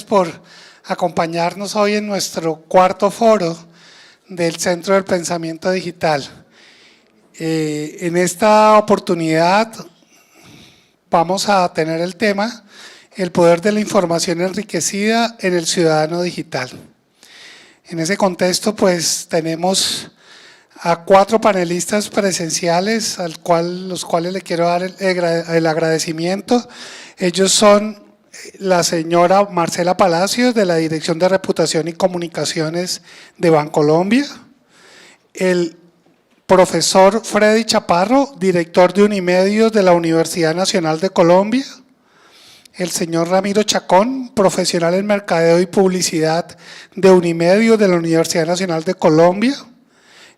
Por acompañarnos hoy en nuestro cuarto foro del Centro del Pensamiento Digital. En esta oportunidad vamos a tener el tema el poder de la información enriquecida en el ciudadano digital. En ese contexto pues tenemos a 4 panelistas presenciales los cuales le quiero dar el agradecimiento. Ellos son la señora Marcela Palacios, de la Dirección de Reputación y Comunicaciones de Bancolombia, el profesor Freddy Chaparro, director de Unimedios de la Universidad Nacional de Colombia, el señor Ramiro Chacón, profesional en Mercadeo y Publicidad de Unimedios de la Universidad Nacional de Colombia,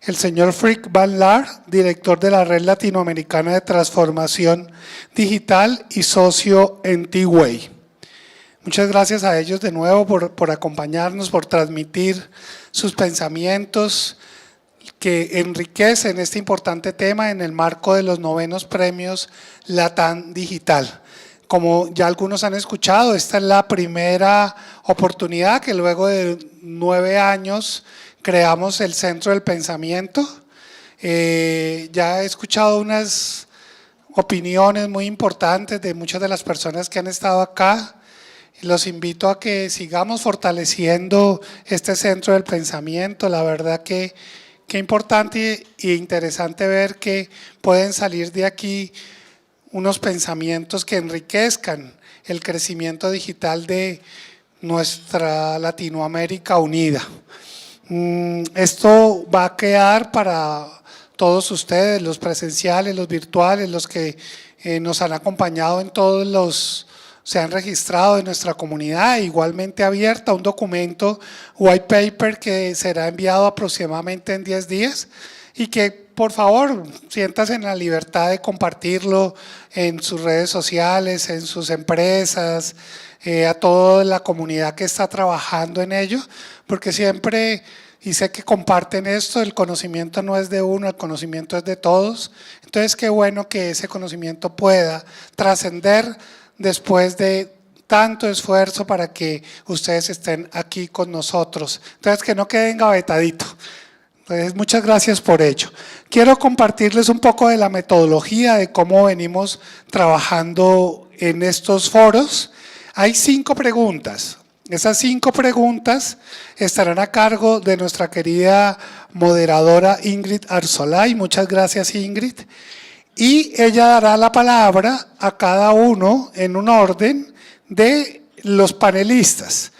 el señor Frick Van Laar, director de la Red Latinoamericana de Transformación Digital y socio en T-Way. Muchas gracias a ellos de nuevo por acompañarnos, por transmitir sus pensamientos que enriquecen este importante tema en el marco de los 9º premios LATAM Digital. Como ya algunos han escuchado, esta es la primera oportunidad que luego de 9 años creamos el Centro del Pensamiento. Ya he escuchado unas opiniones muy importantes de muchas de las personas que han estado acá. Los invito a que sigamos fortaleciendo este Centro del Pensamiento. La verdad que importante e interesante ver que pueden salir de aquí unos pensamientos que enriquezcan el crecimiento digital de nuestra Latinoamérica unida. Esto va a quedar para todos ustedes, los presenciales, los virtuales, los que nos han acompañado en se han registrado en nuestra comunidad, igualmente abierta, un documento white paper que será enviado aproximadamente en 10 días y que por favor siéntase en la libertad de compartirlo en sus redes sociales, en sus empresas, a toda la comunidad que está trabajando en ello, porque siempre, y sé que comparten esto, el conocimiento no es de uno, el conocimiento es de todos. Entonces qué bueno que ese conocimiento pueda trascender después de tanto esfuerzo para que ustedes estén aquí con nosotros. Entonces que no quede engavetadito. Entonces muchas gracias por ello. Quiero compartirles un poco de la metodología de cómo venimos trabajando en estos foros. Hay 5 preguntas. Esas 5 preguntas estarán a cargo de nuestra querida moderadora Ingrid Arzolay. Muchas gracias, Ingrid. Y ella dará la palabra a cada uno en un orden de los panelistas.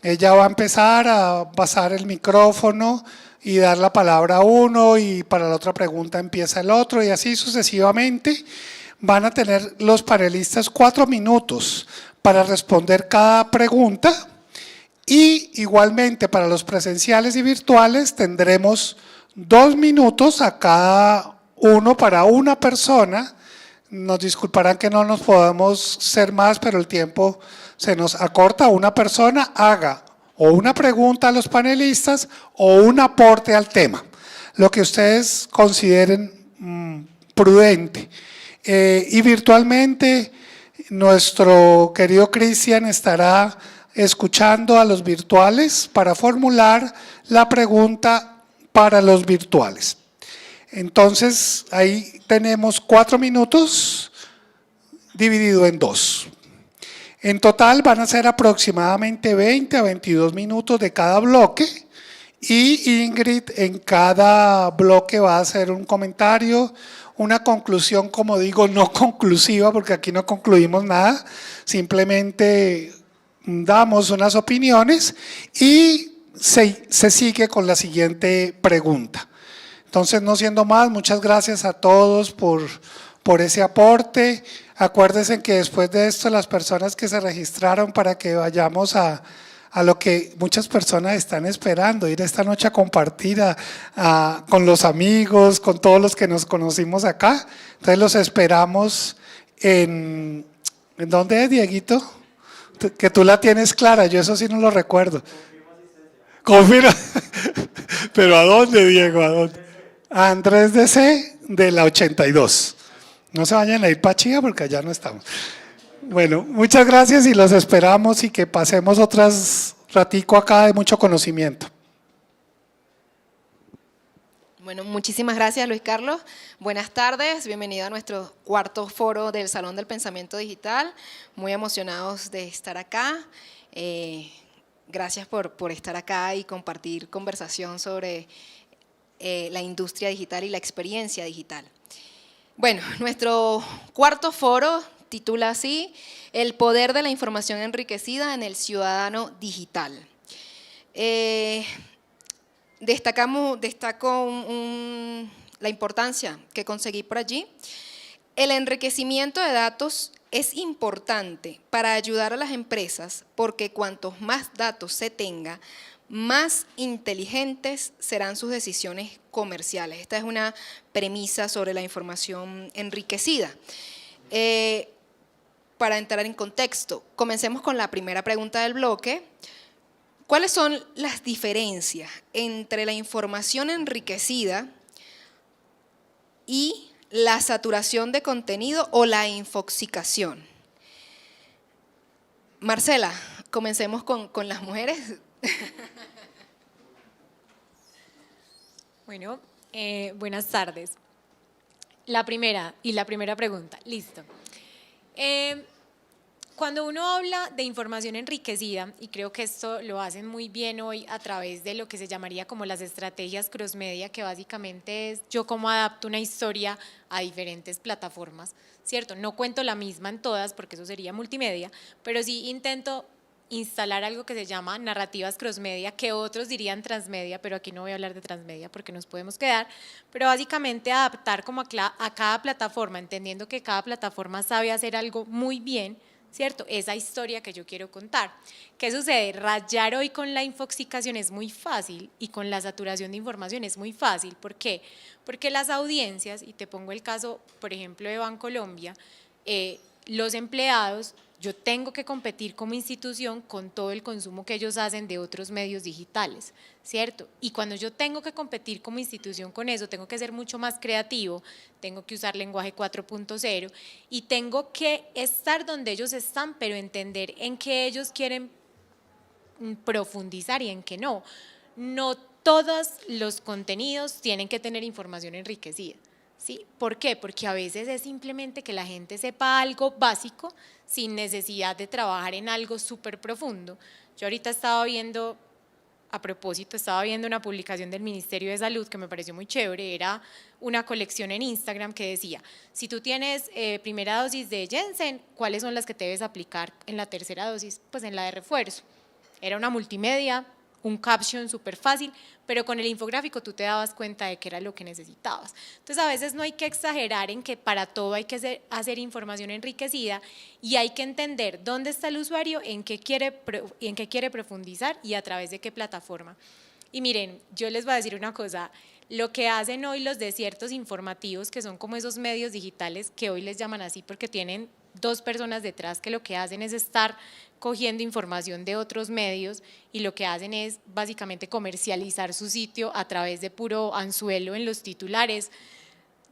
Ella va a empezar a pasar el micrófono y dar la palabra a uno, y para la otra pregunta empieza el otro, y así sucesivamente. Van a tener los panelistas 4 minutos para responder cada pregunta, y igualmente para los presenciales y virtuales tendremos 2 minutos a cada uno para una persona. Nos disculparán que no nos podamos ser más, pero el tiempo se nos acorta. Una persona haga o una pregunta a los panelistas o un aporte al tema, lo que ustedes consideren prudente. Y virtualmente nuestro querido Cristian estará escuchando a los virtuales para formular la pregunta para los virtuales. Entonces ahí tenemos 4 minutos dividido en 2. En total van a ser aproximadamente 20 a 22 minutos de cada bloque, y Ingrid en cada bloque va a hacer un comentario, una conclusión, como digo, no conclusiva, porque aquí no concluimos nada, simplemente damos unas opiniones y se sigue con la siguiente pregunta. Entonces, no siendo más, muchas gracias a todos por ese aporte. Acuérdense que después de esto, las personas que se registraron para que vayamos a lo que muchas personas están esperando, ir esta noche a compartir con los amigos, con todos los que nos conocimos acá. Entonces los esperamos ¿en dónde es, Dieguito? Que tú la tienes clara, yo eso sí no lo recuerdo. Confirma. ¿Pero a dónde, Diego? ¿A dónde? A Andrés DC de la 82. No se vayan a ir para Chía porque allá no estamos. Bueno, muchas gracias y los esperamos y que pasemos otras ratico acá de mucho conocimiento. Bueno, muchísimas gracias, Luis Carlos. Buenas tardes, bienvenido a nuestro cuarto foro del Salón del Pensamiento Digital. Muy emocionados de estar acá. Gracias por estar acá y compartir conversación sobre la industria digital y la experiencia digital. Bueno, nuestro cuarto foro titula así: El poder de la información enriquecida en el ciudadano digital. Destaco la importancia que conseguí por allí. El enriquecimiento de datos es importante para ayudar a las empresas porque cuantos más datos se tenga, más inteligentes serán sus decisiones comerciales. Esta es una premisa sobre la información enriquecida. Para entrar en contexto, comencemos con la primera pregunta del bloque. ¿Cuáles son las diferencias entre la información enriquecida y la saturación de contenido o la infoxicación? Marcela, comencemos con las mujeres. Bueno, buenas tardes. La primera pregunta, listo. Cuando uno habla de información enriquecida, y creo que esto lo hacen muy bien hoy a través de lo que se llamaría como las estrategias cross-media, que básicamente es yo cómo adapto una historia a diferentes plataformas, ¿cierto? No cuento la misma en todas porque eso sería multimedia, pero sí intento instalar algo que se llama narrativas cross-media, que otros dirían transmedia, pero aquí no voy a hablar de transmedia porque nos podemos quedar, pero básicamente adaptar como a cada plataforma, entendiendo que cada plataforma sabe hacer algo muy bien, ¿cierto? Esa historia que yo quiero contar. ¿Qué sucede? Rayar hoy con la infoxicación es muy fácil y con la saturación de información es muy fácil. ¿Por qué? Porque las audiencias, y te pongo el caso, por ejemplo, de Bancolombia, los empleados, yo tengo que competir como institución con todo el consumo que ellos hacen de otros medios digitales, ¿cierto? Y cuando yo tengo que competir como institución con eso, tengo que ser mucho más creativo, tengo que usar lenguaje 4.0 y tengo que estar donde ellos están, pero entender en qué ellos quieren profundizar y en qué no. No todos los contenidos tienen que tener información enriquecida. ¿Sí? ¿Por qué? Porque a veces es simplemente que la gente sepa algo básico sin necesidad de trabajar en algo súper profundo. Yo ahorita estaba viendo, a propósito, estaba viendo una publicación del Ministerio de Salud que me pareció muy chévere, era una colección en Instagram que decía, si tú tienes primera dosis de Janssen, ¿cuáles son las que te debes aplicar en la tercera dosis? Pues en la de refuerzo. Era una multimedia, un caption súper fácil, pero con el infográfico tú te dabas cuenta de que era lo que necesitabas. Entonces a veces no hay que exagerar en que para todo hay que hacer información enriquecida y hay que entender dónde está el usuario, en qué quiere profundizar y a través de qué plataforma. Y miren, yo les voy a decir una cosa, lo que hacen hoy los desiertos informativos, que son como esos medios digitales que hoy les llaman así porque tienen dos personas detrás que lo que hacen es estar cogiendo información de otros medios y lo que hacen es básicamente comercializar su sitio a través de puro anzuelo en los titulares.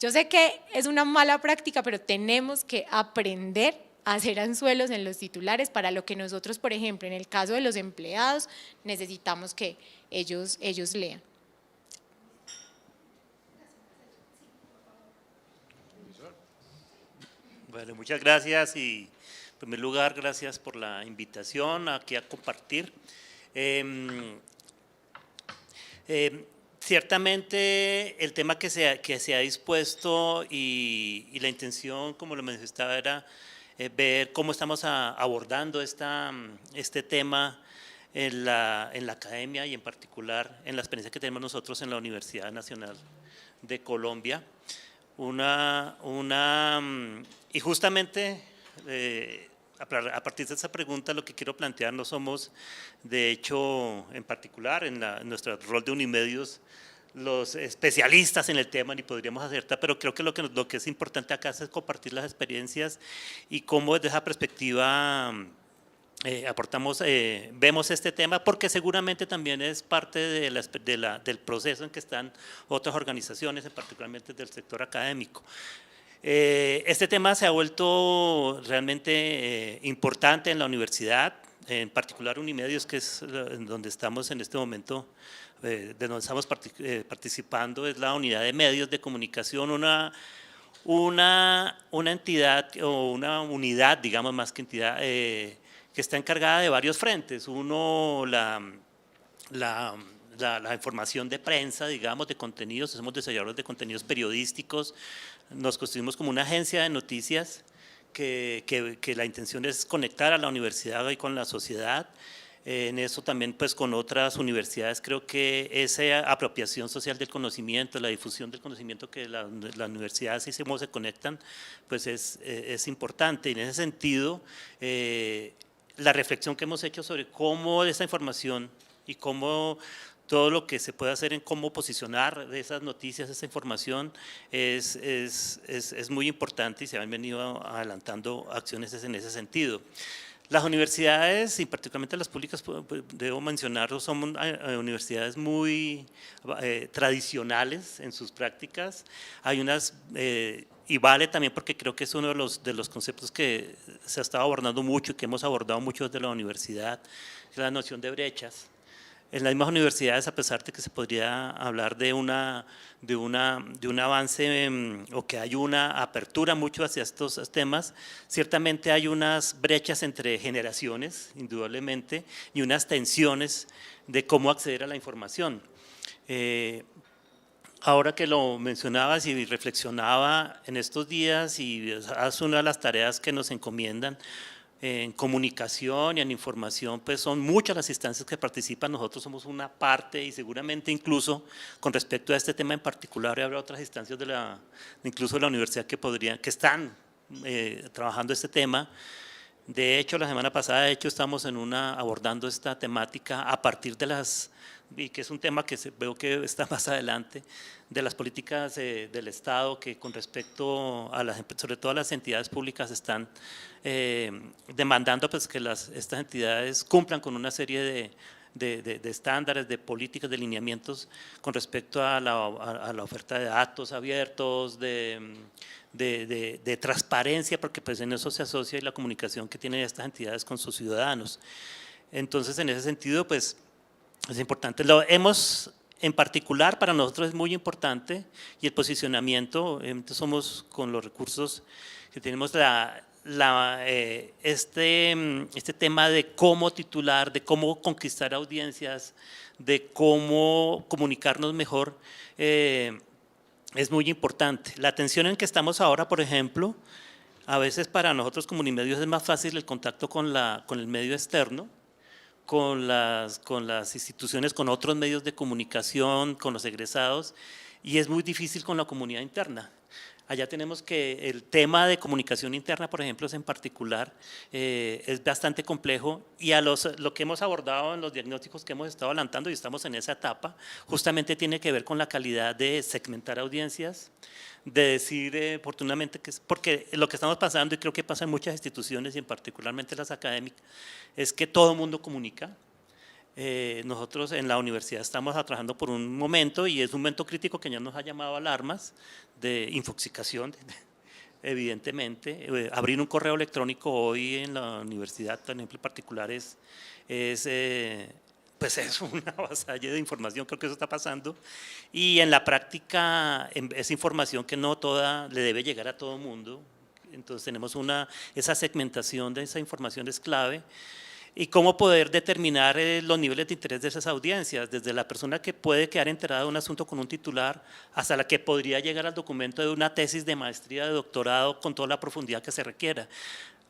Yo sé que es una mala práctica, pero tenemos que aprender a hacer anzuelos en los titulares para lo que nosotros, por ejemplo, en el caso de los empleados, necesitamos que ellos lean. Bueno, muchas gracias y en primer lugar gracias por la invitación aquí a compartir. Ciertamente el tema que se ha dispuesto y la intención, como lo manifestaba, era ver cómo estamos abordando este tema en la academia y en particular en la experiencia que tenemos nosotros en la Universidad Nacional de Colombia. Y justamente a partir de esa pregunta lo que quiero plantear, no somos de hecho en particular en nuestro rol de Unimedios los especialistas en el tema, ni podríamos acertar, pero creo que lo que es importante acá es compartir las experiencias y cómo desde esa perspectiva vemos este tema, porque seguramente también es parte del proceso en que están otras organizaciones, particularmente del sector académico. Este tema se ha vuelto realmente importante en la universidad, en particular Unimedios, que es en donde estamos en este momento, de donde estamos participando, es la unidad de medios de comunicación, una entidad o una unidad, digamos más que entidad, que está encargada de varios frentes. Uno, la información de prensa, digamos, de contenidos, somos desarrolladores de contenidos periodísticos, nos constituimos como una agencia de noticias que la intención es conectar a la universidad y con la sociedad. En eso también pues con otras universidades creo que esa apropiación social del conocimiento, la difusión del conocimiento que las universidades y cómo se conectan, pues es importante. Y en ese sentido, la reflexión que hemos hecho sobre cómo esa información y cómo todo lo que se puede hacer en cómo posicionar esas noticias, esa información, es muy importante y se han venido adelantando acciones en ese sentido. Las universidades, y particularmente las públicas, debo mencionarlo, son universidades muy tradicionales en sus prácticas. Hay unas, y vale también porque creo que es uno de los conceptos que se ha estado abordando mucho y que hemos abordado mucho desde la universidad, es la noción de brechas. En las mismas universidades, a pesar de que se podría hablar de un avance o que hay una apertura mucho hacia estos temas, ciertamente hay unas brechas entre generaciones, indudablemente, y unas tensiones de cómo acceder a la información. Ahora que lo mencionabas y reflexionaba en estos días, y es una de las tareas que nos encomiendan, en comunicación y en información, pues son muchas las instancias que participan, nosotros somos una parte y seguramente incluso con respecto a este tema en particular habrá otras instancias incluso de la universidad que están trabajando este tema. De hecho, la semana pasada estamos abordando esta temática a partir de y que es un tema que veo que está más adelante, de las políticas del Estado que con respecto a sobre todo a las entidades públicas están demandando pues, que estas entidades cumplan con una serie de estándares, de políticas, de lineamientos con respecto a la oferta de datos abiertos, de transparencia, porque pues en eso se asocia la comunicación que tienen estas entidades con sus ciudadanos. Entonces, en ese sentido, pues es importante. En particular, para nosotros es muy importante y el posicionamiento, somos con los recursos que tenemos este tema de cómo titular, de cómo conquistar audiencias, de cómo comunicarnos mejor, es muy importante. La atención en que estamos ahora, por ejemplo, a veces para nosotros como Unimedios es más fácil el contacto con el medio externo, con las instituciones, con otros medios de comunicación, con los egresados, y es muy difícil con la comunidad interna. Allá tenemos que el tema de comunicación interna, por ejemplo, en particular, es bastante complejo y lo que hemos abordado en los diagnósticos que hemos estado adelantando y estamos en esa etapa, justamente tiene que ver con la calidad de segmentar audiencias, de decir oportunamente porque lo que estamos pasando y creo que pasa en muchas instituciones y en particularmente las académicas, es que todo el mundo comunica. Nosotros en la universidad estamos trabajando por un momento y es un momento crítico que ya nos ha llamado alarmas de infoxicación, evidentemente. Abrir un correo electrónico hoy en la universidad, por ejemplo, en particular pues es una avasalle de información, creo que eso está pasando, y en la práctica es información que no toda le debe llegar a todo el mundo, entonces tenemos esa segmentación de esa información es clave, y cómo poder determinar los niveles de interés de esas audiencias, desde la persona que puede quedar enterada de un asunto con un titular, hasta la que podría llegar al documento de una tesis de maestría, de doctorado, con toda la profundidad que se requiera.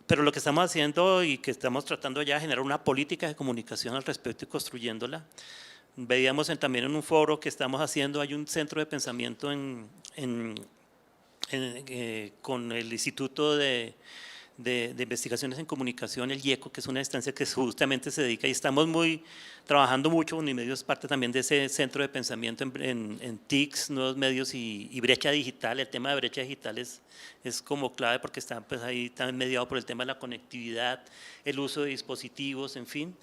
Pero lo que estamos haciendo y que estamos tratando ya de generar una política de comunicación al respecto y construyéndola. Veíamos también en un foro que estamos haciendo, hay un centro de pensamiento con el Instituto de Investigaciones en Comunicación, el IECO, que es una instancia que justamente se dedica y estamos trabajando mucho, Unimedios es parte también de ese centro de pensamiento en TICs, nuevos medios y brecha digital. El tema de brecha digital es como clave porque está pues, ahí también mediado por el tema de la conectividad, el uso de dispositivos, en fin,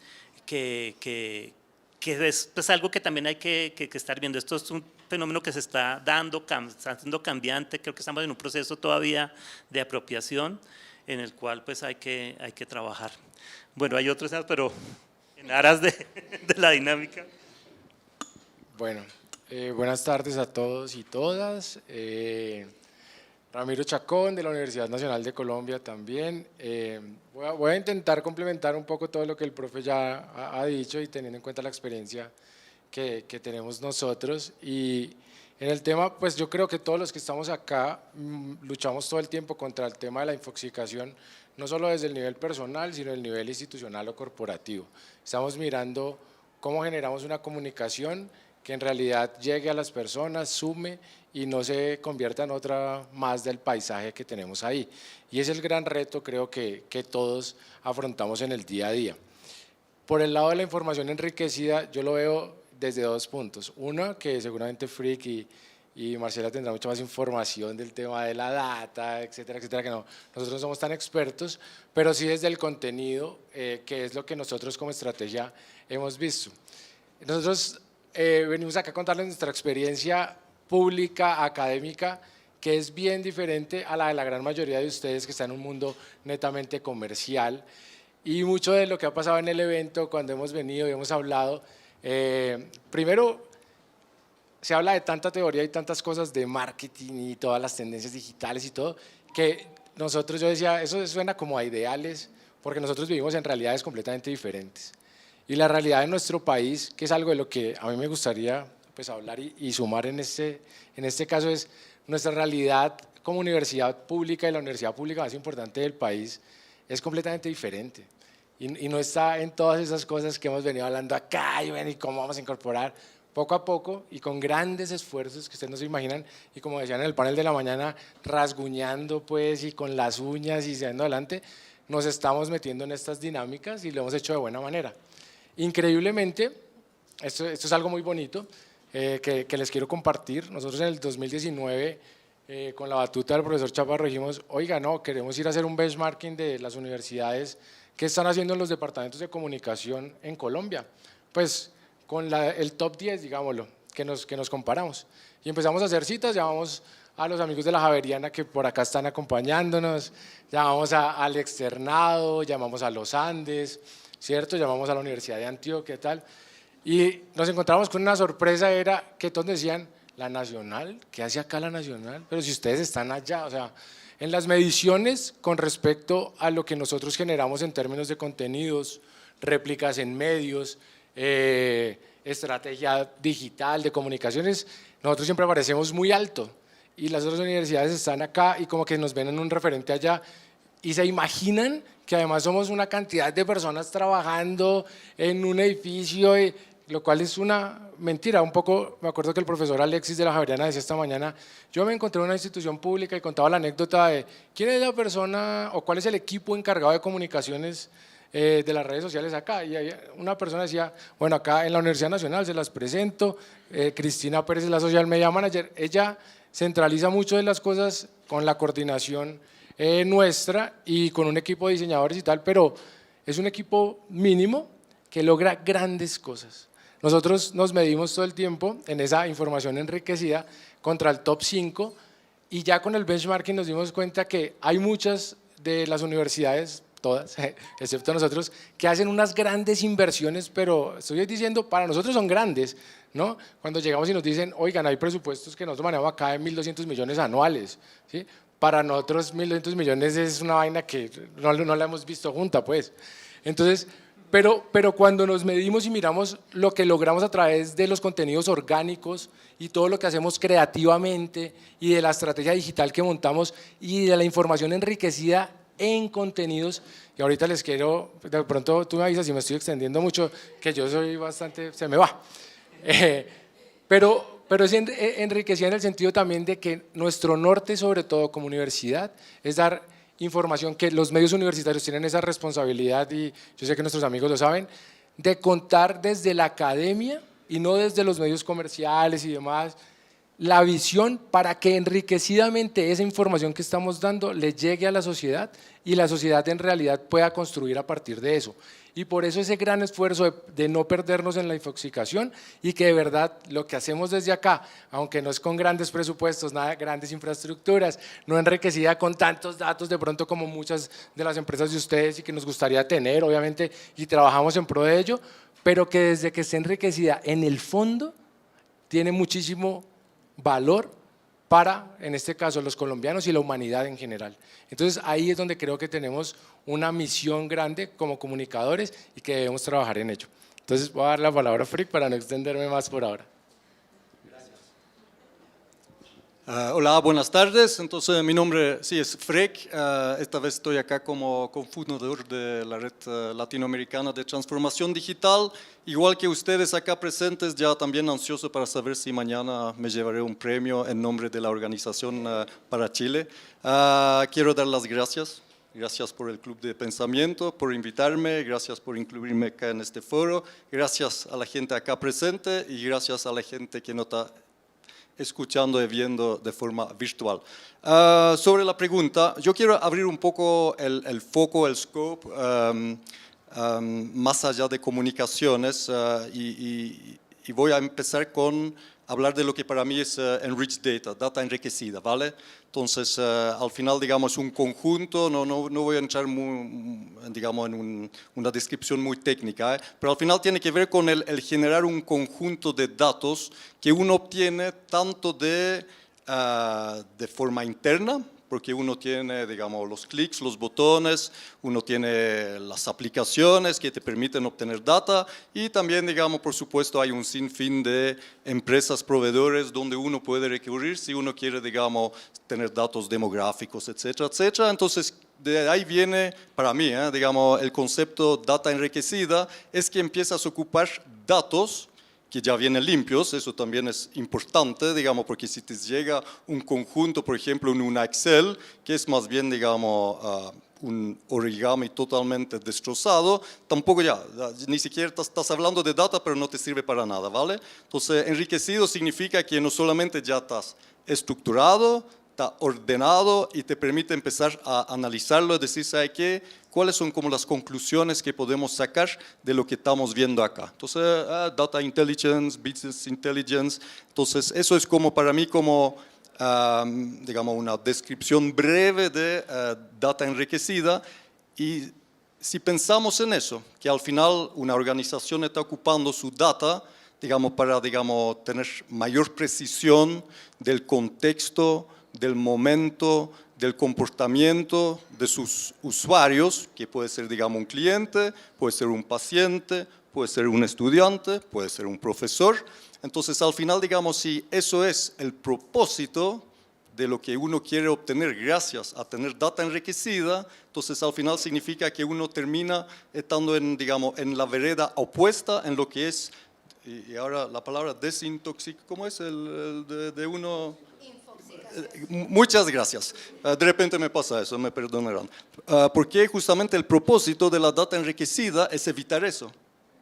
que que es pues, algo que también hay que estar viendo. Esto es un fenómeno que se está dando, está siendo cambiante, creo que estamos en un proceso todavía de apropiación en el cual pues hay que trabajar. Bueno, hay otros, pero en aras de la dinámica. Bueno, buenas tardes a todos y todas. Ramiro Chacón, de la Universidad Nacional de Colombia también. Voy a intentar complementar un poco todo lo que el profe ya ha dicho y teniendo en cuenta la experiencia que tenemos nosotros. Y en el tema, pues yo creo que todos los que estamos acá luchamos todo el tiempo contra el tema de la infoxicación, no solo desde el nivel personal, sino el nivel institucional o corporativo. Estamos mirando cómo generamos una comunicación que en realidad llegue a las personas, sume y no se convierta en otra más del paisaje que tenemos ahí. Y es el gran reto, creo que todos afrontamos en el día a día. Por el lado de la información enriquecida, yo lo veo desde dos puntos. Uno, que seguramente Frick y Marcela tendrá mucha más información del tema de la data, etcétera, etcétera, que nosotros no somos tan expertos, pero sí desde el contenido, que es lo que nosotros como estrategia hemos visto. Nosotros venimos acá a contarles nuestra experiencia pública, académica, que es bien diferente a la de la gran mayoría de ustedes que están en un mundo netamente comercial. Y mucho de lo que ha pasado en el evento, cuando hemos venido y hemos hablado, primero se habla de tanta teoría y tantas cosas de marketing y todas las tendencias digitales y todo, que nosotros, yo decía, eso suena como a ideales, porque nosotros vivimos en realidades completamente diferentes. Y la realidad de nuestro país, que es algo de lo que a mí me gustaría pues, hablar y sumar en este caso, es nuestra realidad como universidad pública y la universidad pública más importante del país es completamente diferente. Y no está en todas esas cosas que hemos venido hablando acá y cómo vamos a incorporar poco a poco y con grandes esfuerzos que ustedes no se imaginan y como decían en el panel de la mañana, rasguñando pues y con las uñas y siguiendo adelante, nos estamos metiendo en estas dinámicas y lo hemos hecho de buena manera. Increíblemente, esto es algo muy bonito que les quiero compartir. Nosotros en el 2019, con la batuta del profesor Chaparro, dijimos, oiga, no, queremos ir a hacer un benchmarking de las universidades que están haciendo en los departamentos de comunicación en Colombia. Pues con el top 10, digámoslo, que nos comparamos. Y empezamos a hacer citas, llamamos a los amigos de la Javeriana que por acá están acompañándonos, llamamos al Externado, llamamos a los Andes, ¿cierto? Llamamos a la Universidad de Antioquia y tal, y nos encontramos con una sorpresa, era que todos decían, ¿la Nacional? ¿Qué hace acá la Nacional? Pero si ustedes están allá, o sea, en las mediciones con respecto a lo que nosotros generamos en términos de contenidos, réplicas en medios, estrategia digital de comunicaciones, nosotros siempre aparecemos muy alto y las otras universidades están acá y como que nos ven en un referente allá y se imaginan que además somos una cantidad de personas trabajando en un edificio, lo cual es una mentira. Un poco, me acuerdo que el profesor Alexis de la Javeriana decía esta mañana, yo me encontré en una institución pública y contaba la anécdota de quién es la persona o cuál es el equipo encargado de comunicaciones de las redes sociales acá, y una persona decía, bueno, acá en la Universidad Nacional se las presento, Cristina Pérez es la Social Media Manager, ella centraliza mucho de las cosas con la coordinación nuestra y con un equipo de diseñadores y tal, pero es un equipo mínimo que logra grandes cosas. Nosotros nos medimos todo el tiempo en esa información enriquecida contra el top 5 y ya con el benchmarking nos dimos cuenta que hay muchas de las universidades, todas, excepto nosotros, que hacen unas grandes inversiones, pero estoy diciendo, para nosotros son grandes, ¿no? Cuando llegamos y nos dicen, oigan, hay presupuestos que nosotros manejamos acá de 1.200 millones anuales, ¿sí? Para nosotros 1.200 millones es una vaina que no la hemos visto junta, pues. Entonces, pero cuando nos medimos y miramos lo que logramos a través de los contenidos orgánicos y todo lo que hacemos creativamente y de la estrategia digital que montamos y de la información enriquecida en contenidos, y ahorita les quiero, de pronto tú me avisas si me estoy extendiendo mucho, que yo soy bastante, se me va, pero es enriquecida en el sentido también de que nuestro norte, sobre todo como universidad, es dar información, que los medios universitarios tienen esa responsabilidad, y yo sé que nuestros amigos lo saben, de contar desde la academia y no desde los medios comerciales y demás, la visión para que enriquecidamente esa información que estamos dando le llegue a la sociedad y la sociedad en realidad pueda construir a partir de eso. Y por eso ese gran esfuerzo de no perdernos en la infoxicación y que de verdad lo que hacemos desde acá, aunque no es con grandes presupuestos, nada, grandes infraestructuras, no enriquecida con tantos datos de pronto como muchas de las empresas de ustedes y que nos gustaría tener, obviamente, y trabajamos en pro de ello, pero que desde que esté enriquecida en el fondo tiene muchísimo valor para, en este caso, los colombianos y la humanidad en general. Entonces ahí es donde creo que tenemos una misión grande como comunicadores y que debemos trabajar en ello. Entonces voy a dar la palabra a Frick para no extenderme más por ahora. Hola, buenas tardes. Entonces, mi nombre sí es Frick. Esta vez estoy acá como cofundador de la Red Latinoamericana de Transformación Digital. Igual que ustedes acá presentes, ya también ansioso para saber si mañana me llevaré un premio en nombre de la organización para Chile. Quiero dar las gracias. Gracias por el Club de Pensamiento, por invitarme, gracias por incluirme acá en este foro, gracias a la gente acá presente y gracias a la gente que nos está escuchando y viendo de forma virtual. Sobre la pregunta, yo quiero abrir un poco el foco, el scope, más allá de comunicaciones y voy a empezar con hablar de lo que para mí es enriched data, data enriquecida, ¿vale? Entonces, al final, digamos, un conjunto, no voy a entrar digamos, en una descripción muy técnica, pero al final tiene que ver con el generar un conjunto de datos que uno obtiene tanto de forma interna, porque uno tiene, digamos, los clics, los botones, uno tiene las aplicaciones que te permiten obtener data y también, digamos, por supuesto, hay un sinfín de empresas, proveedores donde uno puede recurrir si uno quiere, digamos, tener datos demográficos, etcétera, etcétera. Entonces, de ahí viene, para mí, digamos, el concepto data enriquecida, es que empiezas a ocupar datos que ya vienen limpios, eso también es importante, digamos, porque si te llega un conjunto, por ejemplo, en una Excel, que es más bien, digamos, un origami totalmente destrozado, tampoco ya, ni siquiera estás hablando de data, pero no te sirve para nada, ¿vale? Entonces, enriquecido significa que no solamente ya estás estructurado, está ordenado y te permite empezar a analizarlo, es decir, ¿sabe qué? ¿Cuáles son como las conclusiones que podemos sacar de lo que estamos viendo acá? Entonces, data intelligence, business intelligence, entonces eso es como para mí como, digamos, una descripción breve de data enriquecida y si pensamos en eso, que al final una organización está ocupando su data, digamos, para, digamos, tener mayor precisión del contexto, del momento, del comportamiento de sus usuarios, que puede ser, digamos, un cliente, puede ser un paciente, puede ser un estudiante, puede ser un profesor. Entonces, al final, digamos, si eso es el propósito de lo que uno quiere obtener gracias a tener data enriquecida, entonces al final significa que uno termina estando en, digamos, en la vereda opuesta en lo que es, y ahora la palabra desintoxicación, ¿cómo es el de uno? Muchas gracias. De repente me pasa eso, me perdonarán. Porque justamente el propósito de la data enriquecida es evitar eso.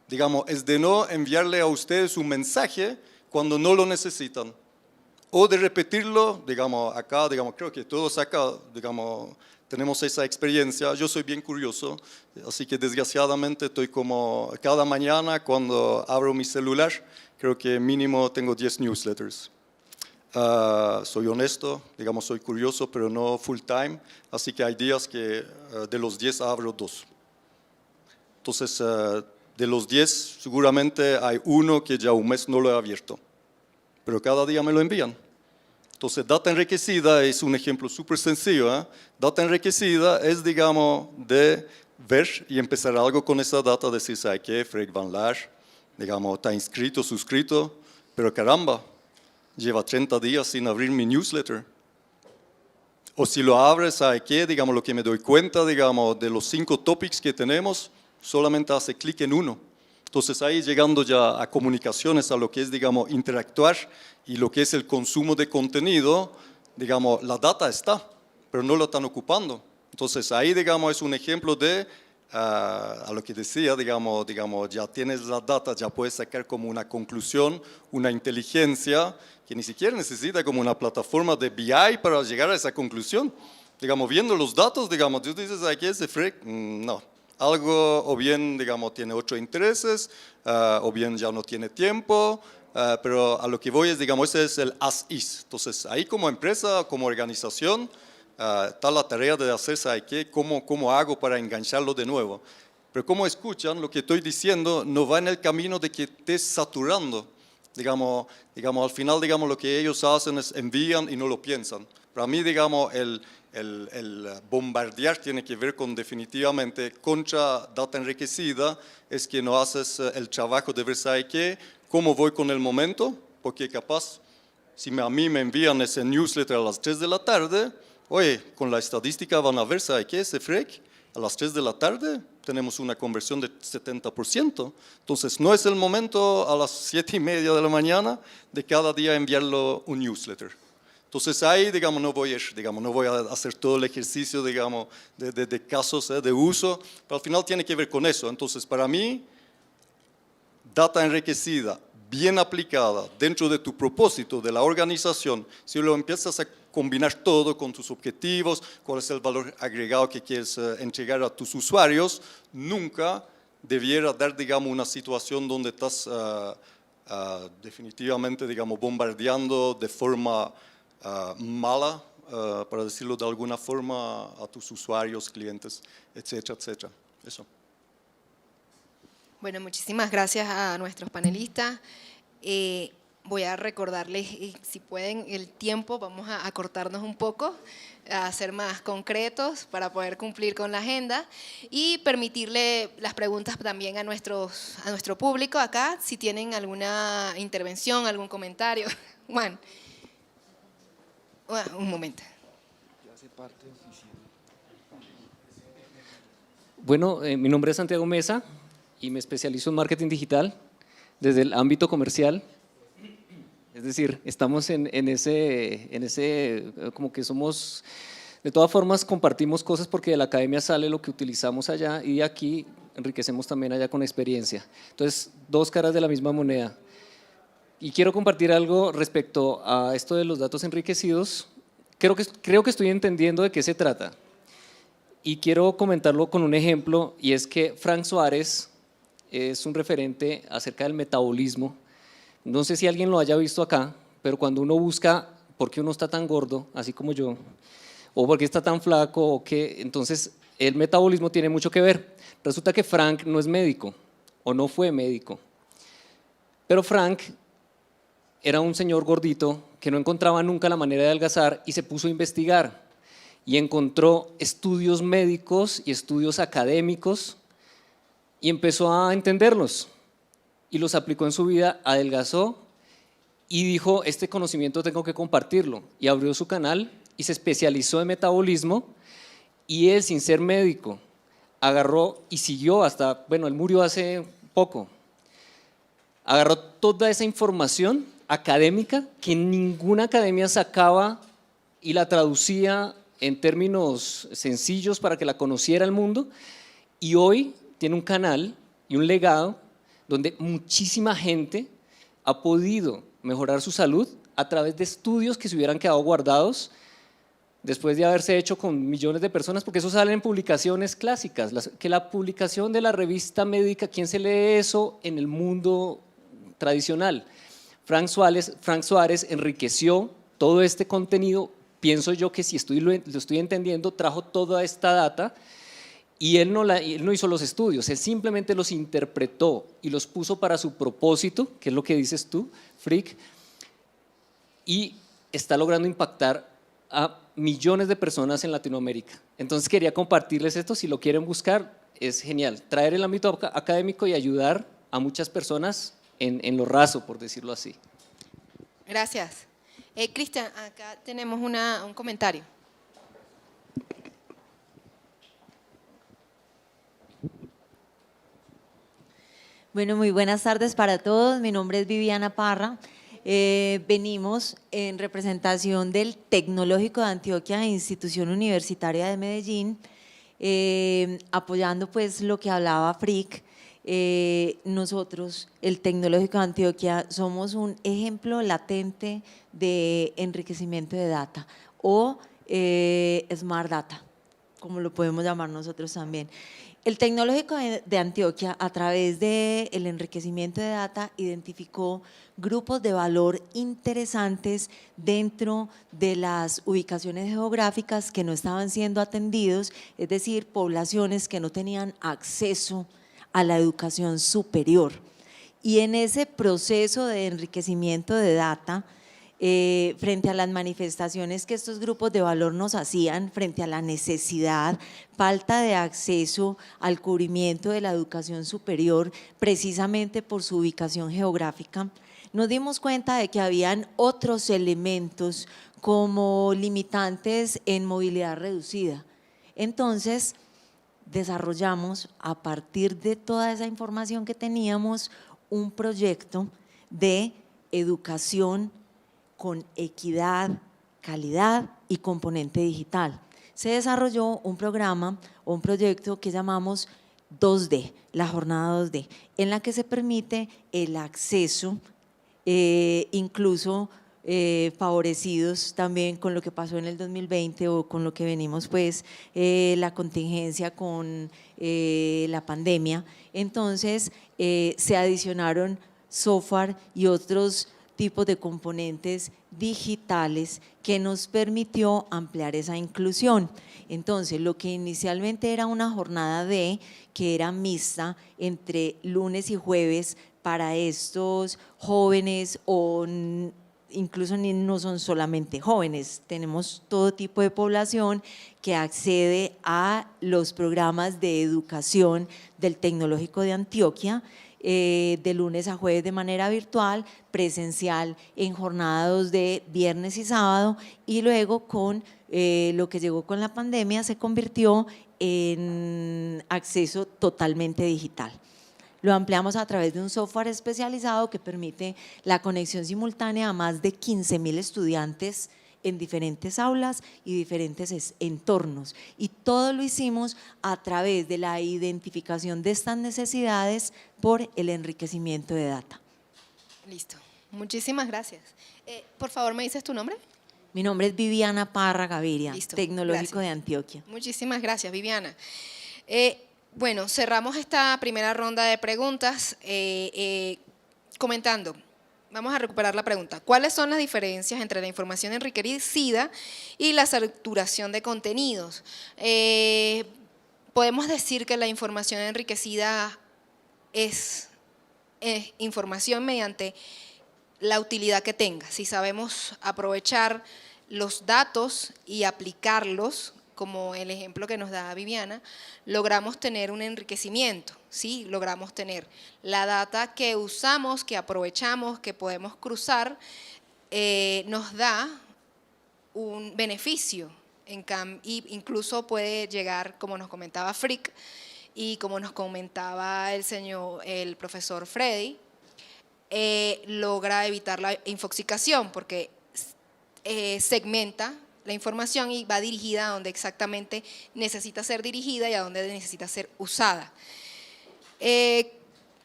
Digamos, es de no enviarle a ustedes un mensaje cuando no lo necesitan. O de repetirlo, digamos, acá, digamos, creo que todos acá, digamos, tenemos esa experiencia. Yo soy bien curioso, así que desgraciadamente estoy como cada mañana cuando abro mi celular, creo que mínimo tengo 10 newsletters. Soy honesto, digamos, soy curioso, pero no full time, así que hay días que de los 10 abro 2. Entonces, de los 10 seguramente hay uno que ya un mes no lo he abierto, pero cada día me lo envían. Entonces, data enriquecida es un ejemplo súper sencillo. Data enriquecida es, digamos, de ver y empezar algo con esa data, decir, ¿sabe qué? Freek van Laar, digamos, está inscrito, suscrito, pero caramba, lleva 30 días sin abrir mi newsletter. O si lo abres, ¿sabe qué? Digamos, lo que me doy cuenta, digamos, de los 5 topics que tenemos, solamente hace clic en uno. Entonces ahí llegando ya a comunicaciones, a lo que es, digamos, interactuar y lo que es el consumo de contenido, digamos, la data está, pero no lo están ocupando. Entonces ahí, digamos, es un ejemplo de a lo que decía, digamos, ya tienes la data, ya puedes sacar como una conclusión, una inteligencia que ni siquiera necesita como una plataforma de BI para llegar a esa conclusión. Digamos, viendo los datos, digamos, tú dices, aquí ese freak, no. Algo o bien, digamos, tiene otros intereses, o bien ya no tiene tiempo, pero a lo que voy es, digamos, ese es el as is. Entonces, ahí como empresa, como organización, está la tarea de hacer, ¿sabe qué? ¿Cómo hago para engancharlo de nuevo? Pero como escuchan, lo que estoy diciendo no va en el camino de que estés saturando. Digamos, al final, digamos, lo que ellos hacen es envían y no lo piensan. Para mí, digamos, el bombardear tiene que ver con definitivamente contra data enriquecida, es que no haces el trabajo de ver, ¿sabe qué? ¿Cómo voy con el momento? Porque capaz, si a mí me envían ese newsletter a las 3 de la tarde, oye, con la estadística van a ver, ¿sabe qué? Ese freak, a las 3 de la tarde tenemos una conversión de 70%. Entonces, no es el momento a las 7:30 de la mañana de cada día enviarlo un newsletter. Entonces ahí, digamos, no voy a hacer todo el ejercicio, digamos, de casos de uso, pero al final tiene que ver con eso. Entonces, para mí, data enriquecida, bien aplicada dentro de tu propósito de la organización, si lo empiezas a combinar todo con tus objetivos, cuál es el valor agregado que quieres entregar a tus usuarios, nunca debiera dar, digamos, una situación donde estás definitivamente, digamos, bombardeando de forma mala, para decirlo de alguna forma, a tus usuarios, clientes, etcétera, etcétera. Eso. Bueno, muchísimas gracias a nuestros panelistas. Voy a recordarles, si pueden, el tiempo, vamos a acortarnos un poco, a ser más concretos para poder cumplir con la agenda y permitirle las preguntas también a nuestro público acá, si tienen alguna intervención, algún comentario. Juan. Un momento. Bueno, mi nombre es Santiago Mesa y me especializo en marketing digital desde el ámbito comercial. Es decir, estamos en ese, como que somos, de todas formas compartimos cosas porque de la academia sale lo que utilizamos allá y aquí enriquecemos también allá con experiencia. Entonces, dos caras de la misma moneda. Y quiero compartir algo respecto a esto de los datos enriquecidos. Creo que estoy entendiendo de qué se trata. Y quiero comentarlo con un ejemplo, y es que Frank Suárez es un referente acerca del metabolismo. No sé si alguien lo haya visto acá, pero cuando uno busca por qué uno está tan gordo, así como yo, o por qué está tan flaco, o qué, entonces el metabolismo tiene mucho que ver. Resulta que Frank no es médico, o no fue médico, pero Frank era un señor gordito que no encontraba nunca la manera de adelgazar y se puso a investigar y encontró estudios médicos y estudios académicos y empezó a entenderlos y los aplicó en su vida, adelgazó y dijo, este conocimiento tengo que compartirlo, y abrió su canal y se especializó en metabolismo, y él, sin ser médico, agarró y siguió hasta, bueno, él murió hace poco, agarró toda esa información académica que ninguna academia sacaba y la traducía en términos sencillos para que la conociera el mundo, y hoy tiene un canal y un legado donde muchísima gente ha podido mejorar su salud a través de estudios que se hubieran quedado guardados después de haberse hecho con millones de personas, porque eso sale en publicaciones clásicas, que la publicación de la revista médica, ¿quién se lee eso en el mundo tradicional? Frank Suárez enriqueció todo este contenido, pienso yo que si lo estoy entendiendo, trajo toda esta data y él no hizo los estudios, él simplemente los interpretó y los puso para su propósito, que es lo que dices tú, Frick, y está logrando impactar a millones de personas en Latinoamérica. Entonces quería compartirles esto, si lo quieren buscar, es genial, traer el ámbito académico y ayudar a muchas personas en lo raso, por decirlo así. Gracias. Cristian, acá tenemos un comentario. Bueno, muy buenas tardes para todos. Mi nombre es Viviana Parra. Venimos en representación del Tecnológico de Antioquia e Institución Universitaria de Medellín apoyando pues lo que hablaba Frick, nosotros, el Tecnológico de Antioquia, somos un ejemplo latente de enriquecimiento de data o Smart Data, como lo podemos llamar nosotros también. El Tecnológico de Antioquia, a través del enriquecimiento de data, identificó grupos de valor interesantes dentro de las ubicaciones geográficas que no estaban siendo atendidos, es decir, poblaciones que no tenían acceso a la educación superior. Y en ese proceso de enriquecimiento de data, frente a las manifestaciones que estos grupos de valor nos hacían, frente a la necesidad, falta de acceso al cubrimiento de la educación superior, precisamente por su ubicación geográfica, nos dimos cuenta de que habían otros elementos como limitantes en movilidad reducida. Entonces, desarrollamos a partir de toda esa información que teníamos un proyecto de educación con equidad, calidad y componente digital. Se desarrolló un programa o un proyecto que llamamos 2D, la jornada 2D, en la que se permite el acceso, incluso favorecidos también con lo que pasó en el 2020 o con lo que venimos pues la contingencia con la pandemia. Entonces se adicionaron software y otros tipos de componentes digitales que nos permitió ampliar esa inclusión. Entonces, lo que inicialmente era una jornada que era mixta entre lunes y jueves para estos jóvenes o incluso no son solamente jóvenes, tenemos todo tipo de población que accede a los programas de educación del Tecnológico de Antioquia, de lunes a jueves de manera virtual, presencial en jornadas de viernes y sábado, y luego con lo que llegó con la pandemia se convirtió en acceso totalmente digital. Lo ampliamos a través de un software especializado que permite la conexión simultánea a más de 15.000 estudiantes en diferentes aulas y diferentes entornos. Y todo lo hicimos a través de la identificación de estas necesidades por el enriquecimiento de data. Listo, muchísimas gracias. Por favor, ¿me dices tu nombre? Mi nombre es Viviana Parra Gaviria, Listo, Tecnológico gracias. de Antioquia. Muchísimas gracias, Viviana. Bueno, cerramos esta primera ronda de preguntas comentando. Vamos a recuperar la pregunta. ¿Cuáles son las diferencias entre la información enriquecida y la saturación de contenidos? Podemos decir que la información enriquecida es información mediante la utilidad que tenga. Si sabemos aprovechar los datos y aplicarlos, como el ejemplo que nos da Viviana, logramos tener un enriquecimiento, ¿sí? Logramos tener la data que usamos, que aprovechamos, que podemos cruzar, nos da un beneficio, incluso puede llegar, como nos comentaba Frick, y como nos comentaba el profesor Freddy, logra evitar la infoxicación, porque segmenta la información y va dirigida a donde exactamente necesita ser dirigida y a donde necesita ser usada.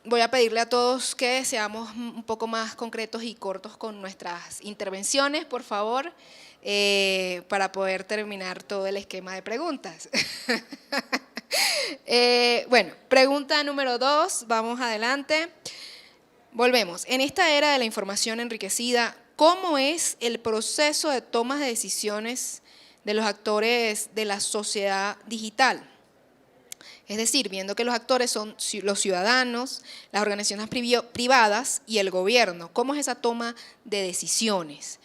Voy a pedirle a todos que seamos un poco más concretos y cortos con nuestras intervenciones, por favor, para poder terminar todo el esquema de preguntas. Bueno, pregunta número 2, vamos adelante. Volvemos. En esta era de la información enriquecida, ¿cómo es el proceso de toma de decisiones de los actores de la sociedad digital? Es decir, viendo que los actores son los ciudadanos, las organizaciones privadas y el gobierno. ¿Cómo es esa toma de decisiones?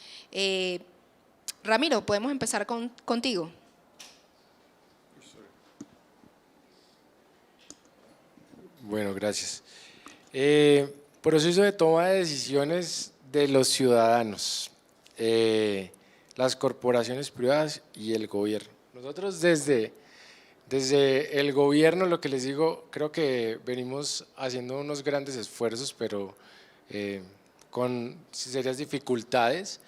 Ramiro, podemos empezar contigo. Bueno, gracias. Proceso de toma de decisiones de los ciudadanos, las corporaciones privadas y el gobierno. Nosotros desde el gobierno, lo que les digo, creo que venimos haciendo unos grandes esfuerzos, pero con serias dificultades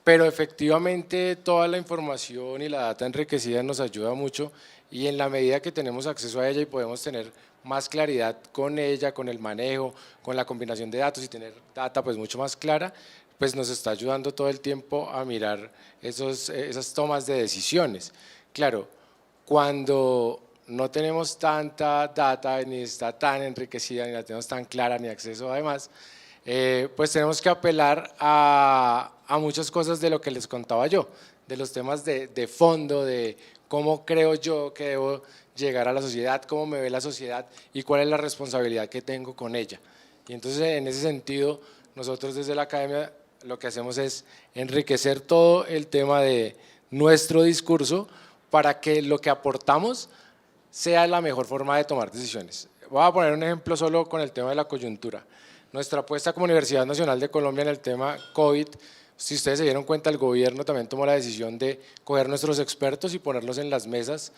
pero efectivamente toda la información y la data enriquecida nos ayuda mucho, y en la medida que tenemos acceso a ella y podemos tener más claridad con ella, con el manejo, con la combinación de datos y tener data pues mucho más clara, pues nos está ayudando todo el tiempo a mirar esas tomas de decisiones. Claro, cuando no tenemos tanta data, ni está tan enriquecida, ni la tenemos tan clara, ni acceso además, pues tenemos que apelar a muchas cosas de lo que les contaba yo, de los temas de fondo, de cómo creo yo que debo llegar a la sociedad, cómo me ve la sociedad y cuál es la responsabilidad que tengo con ella. Y entonces en ese sentido nosotros desde la academia lo que hacemos es enriquecer todo el tema de nuestro discurso para que lo que aportamos sea la mejor forma de tomar decisiones. Voy a poner un ejemplo solo con el tema de la coyuntura. Nuestra apuesta como Universidad Nacional de Colombia en el tema COVID, si ustedes se dieron cuenta, el gobierno también tomó la decisión de coger nuestros expertos y ponerlos en las mesas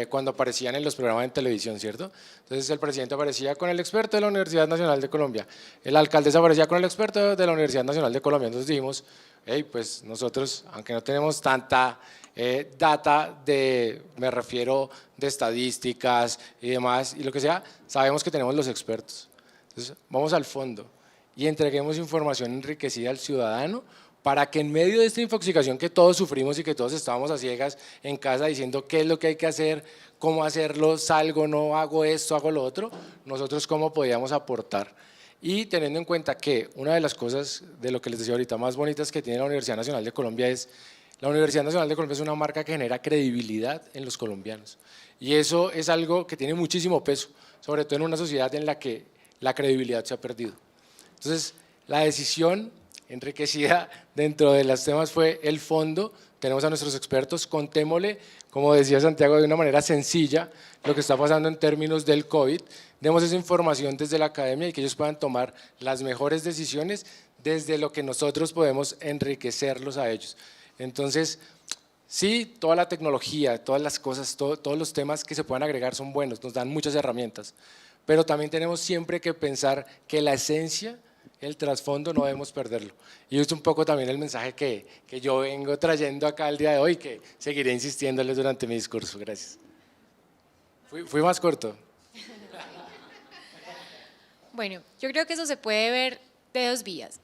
cuando aparecían en los programas en televisión, ¿cierto? Entonces el presidente aparecía con el experto de la Universidad Nacional de Colombia, el alcalde aparecía con el experto de la Universidad Nacional de Colombia. Entonces dijimos, hey, pues nosotros, aunque no tenemos tanta data me refiero de estadísticas y demás, y lo que sea, sabemos que tenemos los expertos. Entonces vamos al fondo y entreguemos información enriquecida al ciudadano para que en medio de esta infoxicación que todos sufrimos y que todos estábamos a ciegas en casa diciendo qué es lo que hay que hacer, cómo hacerlo, salgo, no hago esto, hago lo otro, nosotros cómo podíamos aportar. Y teniendo en cuenta que una de las cosas de lo que les decía ahorita más bonitas que tiene la Universidad Nacional de Colombia es la Universidad Nacional de Colombia es una marca que genera credibilidad en los colombianos, y eso es algo que tiene muchísimo peso, sobre todo en una sociedad en la que la credibilidad se ha perdido. Entonces, la decisión enriquecida dentro de los temas fue el fondo. Tenemos a nuestros expertos, contémosle, como decía Santiago, de una manera sencilla lo que está pasando en términos del COVID, demos esa información desde la academia y que ellos puedan tomar las mejores decisiones desde lo que nosotros podemos enriquecerlos a ellos. Entonces, sí, toda la tecnología, todas las cosas, todos los temas que se puedan agregar son buenos, nos dan muchas herramientas, pero también tenemos siempre que pensar que la esencia, el trasfondo, no debemos perderlo. Y es un poco también el mensaje que yo vengo trayendo acá el día de hoy, que seguiré insistiéndoles durante mi discurso. Gracias. Fui más corto. Bueno, yo creo que eso se puede ver de dos vías.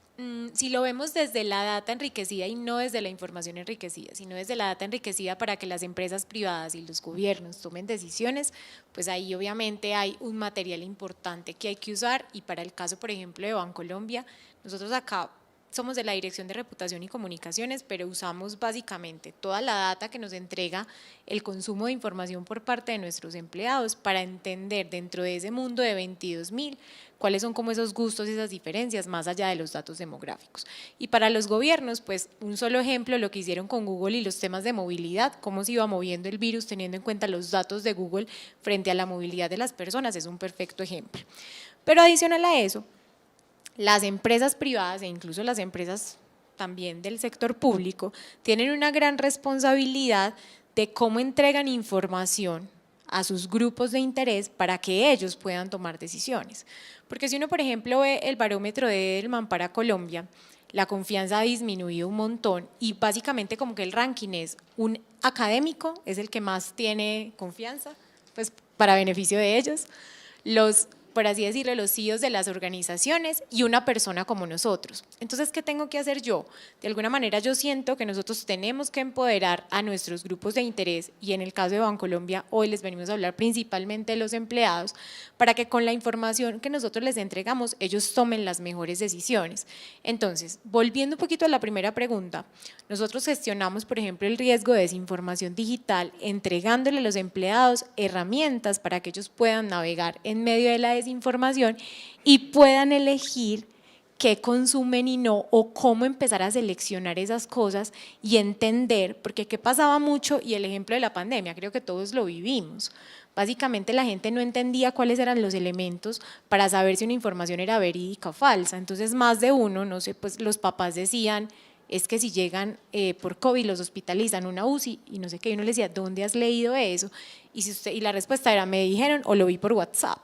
Si lo vemos desde la data enriquecida y no desde la información enriquecida, sino desde la data enriquecida para que las empresas privadas y los gobiernos tomen decisiones, pues ahí obviamente hay un material importante que hay que usar. Y para el caso, por ejemplo, de Bancolombia, nosotros acá somos de la Dirección de Reputación y Comunicaciones, pero usamos básicamente toda la data que nos entrega el consumo de información por parte de nuestros empleados para entender dentro de ese mundo de 22.000 cuáles son como esos gustos y esas diferencias más allá de los datos demográficos. Y para los gobiernos, pues un solo ejemplo, lo que hicieron con Google y los temas de movilidad, cómo se iba moviendo el virus teniendo en cuenta los datos de Google frente a la movilidad de las personas, es un perfecto ejemplo. Pero adicional a eso, las empresas privadas e incluso las empresas también del sector público tienen una gran responsabilidad de cómo entregan información a sus grupos de interés para que ellos puedan tomar decisiones. Porque si uno, por ejemplo, ve el barómetro del Mampara Colombia, la confianza ha disminuido un montón y básicamente como que el ranking es un académico, es el que más tiene confianza, pues para beneficio de ellos, por así decirlo, los CEOs de las organizaciones y una persona como nosotros. Entonces, ¿qué tengo que hacer yo? De alguna manera yo siento que nosotros tenemos que empoderar a nuestros grupos de interés, y en el caso de Bancolombia hoy les venimos a hablar principalmente de los empleados, para que con la información que nosotros les entregamos ellos tomen las mejores decisiones. Entonces, volviendo un poquito a la primera pregunta, nosotros gestionamos, por ejemplo, el riesgo de desinformación digital entregándole a los empleados herramientas para que ellos puedan navegar en medio de la desinformación y puedan elegir qué consumen y no, o cómo empezar a seleccionar esas cosas y entender, porque qué pasaba mucho, y el ejemplo de la pandemia, creo que todos lo vivimos. Básicamente la gente no entendía cuáles eran los elementos para saber si una información era verídica o falsa. Entonces más de uno, no sé, pues los papás decían, es que si llegan por COVID los hospitalizan, una UCI y no sé qué, y uno le decía, ¿dónde has leído eso? Y la respuesta era, me dijeron o lo vi por WhatsApp,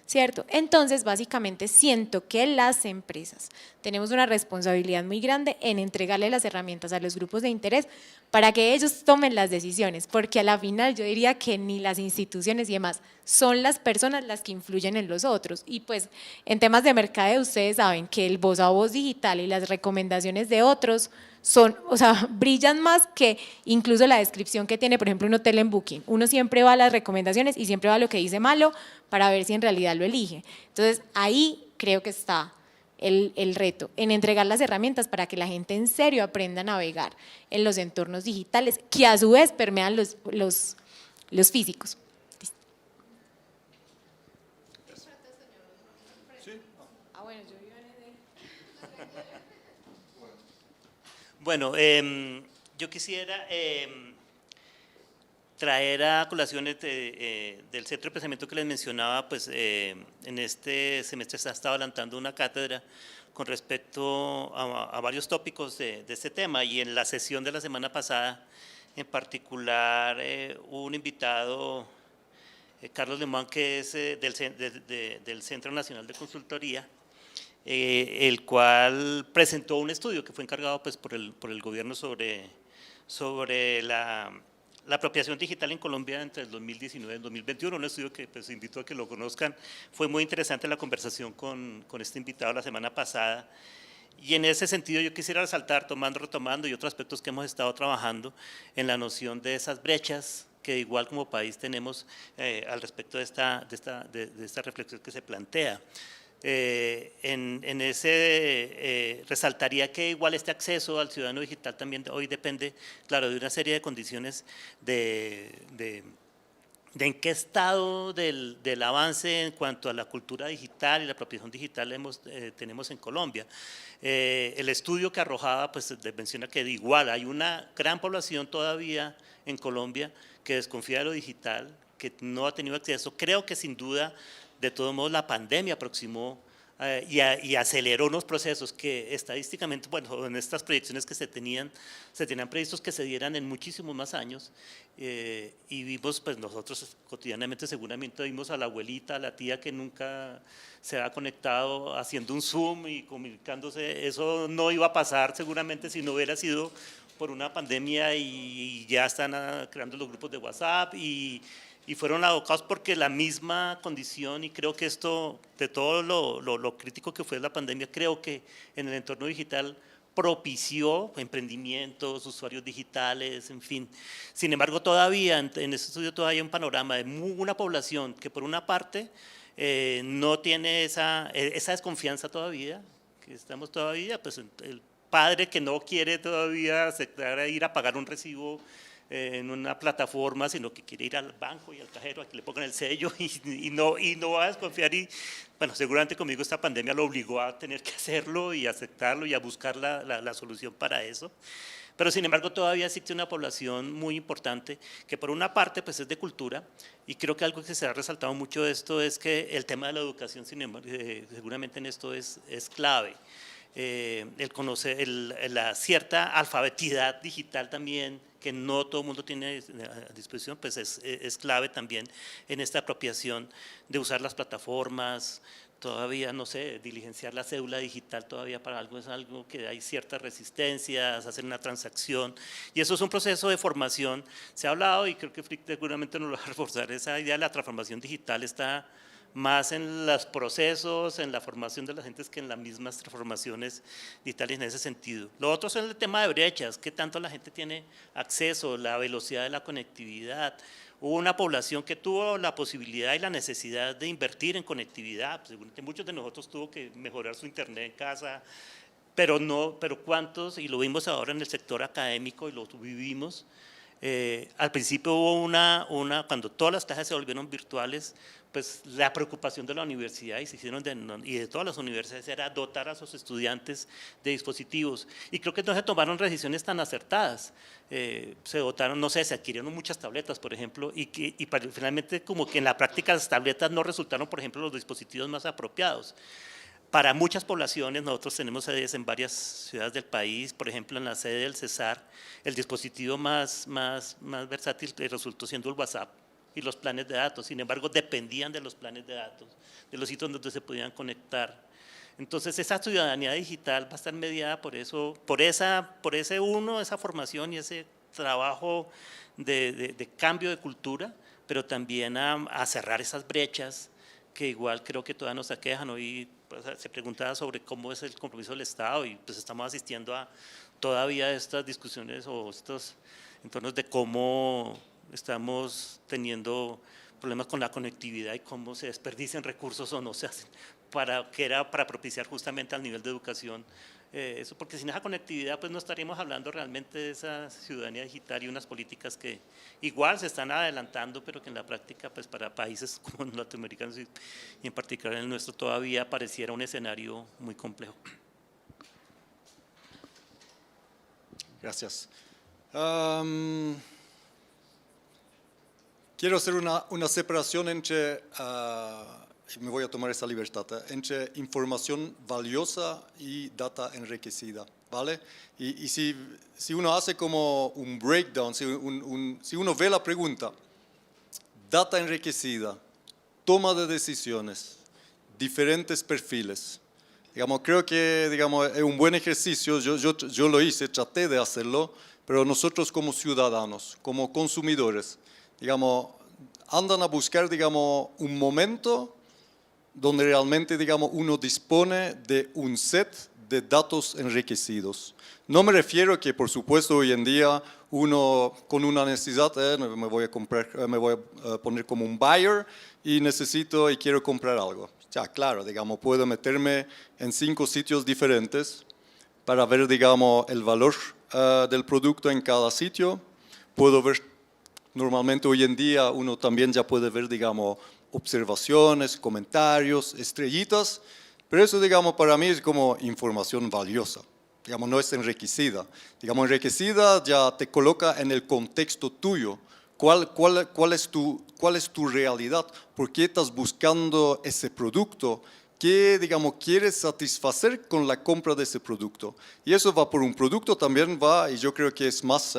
¿cierto? Entonces, básicamente siento que las empresas tenemos una responsabilidad muy grande en entregarle las herramientas a los grupos de interés para que ellos tomen las decisiones, porque a la final yo diría que ni las instituciones y demás, son las personas las que influyen en los otros. Y pues en temas de mercadeo ustedes saben que el voz a voz digital y las recomendaciones de otros son, o sea, brillan más que incluso la descripción que tiene, por ejemplo, un hotel en Booking. Uno siempre va a las recomendaciones y siempre va a lo que dice malo para ver si en realidad lo elige. Entonces, ahí creo que está el reto, en entregar las herramientas para que la gente en serio aprenda a navegar en los entornos digitales, que a su vez permean los físicos. Bueno, yo quisiera traer a colaciones del centro de pensamiento que les mencionaba, pues en este semestre se ha estado adelantando una cátedra con respecto a varios tópicos de este tema, y en la sesión de la semana pasada, en particular, hubo un invitado, Carlos Lemán, que es del Centro Nacional de Consultoría, el cual presentó un estudio que fue encargado pues, por el gobierno sobre la apropiación digital en Colombia entre el 2019 y el 2021, un estudio que pues invito a que lo conozcan. Fue muy interesante la conversación con este invitado la semana pasada, y en ese sentido yo quisiera resaltar, retomando y otros aspectos que hemos estado trabajando en la noción de esas brechas que igual como país tenemos al respecto de esta reflexión que se plantea. En ese resaltaría que igual este acceso al ciudadano digital también hoy depende, claro, de una serie de condiciones de en qué estado del avance en cuanto a la cultura digital y la apropiación digital tenemos en Colombia. El estudio que arrojaba pues menciona que igual hay una gran población todavía en Colombia que desconfía de lo digital, que no ha tenido acceso. Creo que sin duda, de todos modos, la pandemia aproximó y aceleró unos procesos que estadísticamente, bueno, en estas proyecciones que se tenían previstos que se dieran en muchísimos más años, y vimos, pues nosotros cotidianamente seguramente vimos a la abuelita, a la tía que nunca se ha conectado haciendo un Zoom y comunicándose. Eso no iba a pasar seguramente si no hubiera sido por una pandemia, y ya están creando los grupos de WhatsApp y fueron abocados porque la misma condición, y creo que esto, de todo lo crítico que fue la pandemia, creo que en el entorno digital propició emprendimientos, usuarios digitales, en fin. Sin embargo, todavía, en este estudio todavía hay un panorama de una población que por una parte no tiene esa desconfianza todavía, que estamos todavía, pues el padre que no quiere todavía aceptar ir a pagar un recibo en una plataforma, sino que quiere ir al banco y al cajero a que le pongan el sello y no va a desconfiar. Y bueno, seguramente conmigo esta pandemia lo obligó a tener que hacerlo y aceptarlo y a buscar la solución para eso. Pero sin embargo todavía existe una población muy importante que por una parte pues es de cultura, y creo que algo que se ha resaltado mucho de esto es que el tema de la educación seguramente en esto es clave. El conocer la cierta alfabetidad digital también, que no todo el mundo tiene a disposición, pues es clave también en esta apropiación de usar las plataformas. Todavía, no sé, diligenciar la cédula digital todavía para algo es algo que hay ciertas resistencias, hacer una transacción, y eso es un proceso de formación. Se ha hablado, y creo que Frick seguramente nos lo va a reforzar, esa idea de la transformación digital está más en los procesos, en la formación de las gentes que en las mismas transformaciones digitales en ese sentido. Lo otro es el tema de brechas, qué tanto la gente tiene acceso, la velocidad de la conectividad. Hubo una población que tuvo la posibilidad y la necesidad de invertir en conectividad, seguramente muchos de nosotros tuvo que mejorar su internet en casa, pero cuántos, y lo vimos ahora en el sector académico y lo vivimos. Al principio hubo cuando todas las clases se volvieron virtuales, pues la preocupación de la universidad y de todas las universidades era dotar a sus estudiantes de dispositivos, y creo que no se tomaron decisiones tan acertadas. Se dotaron, no sé, se adquirieron muchas tabletas, por ejemplo, y finalmente como que en la práctica las tabletas no resultaron, por ejemplo, los dispositivos más apropiados. Para muchas poblaciones, nosotros tenemos sedes en varias ciudades del país, por ejemplo en la sede del Cesar, el dispositivo más versátil resultó siendo el WhatsApp, y los planes de datos. Sin embargo, dependían de los planes de datos, de los sitios donde se podían conectar. Entonces, esa ciudadanía digital va a estar mediada por eso, por esa formación y ese trabajo de cambio de cultura, pero también a cerrar esas brechas que igual creo que todavía nos aquejan. Hoy pues, se preguntaba sobre cómo es el compromiso del Estado y pues estamos asistiendo a todavía estas discusiones o estos entornos de cómo estamos teniendo problemas con la conectividad y cómo se desperdician recursos o no se hacen, que era para propiciar justamente al nivel de educación eso, porque sin esa conectividad pues no estaríamos hablando realmente de esa ciudadanía digital y unas políticas que igual se están adelantando, pero que en la práctica pues para países como los latinoamericanos y en particular el nuestro todavía pareciera un escenario muy complejo. Gracias. Quiero hacer una separación entre, me voy a tomar esa libertad, entre información valiosa y data enriquecida, ¿vale? Y si uno hace como un breakdown, si uno ve la pregunta, data enriquecida, toma de decisiones, diferentes perfiles, digamos, creo que digamos, es un buen ejercicio, yo lo hice, traté de hacerlo, pero nosotros como ciudadanos, como consumidores, digamos, andan a buscar, digamos, un momento donde realmente, digamos, uno dispone de un set de datos enriquecidos. No me refiero a que, por supuesto, hoy en día uno con una necesidad, me voy a poner como un buyer y necesito y quiero comprar algo. Ya, claro, digamos, puedo meterme en 5 sitios diferentes para ver, digamos, el valor del producto en cada sitio. Puedo ver, normalmente hoy en día uno también ya puede ver, digamos, observaciones, comentarios, estrellitas, pero eso, digamos, para mí es como información valiosa. Digamos, no es enriquecida. Digamos, enriquecida ya te coloca en el contexto tuyo. ¿Cuál es tu realidad? ¿Por qué estás buscando ese producto? ¿Qué, digamos, quieres satisfacer con la compra de ese producto? Y eso va por un producto, también va, y yo creo que es más,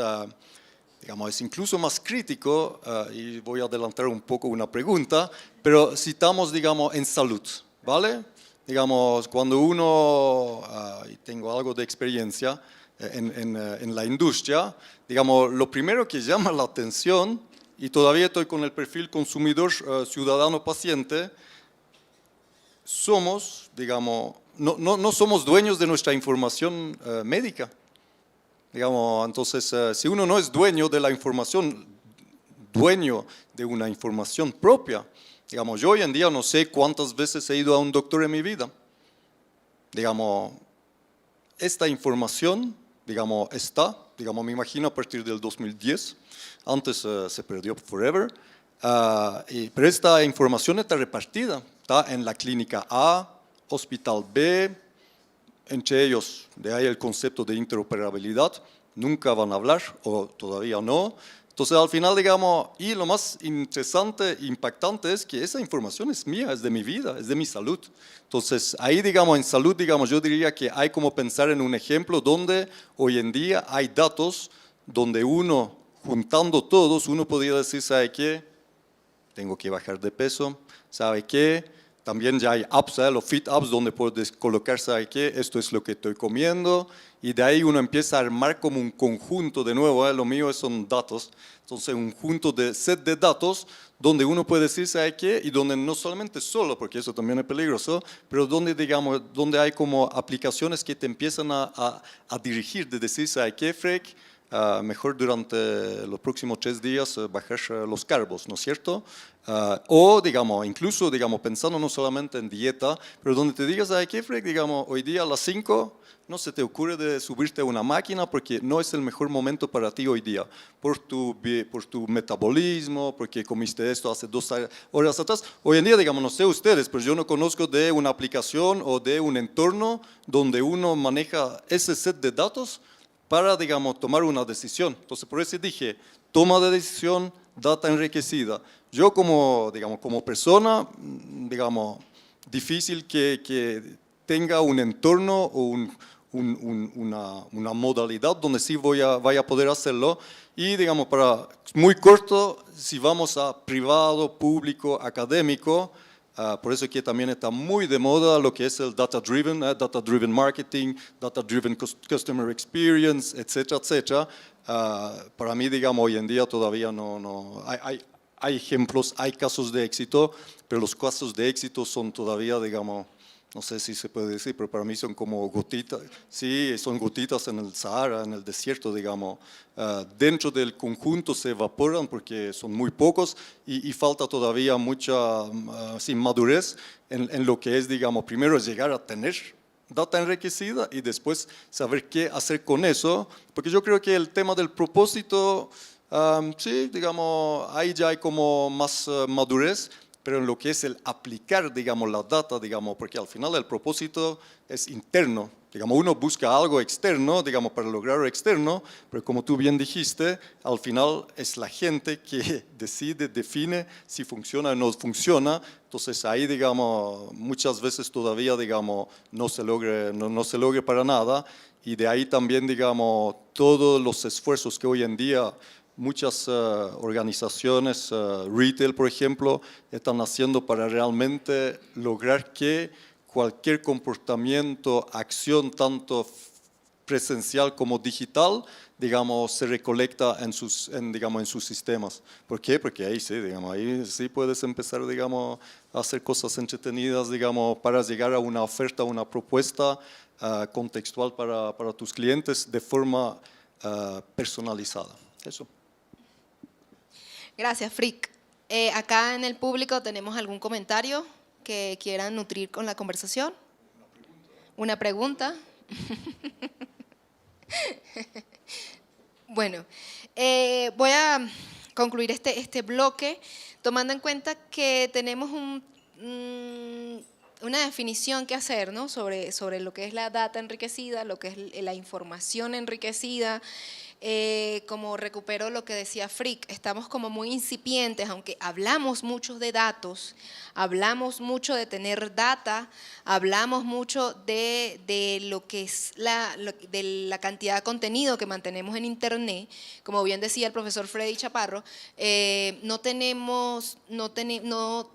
digamos, es incluso más crítico, y voy a adelantar un poco una pregunta, pero si estamos, digamos, en salud, ¿vale? Digamos, cuando uno, y tengo algo de experiencia en la industria, digamos, lo primero que llama la atención, y todavía estoy con el perfil consumidor, ciudadano, paciente, somos, digamos, no somos dueños de nuestra información médica. Digamos, entonces, si uno no es dueño de la información, dueño de una información propia, digamos, yo hoy en día no sé cuántas veces he ido a un doctor en mi vida. Digamos, esta información, digamos, está, digamos, me imagino a partir del 2010, antes se perdió forever, pero esta información está repartida, está en la clínica A, hospital B, entre ellos, de ahí el concepto de interoperabilidad, nunca van a hablar, o todavía no. Entonces, al final, digamos, y lo más interesante, impactante es que esa información es mía, es de mi vida, es de mi salud. Entonces, ahí, digamos, en salud, digamos, yo diría que hay como pensar en un ejemplo donde hoy en día hay datos donde uno, juntando todos, uno podría decir, ¿sabe qué? Tengo que bajar de peso, ¿sabe qué? También ya hay apps, los fit apps, donde puedes colocar, ¿sabe qué? Esto es lo que estoy comiendo. Y de ahí uno empieza a armar como un conjunto, de nuevo, lo mío son datos. Entonces, un conjunto de set de datos donde uno puede decir, ¿sabe qué? Y donde no solamente solo, porque eso también es peligroso, pero donde, digamos, donde hay como aplicaciones que te empiezan a dirigir, de decir, ¿sabe qué, Freck? Mejor durante los próximos 3 días bajar los carbos, ¿no es cierto? O, digamos, incluso, digamos, pensando no solamente en dieta, pero donde te digas, ¿sabes qué, Freck? Digamos, hoy día a las 5 no se te ocurre de subirte a una máquina porque no es el mejor momento para ti hoy día, por tu metabolismo, porque comiste esto hace 2 horas atrás. Hoy en día, digamos, no sé ustedes, pero yo no conozco de una aplicación o de un entorno donde uno maneja ese set de datos para, digamos, tomar una decisión. Entonces, por eso dije, toma de decisión, data enriquecida. Yo como, digamos, como persona, digamos, difícil que tenga un entorno o una modalidad donde sí vaya a poder hacerlo. Y digamos, para muy corto, si vamos a privado, público, académico, por eso que también está muy de moda lo que es el data-driven marketing, data-driven customer experience, etcétera, etcétera. Para mí, digamos, hoy en día todavía no hay ejemplos, hay casos de éxito, pero los casos de éxito son todavía, digamos, no sé si se puede decir, pero para mí son como gotitas, sí, son gotitas en el Sahara, en el desierto, digamos. Dentro del conjunto se evaporan porque son muy pocos y falta todavía mucha madurez en lo que es, digamos, primero es llegar a tener data enriquecida y después saber qué hacer con eso, porque yo creo que el tema del propósito, sí, digamos, ahí ya hay como más madurez, pero en lo que es el aplicar, digamos, la data, digamos, porque al final el propósito es interno, digamos, uno busca algo externo, digamos, para lograr lo externo, pero como tú bien dijiste, al final es la gente que decide, define si funciona o no funciona, entonces ahí, digamos, muchas veces todavía, digamos, no se logre para nada, y de ahí también, digamos, todos los esfuerzos que hoy en día muchas organizaciones, retail por ejemplo, están haciendo para realmente lograr que cualquier comportamiento, acción, tanto presencial como digital, digamos, se recolecta en sus sistemas. ¿Por qué? Porque ahí sí, digamos, ahí sí puedes empezar, digamos, a hacer cosas entretenidas, digamos, para llegar a una oferta, una propuesta contextual para tus clientes de forma personalizada. Eso. Gracias, Frick. Acá en el público tenemos algún comentario que quieran nutrir con la conversación. Una pregunta. Bueno, voy a concluir este bloque tomando en cuenta que tenemos una definición que hacer, ¿no? sobre lo que es la data enriquecida, lo que es la información enriquecida. Como recupero lo que decía Frick, estamos como muy incipientes, aunque hablamos mucho de datos, hablamos mucho de tener data, hablamos mucho de lo que es de la cantidad de contenido que mantenemos en internet. Como bien decía el profesor Freddy Chaparro, no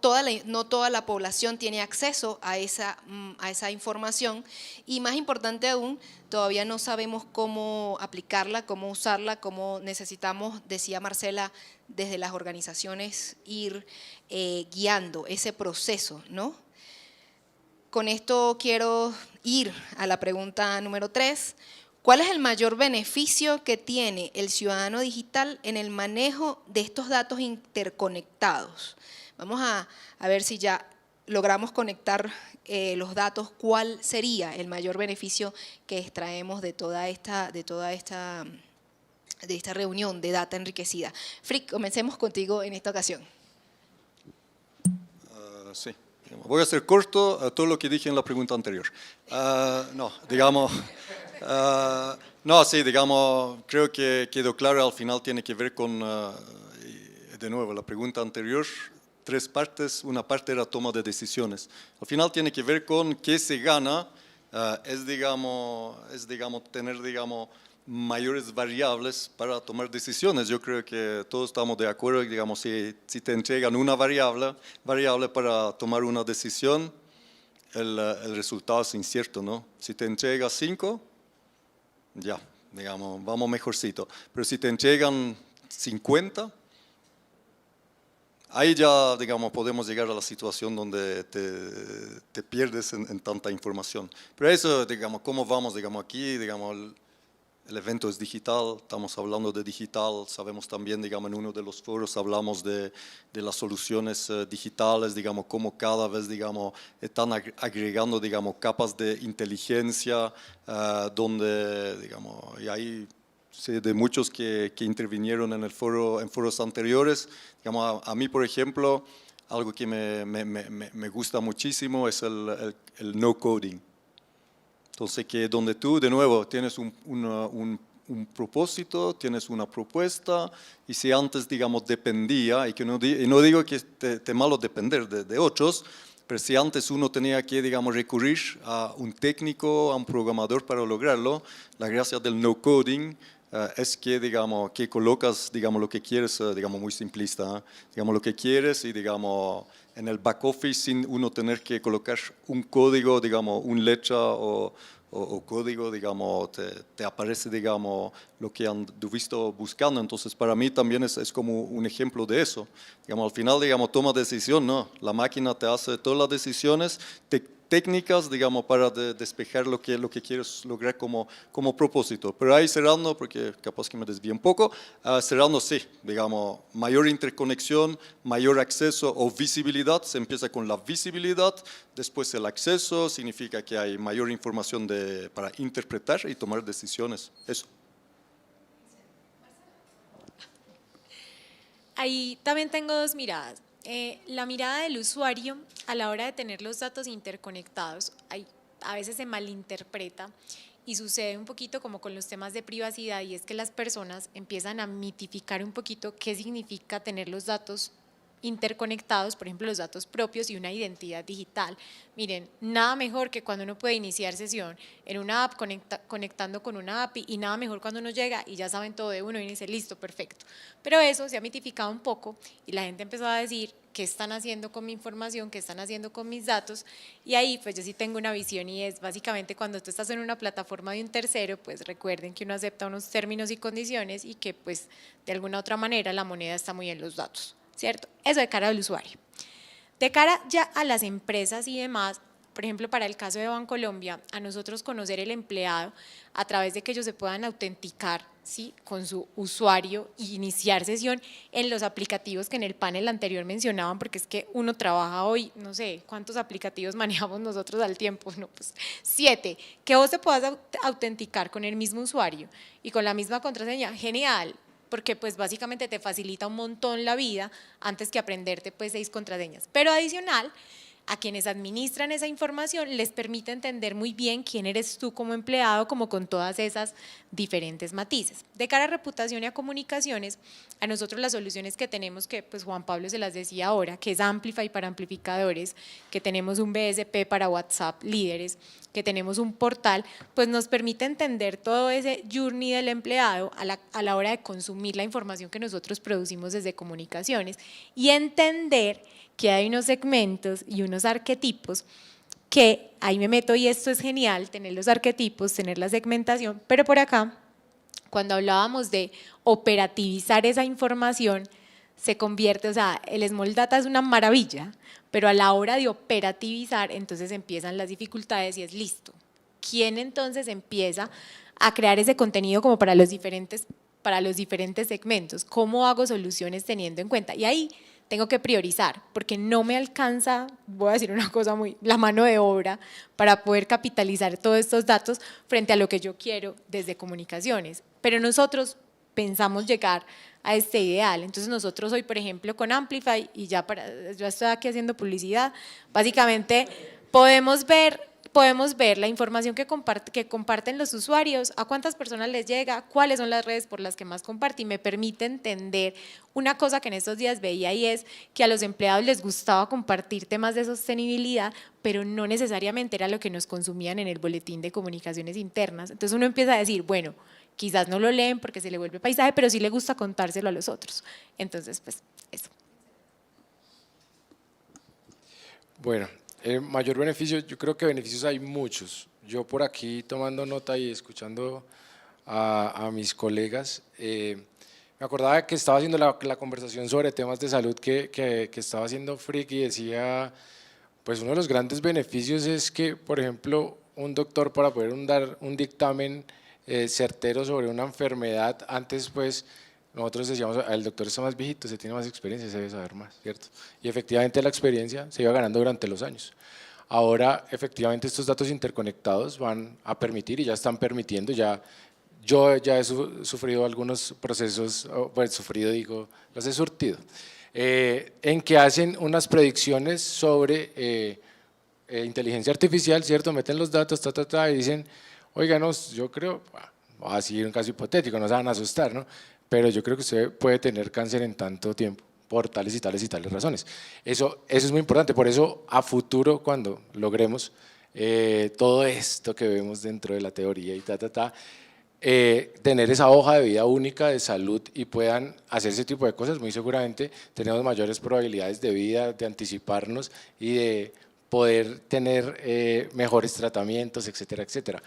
toda la población tiene acceso a esa información, y más importante aún, todavía no sabemos cómo aplicarla, cómo usarla, cómo necesitamos, decía Marcela, desde las organizaciones ir guiando ese proceso, ¿no? Con esto quiero ir a la pregunta número 3. ¿Cuál es el mayor beneficio que tiene el ciudadano digital en el manejo de estos datos interconectados? Vamos a ver si ya logramos conectar los datos. ¿Cuál sería el mayor beneficio que extraemos de esta reunión de data enriquecida? Frick, comencemos contigo en esta ocasión. Sí, voy a ser corto a todo lo que dije en la pregunta anterior. Creo que quedó claro, al final tiene que ver con, de nuevo, la pregunta anterior, 3 partes. Una parte era toma de decisiones. Al final tiene que ver con qué se gana, es tener, digamos, mayores variables para tomar decisiones. Yo creo que todos estamos de acuerdo, digamos, si te entregan una variable para tomar una decisión, el resultado es incierto, ¿no? Si te entregan 5, ya, digamos, vamos mejorcito. Pero si te entregan 50, ahí ya, digamos, podemos llegar a la situación donde te pierdes en tanta información. Pero eso, digamos, ¿cómo vamos? Digamos, aquí, digamos, el evento es digital, estamos hablando de digital, sabemos también, digamos, en uno de los foros hablamos de las soluciones digitales, digamos, cómo cada vez, digamos, están agregando, digamos, capas de inteligencia, donde, digamos, y ahí sé de muchos que intervinieron en el foro, en foros anteriores. Digamos, a mí, por ejemplo, algo que me gusta muchísimo es el no coding. Entonces, que donde tú, de nuevo, tienes un propósito, tienes una propuesta, y si antes, digamos, dependía, y no digo que esté malo depender de otros, Pero si antes uno tenía que, digamos, recurrir a un técnico, a un programador para lograrlo, la gracia del no coding es que, digamos, que colocas, digamos, lo que quieres, digamos, muy simplista, digamos, lo que quieres y, digamos, en el back office sin uno tener que colocar un código, digamos, un letra o código, digamos, te aparece, digamos, lo que han visto buscando. Entonces, para mí también es como un ejemplo de eso. Digamos, al final, digamos, toma decisión, ¿no? La máquina te hace todas las decisiones, técnicas, digamos, para despejar lo que quieres lograr como propósito. Pero ahí cerrando, porque capaz que me desvíe un poco, cerrando sí, digamos, mayor interconexión, mayor acceso o visibilidad, se empieza con la visibilidad, después el acceso, significa que hay mayor información para interpretar y tomar decisiones, eso. Ahí también tengo dos miradas. La mirada del usuario a la hora de tener los datos interconectados, a veces se malinterpreta y sucede un poquito como con los temas de privacidad, y es que las personas empiezan a mitificar un poquito qué significa tener los datos interconectados, por ejemplo, los datos propios y una identidad digital. Miren, nada mejor que cuando uno puede iniciar sesión en una app conectando con una API, y nada mejor cuando uno llega y ya saben todo de uno y dice, listo, perfecto. Pero eso se ha mitificado un poco y la gente empezó a decir, ¿qué están haciendo con mi información? ¿Qué están haciendo con mis datos? Y ahí pues yo sí tengo una visión, y es básicamente cuando tú estás en una plataforma de un tercero, pues recuerden que uno acepta unos términos y condiciones y que pues de alguna otra manera la moneda está muy en los datos, ¿cierto? Eso de cara al usuario. De cara ya a las empresas y demás, por ejemplo, para el caso de Bancolombia, a nosotros conocer el empleado a través de que ellos se puedan autenticar, ¿sí?, con su usuario e iniciar sesión en los aplicativos que en el panel anterior mencionaban, porque es que uno trabaja hoy, no sé, ¿cuántos aplicativos manejamos nosotros al tiempo? No, pues 7, que vos te puedas autenticar con el mismo usuario y con la misma contraseña, genial, porque pues básicamente te facilita un montón la vida antes que aprenderte pues 6 contraseñas. Pero adicional, a quienes administran esa información les permite entender muy bien quién eres tú como empleado, como con todas esas diferentes matices. De cara a reputación y a comunicaciones, a nosotros las soluciones que tenemos, que pues Juan Pablo se las decía ahora, que es Amplify para amplificadores, que tenemos un BSP para WhatsApp líderes, que tenemos un portal, pues nos permite entender todo ese journey del empleado a la hora de consumir la información que nosotros producimos desde comunicaciones, y entender que hay unos segmentos y unos arquetipos que ahí me meto, y esto es genial, tener los arquetipos, tener la segmentación, pero por acá, cuando hablábamos de operativizar esa información, se convierte, o sea, el Small Data es una maravilla, pero a la hora de operativizar, entonces empiezan las dificultades y es listo. ¿Quién entonces empieza a crear ese contenido como para los diferentes segmentos? ¿Cómo hago soluciones teniendo en cuenta? Y ahí tengo que priorizar, porque no me alcanza, voy a decir una cosa la mano de obra para poder capitalizar todos estos datos frente a lo que yo quiero desde comunicaciones. Pero nosotros pensamos llegar a este ideal. Entonces nosotros hoy, por ejemplo, con Amplify, y ya estoy aquí haciendo publicidad, básicamente podemos ver la información que comparten los usuarios, a cuántas personas les llega, cuáles son las redes por las que más comparten, y me permite entender una cosa que en estos días veía, y es que a los empleados les gustaba compartir temas de sostenibilidad, pero no necesariamente era lo que nos consumían en el boletín de comunicaciones internas. Entonces uno empieza a decir, bueno, quizás no lo leen porque se le vuelve paisaje, pero sí le gusta contárselo a los otros. Entonces, pues, eso. Bueno, mayor beneficio, yo creo que beneficios hay muchos. Yo por aquí tomando nota y escuchando a mis colegas, me acordaba que estaba haciendo la conversación sobre temas de salud que estaba haciendo Frick, y decía, pues uno de los grandes beneficios es que, por ejemplo, un doctor para poder dar un dictamen certero sobre una enfermedad, antes pues nosotros decíamos, el doctor está más viejito, se tiene más experiencia, se debe saber más, ¿cierto? Y efectivamente la experiencia se iba ganando durante los años. Ahora efectivamente estos datos interconectados van a permitir, y ya están permitiendo, yo ya he sufrido algunos procesos, pues los he surtido, en que hacen unas predicciones sobre inteligencia artificial, ¿cierto? Meten los datos, y dicen, oiganos, yo creo, voy a decir un caso hipotético, no se van a asustar, ¿no? Pero yo creo que usted puede tener cáncer en tanto tiempo, por tales y tales y tales razones. Eso es muy importante, por eso a futuro, cuando logremos todo esto que vemos dentro de la teoría y tener esa hoja de vida única de salud y puedan hacer ese tipo de cosas, muy seguramente tenemos mayores probabilidades de vida, de anticiparnos y de poder tener mejores tratamientos, etcétera, etcétera.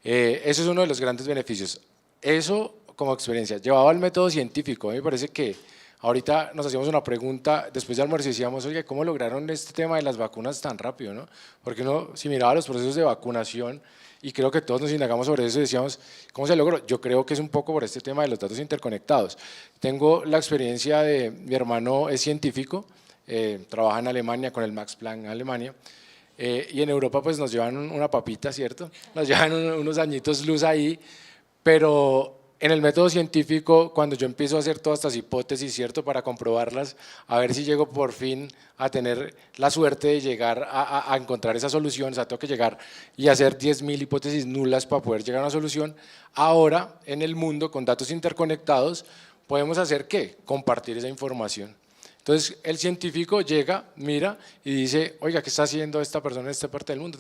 Eso es uno de los grandes beneficios. Eso como experiencia. Llevado al método científico, a mí me parece que ahorita nos hacíamos una pregunta, después de almuerzo decíamos, oye, ¿cómo lograron este tema de las vacunas tan rápido? ¿No? Porque uno, si miraba los procesos de vacunación, y creo que todos nos indagamos sobre eso y decíamos, ¿cómo se logró? Yo creo que es un poco por este tema de los datos interconectados. Tengo la experiencia de, mi hermano es científico, trabaja en Alemania con el Max Planck en Alemania, y en Europa pues nos llevan una papita, ¿cierto? Nos llevan unos añitos luz ahí, pero en el método científico, cuando yo empiezo a hacer todas estas hipótesis, ¿cierto?, para comprobarlas, a ver si llego por fin a tener la suerte de llegar a encontrar esa solución, o sea, tengo que llegar y hacer 10.000 hipótesis nulas para poder llegar a una solución. Ahora, en el mundo, con datos interconectados, podemos hacer ¿qué? Compartir esa información. Entonces, el científico llega, mira y dice, oiga, ¿qué está haciendo esta persona en esta parte del mundo?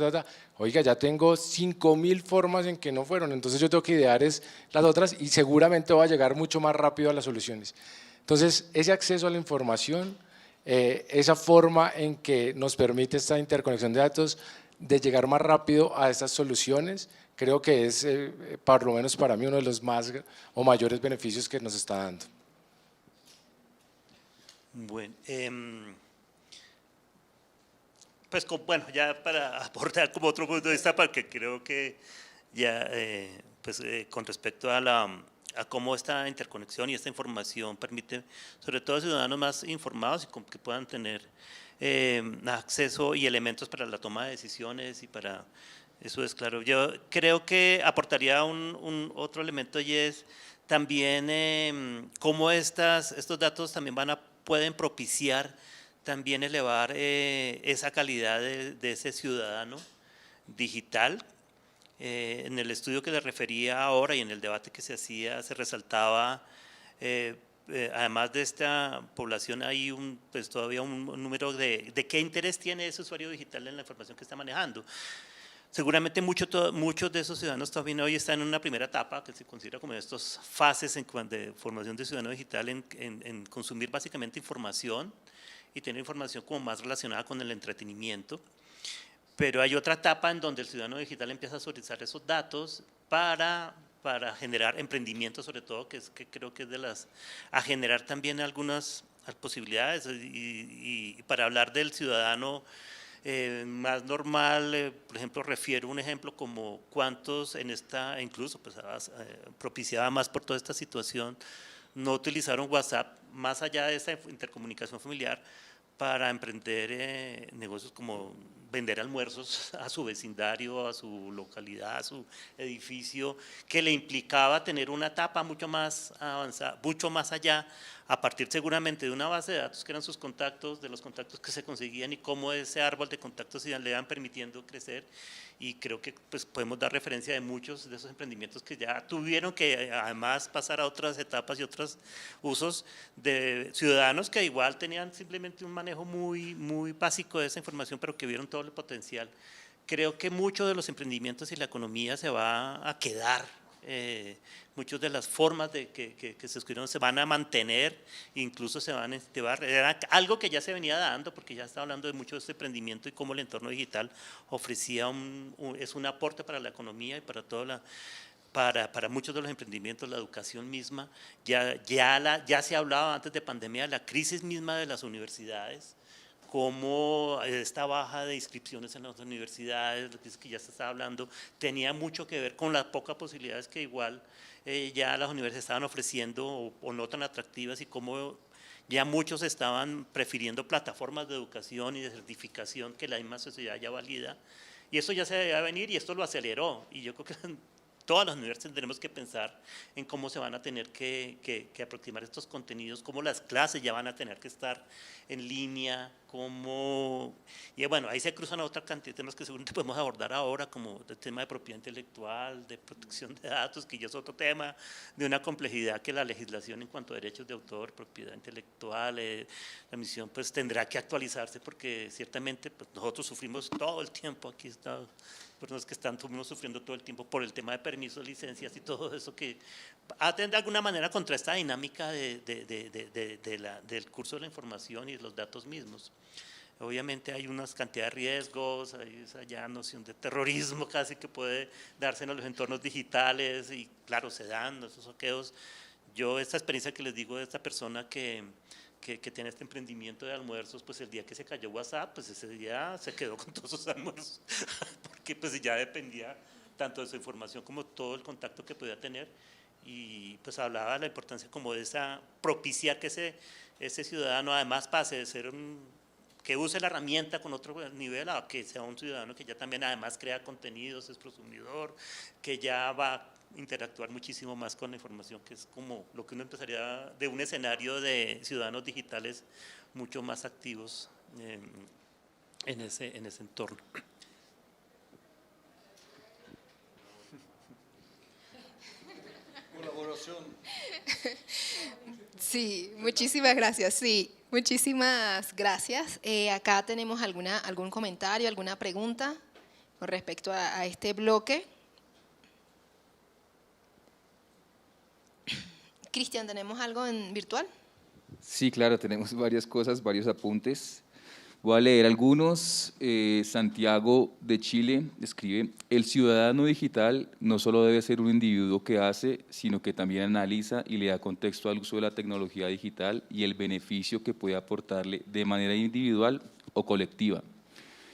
Oiga, ya tengo 5.000 formas en que no fueron, entonces yo tengo que idear las otras y seguramente voy a llegar mucho más rápido a las soluciones. Entonces, ese acceso a la información, esa forma en que nos permite esta interconexión de datos, de llegar más rápido a estas soluciones, creo que es, por lo menos para mí, uno de los más o mayores beneficios que nos está dando. Bueno, pues bueno, ya para aportar como otro punto de vista, porque creo que ya con respecto a cómo esta interconexión y esta información permite, sobre todo a ciudadanos más informados y que puedan tener acceso y elementos para la toma de decisiones y para eso es claro. Yo creo que aportaría otro elemento y es también cómo estos datos también pueden propiciar también elevar esa calidad de ese ciudadano digital. En el estudio que le refería ahora y en el debate que se hacía, se resaltaba, además de esta población, hay pues todavía un número de qué interés tiene ese usuario digital en la información que está manejando. Seguramente muchos de esos ciudadanos todavía hoy están en una primera etapa que se considera como estas fases de formación de ciudadano digital en consumir básicamente información y tener información como más relacionada con el entretenimiento. Pero hay otra etapa en donde el ciudadano digital empieza a utilizar esos datos para generar emprendimientos, sobre todo, que creo que es a generar también algunas posibilidades y para hablar del ciudadano más normal, por ejemplo, refiero un ejemplo como cuántos en incluso pues, propiciada más por toda esta situación, no utilizaron WhatsApp más allá de esta intercomunicación familiar para emprender negocios como vender almuerzos a su vecindario, a su localidad, a su edificio, que le implicaba tener una etapa mucho más avanzada, mucho más allá, a partir seguramente de una base de datos que eran sus contactos, de los contactos que se conseguían y cómo ese árbol de contactos le iban permitiendo crecer. Y creo que pues, podemos dar referencia de muchos de esos emprendimientos que ya tuvieron que además pasar a otras etapas y otros usos de ciudadanos que igual tenían simplemente un manejo muy, muy básico de esa información, pero que vieron todo el potencial. Creo que muchos de los emprendimientos y la economía se va a quedar. Muchas de las formas que se escribieron se van a mantener, incluso se van a activar. Era algo que ya se venía dando, porque ya está hablando de mucho de este emprendimiento y cómo el entorno digital ofrecía es un aporte para la economía y para para muchos de los emprendimientos, la educación misma. Ya se hablaba antes de pandemia de la crisis misma de las universidades, cómo esta baja de inscripciones en las universidades, lo que ya se estaba hablando, tenía mucho que ver con las pocas posibilidades que igual ya las universidades estaban ofreciendo o no tan atractivas y cómo ya muchos estaban prefiriendo plataformas de educación y de certificación que la misma sociedad ya valida. Y eso ya se debía venir y esto lo aceleró. Y yo creo que todas las universidades tenemos que pensar en cómo se van a tener que aproximar estos contenidos, cómo las clases ya van a tener que estar en línea, cómo, y bueno, ahí se cruzan otra cantidad de temas que seguramente podemos abordar ahora, como el tema de propiedad intelectual, de protección de datos, que ya es otro tema de una complejidad que la legislación en cuanto a derechos de autor, propiedad intelectual, la misión pues tendrá que actualizarse, porque ciertamente pues, nosotros sufrimos todo el tiempo, aquí está, personas que están sufriendo todo el tiempo por el tema de permisos, licencias y todo eso que atende de alguna manera contra esta dinámica del curso de la información y de los datos mismos. Obviamente hay unas cantidad de riesgos, hay esa ya noción de terrorismo casi que puede darse en los entornos digitales y claro, se dan esos saqueos. Yo esta experiencia que les digo de esta persona que tiene este emprendimiento de almuerzos, pues el día que se cayó WhatsApp, pues ese día se quedó con todos sus almuerzos, porque pues ya dependía tanto de su información como todo el contacto que podía tener, y pues hablaba de la importancia como de esa, propiciar que ese ciudadano además pase de ser que use la herramienta con otro nivel a que sea un ciudadano que ya también además crea contenidos, es prosumidor, que ya va a interactuar muchísimo más con la información, que es como lo que uno empezaría de un escenario de ciudadanos digitales mucho más activos en ese entorno. Colaboración. Sí, muchísimas gracias. Sí, muchísimas gracias. Acá tenemos algún comentario, alguna pregunta con respecto a este bloque. Cristian, ¿tenemos algo en virtual? Sí, claro, tenemos varias cosas, varios apuntes. Voy a leer algunos. Santiago de Chile escribe: el ciudadano digital no solo debe ser un individuo que hace, sino que también analiza y le da contexto al uso de la tecnología digital y el beneficio que puede aportarle de manera individual o colectiva.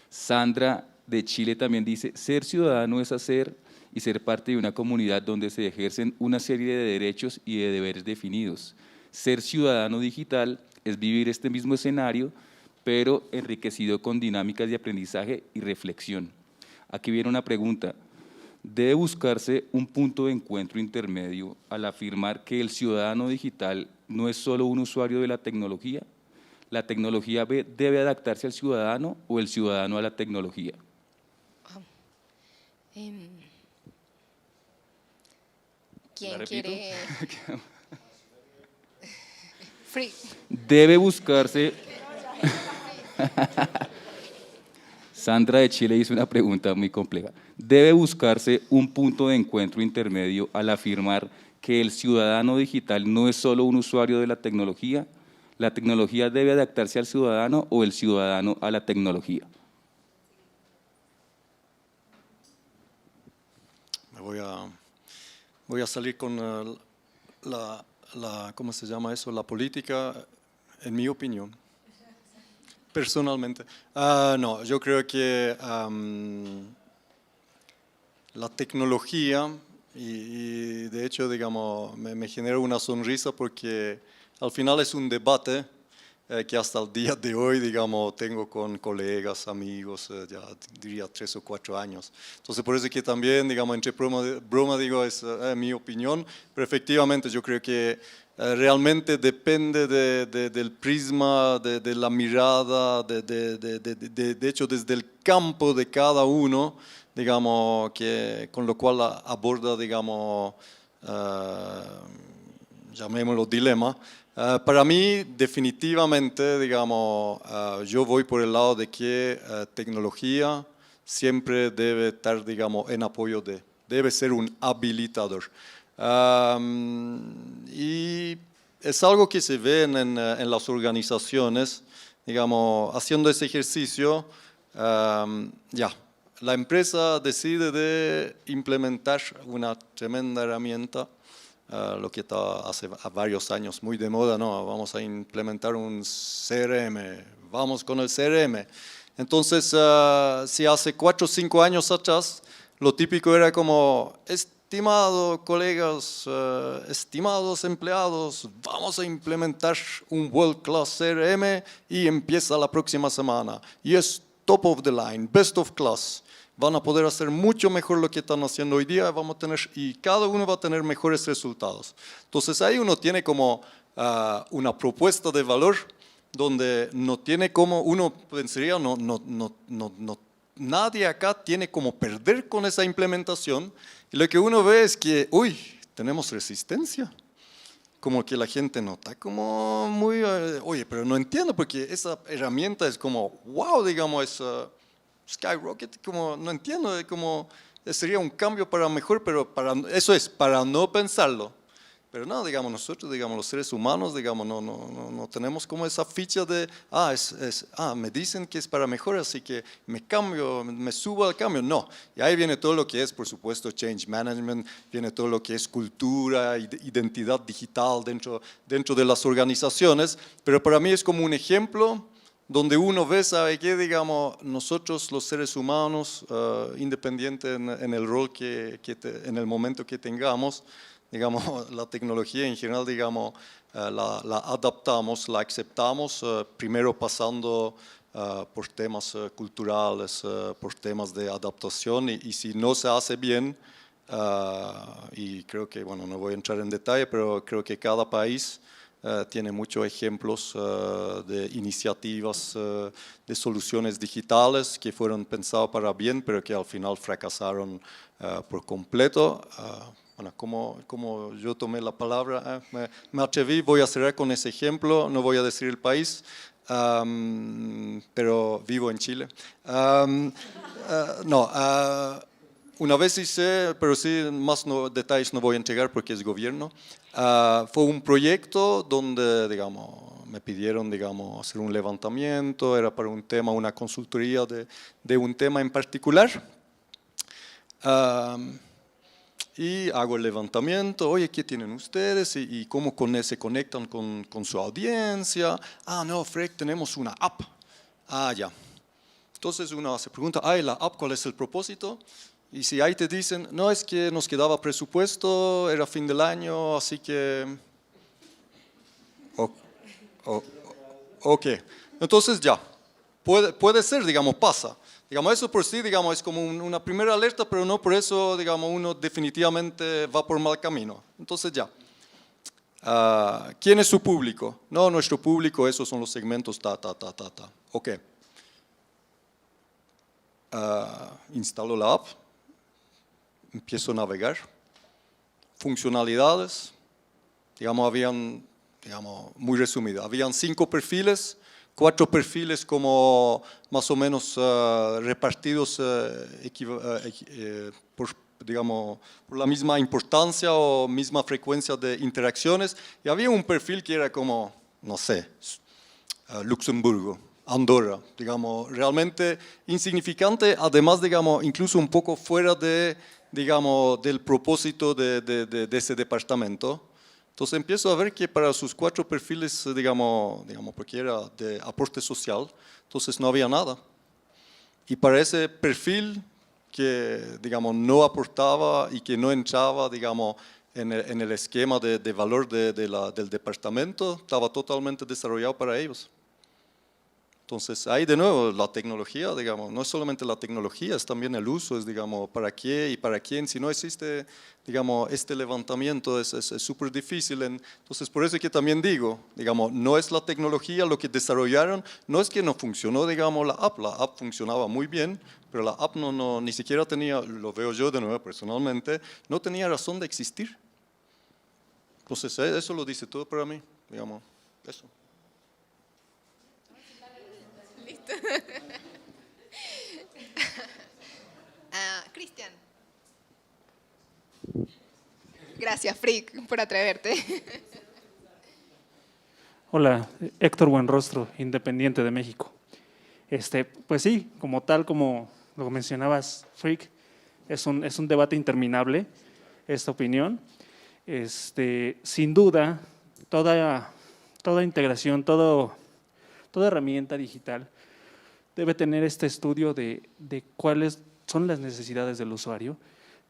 Sandra de Chile también dice: ser ciudadano es hacer y ser parte de una comunidad donde se ejercen una serie de derechos y de deberes definidos. Ser ciudadano digital es vivir este mismo escenario, pero enriquecido con dinámicas de aprendizaje y reflexión. Aquí viene una pregunta: ¿debe buscarse un punto de encuentro intermedio al afirmar que el ciudadano digital no es solo un usuario de la tecnología? ¿La tecnología debe adaptarse al ciudadano o el ciudadano a la tecnología? ¿Quién quiere? Free. Debe buscarse… Sandra de Chile hizo una pregunta muy compleja. ¿Debe buscarse un punto de encuentro intermedio al afirmar que el ciudadano digital no es solo un usuario de la tecnología? ¿La tecnología debe adaptarse al ciudadano o el ciudadano a la tecnología? Voy a salir con ¿cómo se llama eso? La política, en mi opinión. Personalmente. No, yo creo que la tecnología, y de hecho, digamos, me genera una sonrisa porque al final es un debate que hasta el día de hoy, digamos, tengo con colegas, amigos, ya diría 3 o 4 años. Entonces, por eso que también, digamos, entre broma digo, es mi opinión, pero efectivamente yo creo que realmente depende del prisma, de la mirada, de hecho desde el campo de cada uno, digamos, con lo cual aborda, digamos, llamémoslo dilema. Para mí, definitivamente, digamos, yo voy por el lado de que tecnología siempre debe estar, digamos, en apoyo debe ser un habilitador. Y es algo que se ve en las organizaciones, digamos, haciendo ese ejercicio, la empresa decide de implementar una tremenda herramienta, lo que está hace varios años muy de moda, ¿no? Vamos a implementar un CRM, vamos con el CRM. Entonces, si hace 4 o 5 años atrás, lo típico era como, estimados colegas, estimados empleados, vamos a implementar un World Class CRM y empieza la próxima semana. Y es top of the line, best of class. Van a poder hacer mucho mejor lo que están haciendo hoy día, y cada uno va a tener mejores resultados. Entonces ahí uno tiene como una propuesta de valor, donde no tiene como, uno pensaría, nadie acá tiene como perder con esa implementación, y lo que uno ve es que, uy, tenemos resistencia. Como que la gente no está como muy, oye, pero no entiendo porque esa herramienta es como, wow, digamos, es skyrocket, como no entiendo, como sería un cambio para mejor, pero eso es, para no pensarlo. Pero no, digamos, nosotros, digamos, los seres humanos, digamos, no tenemos como esa ficha de, me dicen que es para mejor, así que me cambio, me subo al cambio. No, y ahí viene todo lo que es, por supuesto, change management, viene todo lo que es cultura, identidad digital dentro de las organizaciones, pero para mí es como un ejemplo donde uno ve, ¿sabe qué? Digamos, nosotros los seres humanos, independiente en el rol en el momento que tengamos, digamos, la tecnología en general, digamos, la adaptamos, la aceptamos, primero pasando por temas culturales, por temas de adaptación, y si no se hace bien, y creo que, bueno, no voy a entrar en detalle, pero creo que cada país tiene muchos ejemplos de iniciativas, de soluciones digitales que fueron pensadas para bien, pero que al final fracasaron por completo. Bueno, como yo tomé la palabra, me atreví, voy a cerrar con ese ejemplo, no voy a decir el país, pero vivo en Chile. Una vez hice, pero sí, más detalles no voy a entregar porque es gobierno. Fue un proyecto donde, digamos, me pidieron, digamos, hacer un levantamiento, era para un tema, una consultoría de un tema en particular. Y hago el levantamiento, oye, ¿qué tienen ustedes? Y cómo se conectan con su audiencia. No, Freck, tenemos una app. Ya. Entonces uno se pregunta, la app, ¿cuál es el propósito? Y si ahí te dicen, no, es que nos quedaba presupuesto, era fin del año, así que... Ok, entonces ya, puede ser, digamos, pasa. Digamos, eso por sí, digamos, es como una primera alerta, pero no por eso, digamos, uno definitivamente va por mal camino. Entonces ya. ¿Quién es su público? No, nuestro público, esos son los segmentos, Ok. Instalo la app, empiezo a navegar. Funcionalidades, digamos, muy resumido, habían 5 perfiles, 4 perfiles como más o menos repartidos por la misma importancia o misma frecuencia de interacciones, y había un perfil que era como, no sé, Luxemburgo, Andorra, digamos, realmente insignificante, además, digamos, incluso un poco fuera del propósito de ese departamento. Entonces empiezo a ver que para sus 4 perfiles, digamos, porque era de aporte social, entonces no había nada. Y para ese perfil que, digamos, no aportaba y que no entraba, digamos, en el esquema de valor del departamento, estaba totalmente desarrollado para ellos. Entonces, ahí de nuevo, la tecnología, digamos, no es solamente la tecnología, es también el uso, es, digamos, para qué y para quién. Si no existe, digamos, este levantamiento es súper difícil. Entonces, por eso es que también digo, digamos, no es la tecnología lo que desarrollaron, no es que no funcionó, digamos, la app funcionaba muy bien, pero la app ni siquiera tenía, lo veo yo de nuevo personalmente, no tenía razón de existir. Entonces, eso lo dice todo para mí, digamos, eso. Cristian. Gracias, Frick, por atreverte. Hola, Héctor Buenrostro, Independiente de México. Pues sí, como lo mencionabas, Frick, es un debate interminable esta opinión. Sin duda, toda integración, toda herramienta digital debe tener este estudio de cuáles son las necesidades del usuario,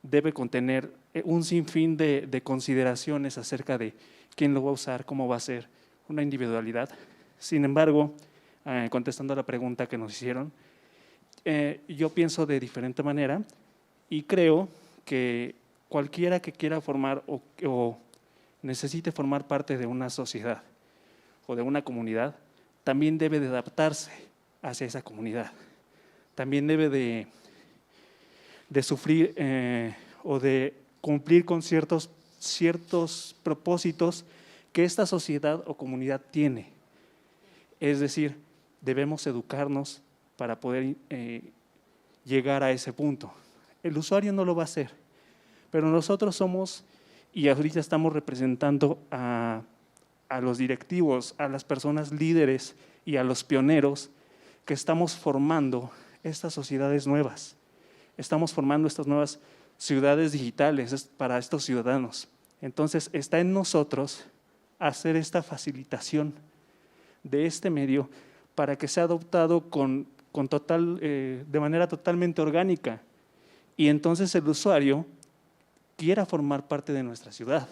debe contener un sinfín de consideraciones acerca de quién lo va a usar, cómo va a ser, una individualidad. Sin embargo, contestando a la pregunta que nos hicieron, yo pienso de diferente manera y creo que cualquiera que quiera formar o necesite formar parte de una sociedad o de una comunidad, también debe de adaptarse hacia esa comunidad. También debe de sufrir o de cumplir con ciertos propósitos que esta sociedad o comunidad tiene. Es decir, debemos educarnos para poder llegar a ese punto. El usuario no lo va a hacer, pero nosotros somos, y ahorita estamos representando a los directivos, a las personas líderes y a los pioneros que estamos formando estas sociedades nuevas. Estamos formando estas nuevas ciudades digitales para estos ciudadanos. Entonces, está en nosotros hacer esta facilitación de este medio para que sea adoptado de manera totalmente orgánica y entonces el usuario quiera formar parte de nuestra ciudad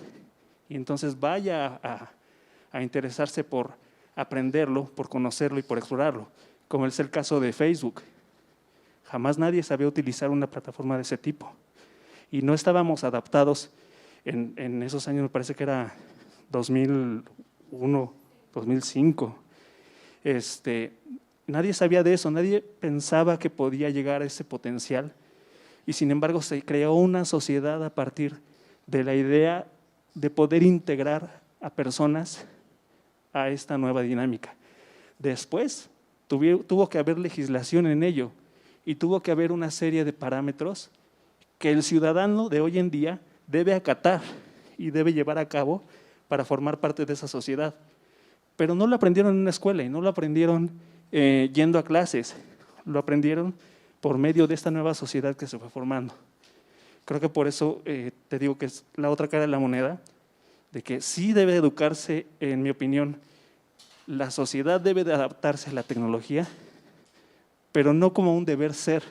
y entonces vaya a interesarse por aprenderlo, por conocerlo y por explorarlo, como es el caso de Facebook. Jamás nadie sabía utilizar una plataforma de ese tipo y no estábamos adaptados en esos años, me parece que era 2001, 2005. Nadie sabía de eso, nadie pensaba que podía llegar a ese potencial y sin embargo se creó una sociedad a partir de la idea de poder integrar a personas a esta nueva dinámica. Después tuvo que haber legislación en ello y tuvo que haber una serie de parámetros que el ciudadano de hoy en día debe acatar y debe llevar a cabo para formar parte de esa sociedad. Pero no lo aprendieron en una escuela y no lo aprendieron yendo a clases, lo aprendieron por medio de esta nueva sociedad que se fue formando. Creo que por eso te digo que es la otra cara de la moneda, de que sí debe educarse, en mi opinión, la sociedad debe de adaptarse a la tecnología, pero no como un deber ser,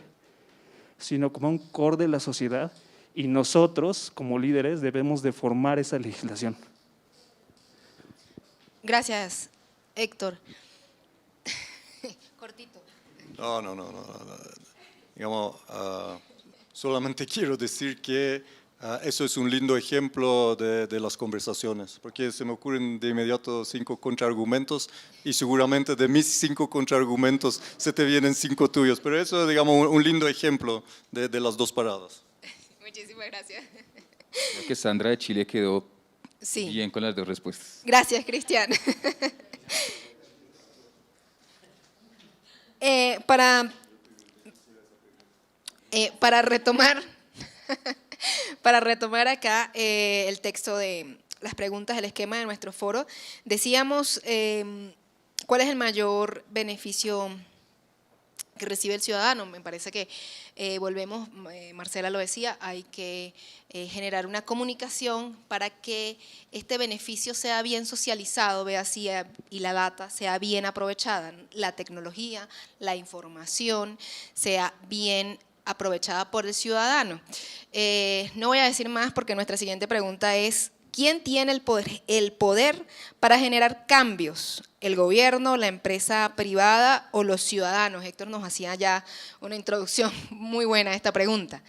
sino como un core de la sociedad y nosotros, como líderes, debemos de formar esa legislación. Gracias, Héctor. Cortito. No. Digamos, solamente quiero decir que eso es un lindo ejemplo de las conversaciones, porque se me ocurren de inmediato 5 contraargumentos y seguramente de mis 5 contraargumentos se te vienen 5 tuyos, pero eso es, digamos, un lindo ejemplo de las dos paradas. Muchísimas gracias. Creo que Sandra de Chile quedó Sí. bien con las dos respuestas. Gracias, Cristian. Para retomar acá el texto de las preguntas, el esquema de nuestro foro, decíamos cuál es el mayor beneficio que recibe el ciudadano. Me parece que volvemos, Marcela lo decía, hay que generar una comunicación para que este beneficio sea bien socializado, y la data sea bien aprovechada, la tecnología, la información sea bien aprovechada por el ciudadano. No voy a decir más porque nuestra siguiente pregunta es: ¿quién tiene el poder para generar cambios? ¿El gobierno, la empresa privada o los ciudadanos? Héctor nos hacía ya una introducción muy buena a esta pregunta.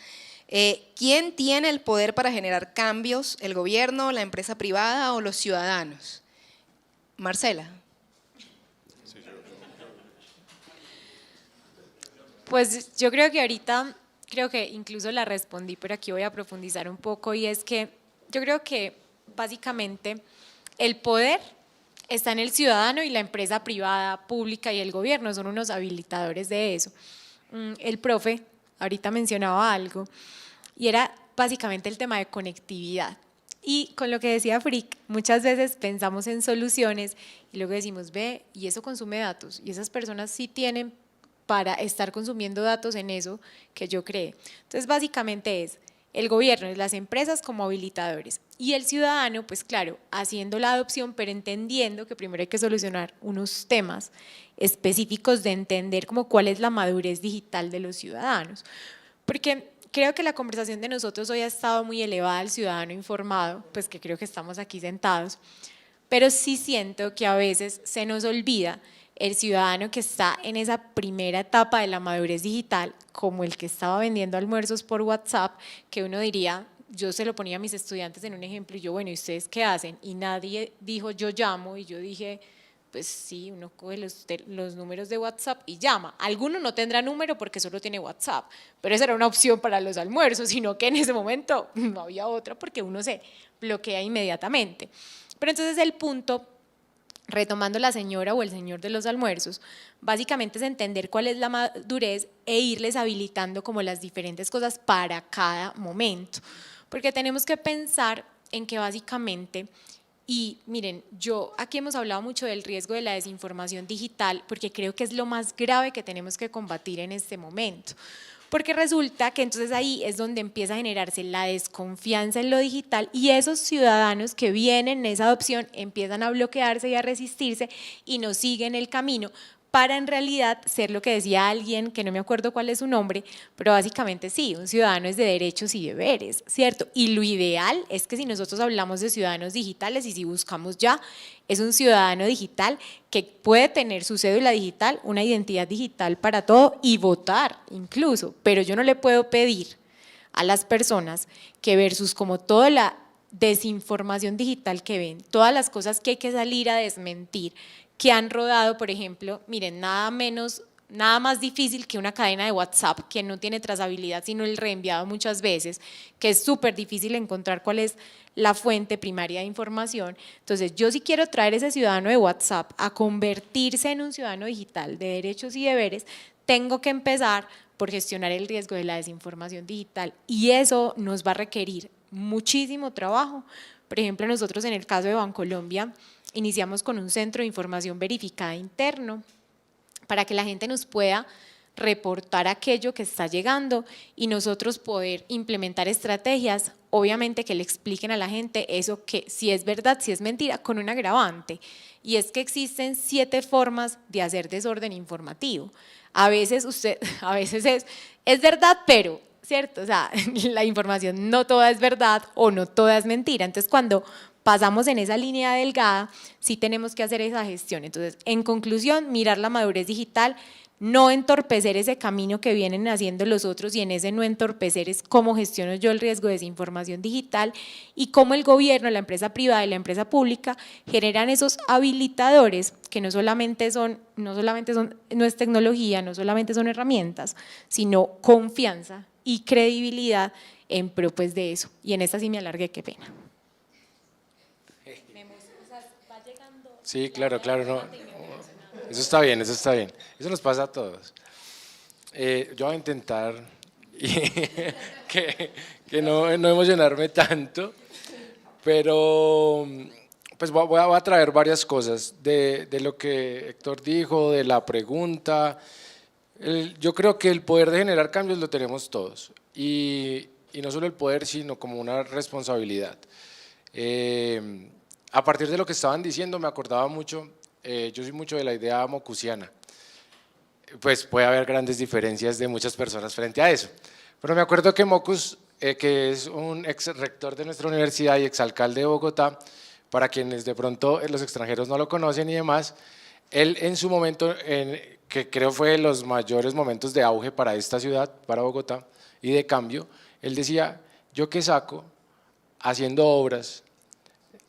¿Quién tiene el poder para generar cambios? ¿El gobierno, la empresa privada o los ciudadanos? Marcela. Pues yo creo que ahorita, incluso la respondí, pero aquí voy a profundizar un poco y es que yo creo que básicamente el poder está en el ciudadano y la empresa privada, pública y el gobierno son unos habilitadores de eso. El profe ahorita mencionaba algo y era básicamente el tema de conectividad. Y con lo que decía Frick, muchas veces pensamos en soluciones y luego decimos, ve, y eso consume datos y esas personas sí tienen para estar consumiendo datos en eso que yo creé. Entonces básicamente es el gobierno, las empresas como habilitadores y el ciudadano, pues claro, haciendo la adopción, pero entendiendo que primero hay que solucionar unos temas específicos de entender como cuál es la madurez digital de los ciudadanos. Porque creo que la conversación de nosotros hoy ha estado muy elevada al ciudadano informado, pues que creo que estamos aquí sentados, pero sí siento que a veces se nos olvida el ciudadano que está en esa primera etapa de la madurez digital, como el que estaba vendiendo almuerzos por WhatsApp, que uno diría, yo se lo ponía a mis estudiantes en un ejemplo y yo, bueno, ¿y ustedes qué hacen? Y nadie dijo yo llamo y yo dije, pues sí, uno coge los números de WhatsApp y llama. Alguno no tendrá número porque solo tiene WhatsApp, pero esa era una opción para los almuerzos, sino que en ese momento no había otra porque uno se bloquea inmediatamente. Pero entonces el punto, retomando la señora o el señor de los almuerzos, básicamente es entender cuál es la madurez e irles habilitando como las diferentes cosas para cada momento, porque tenemos que pensar en que básicamente, y miren, aquí hemos hablado mucho del riesgo de la desinformación digital, porque creo que es lo más grave que tenemos que combatir en este momento. Porque resulta que entonces ahí es donde empieza a generarse la desconfianza en lo digital y esos ciudadanos que vienen en esa adopción empiezan a bloquearse y a resistirse y no siguen el camino para en realidad ser lo que decía alguien, que no me acuerdo cuál es su nombre, pero básicamente sí, un ciudadano es de derechos y deberes, ¿cierto? Y lo ideal es que si nosotros hablamos de ciudadanos digitales y si buscamos ya, es un ciudadano digital que puede tener su cédula digital, una identidad digital para todo y votar incluso, pero yo no le puedo pedir a las personas que versus como toda la desinformación digital que ven, todas las cosas que hay que salir a desmentir, que han rodado, por ejemplo, miren, nada más difícil que una cadena de WhatsApp que no tiene trazabilidad, sino el reenviado muchas veces, que es súper difícil encontrar cuál es la fuente primaria de información. Entonces, yo sí quiero traer ese ciudadano de WhatsApp a convertirse en un ciudadano digital de derechos y deberes, tengo que empezar por gestionar el riesgo de la desinformación digital y eso nos va a requerir muchísimo trabajo. Por ejemplo, nosotros en el caso de Bancolombia iniciamos con un centro de información verificada interno para que la gente nos pueda reportar aquello que está llegando y nosotros poder implementar estrategias, obviamente que le expliquen a la gente eso que si es verdad, si es mentira, con un agravante. Y es que existen 7 formas de hacer desorden informativo. A veces es verdad, pero, ¿cierto? O sea, la información no toda es verdad o no toda es mentira. Entonces, cuando pasamos en esa línea delgada, sí tenemos que hacer esa gestión. Entonces, en conclusión, mirar la madurez digital, no entorpecer ese camino que vienen haciendo los otros y en ese no entorpecer es cómo gestiono yo el riesgo de desinformación digital y cómo el gobierno, la empresa privada y la empresa pública generan esos habilitadores que no es tecnología, no solamente son herramientas, sino confianza y credibilidad en pro pues de eso. Y en esta sí me alargué, qué pena. Sí, claro, no. Eso está bien, eso nos pasa a todos. Yo voy a intentar que no emocionarme tanto, pero pues voy a traer varias cosas de lo que Héctor dijo, de la pregunta. Yo creo que el poder de generar cambios lo tenemos todos y no solo el poder, sino como una responsabilidad. A partir de lo que estaban diciendo me acordaba mucho, yo soy mucho de la idea mocusiana, pues puede haber grandes diferencias de muchas personas frente a eso, pero me acuerdo que Mockus, que es un ex rector de nuestra universidad y exalcalde de Bogotá, para quienes de pronto los extranjeros no lo conocen y demás, él en su momento, que creo fue de los mayores momentos de auge para esta ciudad, para Bogotá, y de cambio, él decía, yo qué saco haciendo obras,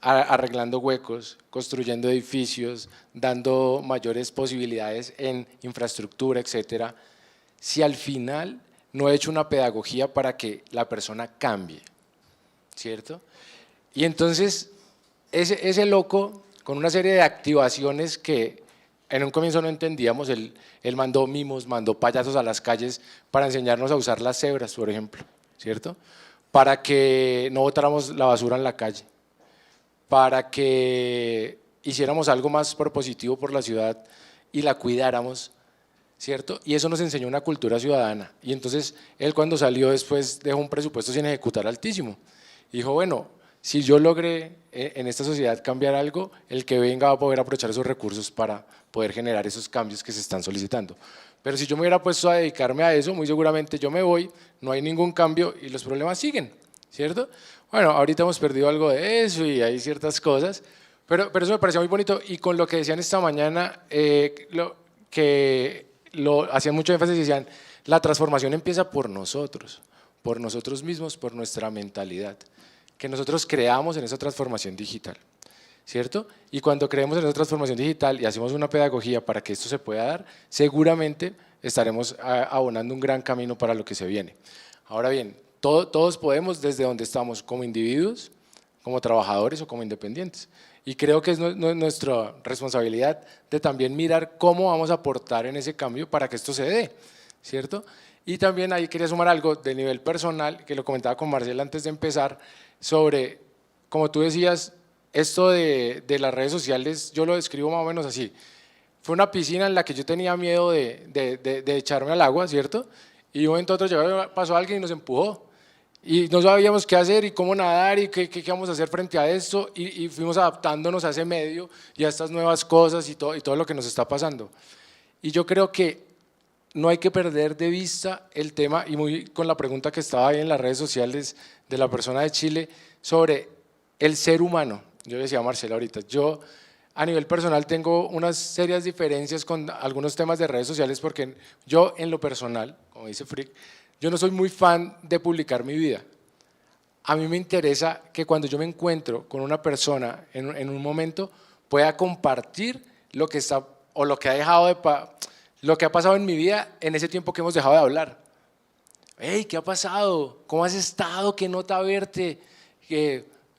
arreglando huecos, construyendo edificios, dando mayores posibilidades en infraestructura, etcétera, si al final no he hecho una pedagogía para que la persona cambie, ¿cierto? Y entonces ese loco, con una serie de activaciones que en un comienzo no entendíamos, él mandó mimos, mandó payasos a las calles para enseñarnos a usar las cebras, por ejemplo, ¿cierto? Para que no botáramos la basura en la calle, para que hiciéramos algo más propositivo por la ciudad y la cuidáramos, ¿cierto? Y eso nos enseñó una cultura ciudadana. Y entonces él cuando salió después dejó un presupuesto sin ejecutar altísimo. Y dijo, bueno, si yo logré en esta sociedad cambiar algo, el que venga va a poder aprovechar esos recursos para poder generar esos cambios que se están solicitando. Pero si yo me hubiera puesto a dedicarme a eso, muy seguramente yo me voy, no hay ningún cambio y los problemas siguen, ¿cierto? Bueno, ahorita hemos perdido algo de eso y hay ciertas cosas, pero eso me parecía muy bonito y con lo que decían esta mañana, hacían mucho énfasis y decían, la transformación empieza por nosotros mismos, por nuestra mentalidad, que nosotros creamos en esa transformación digital. ¿cierto? Y cuando creemos en esa transformación digital y hacemos una pedagogía para que esto se pueda dar, seguramente estaremos abonando un gran camino para lo que se viene. Ahora bien, todos podemos desde donde estamos, como individuos, como trabajadores o como independientes. Y creo que es nuestra responsabilidad de también mirar cómo vamos a aportar en ese cambio para que esto se dé, ¿cierto? Y también ahí quería sumar algo de nivel personal, que lo comentaba con Marcela antes de empezar, sobre, como tú decías, esto de las redes sociales, yo lo describo más o menos así. Fue una piscina en la que yo tenía miedo de echarme al agua, ¿cierto? Y de un momento a otro pasó alguien y nos empujó. Y no sabíamos qué hacer y cómo nadar y qué vamos a hacer frente a esto y fuimos adaptándonos a ese medio y a estas nuevas cosas y todo lo que nos está pasando. Y yo creo que no hay que perder de vista el tema, y muy con la pregunta que estaba ahí en las redes sociales de la persona de Chile, sobre el ser humano. Yo decía a Marcela ahorita, yo a nivel personal tengo unas serias diferencias con algunos temas de redes sociales porque yo en lo personal, como dice Frick, yo no soy muy fan de publicar mi vida. A mí me interesa que cuando yo me encuentro con una persona en un momento pueda compartir lo que está o lo que ha dejado lo que ha pasado en mi vida en ese tiempo que hemos dejado de hablar. Hey, ¿qué ha pasado? ¿Cómo has estado? ¿Qué nota verte?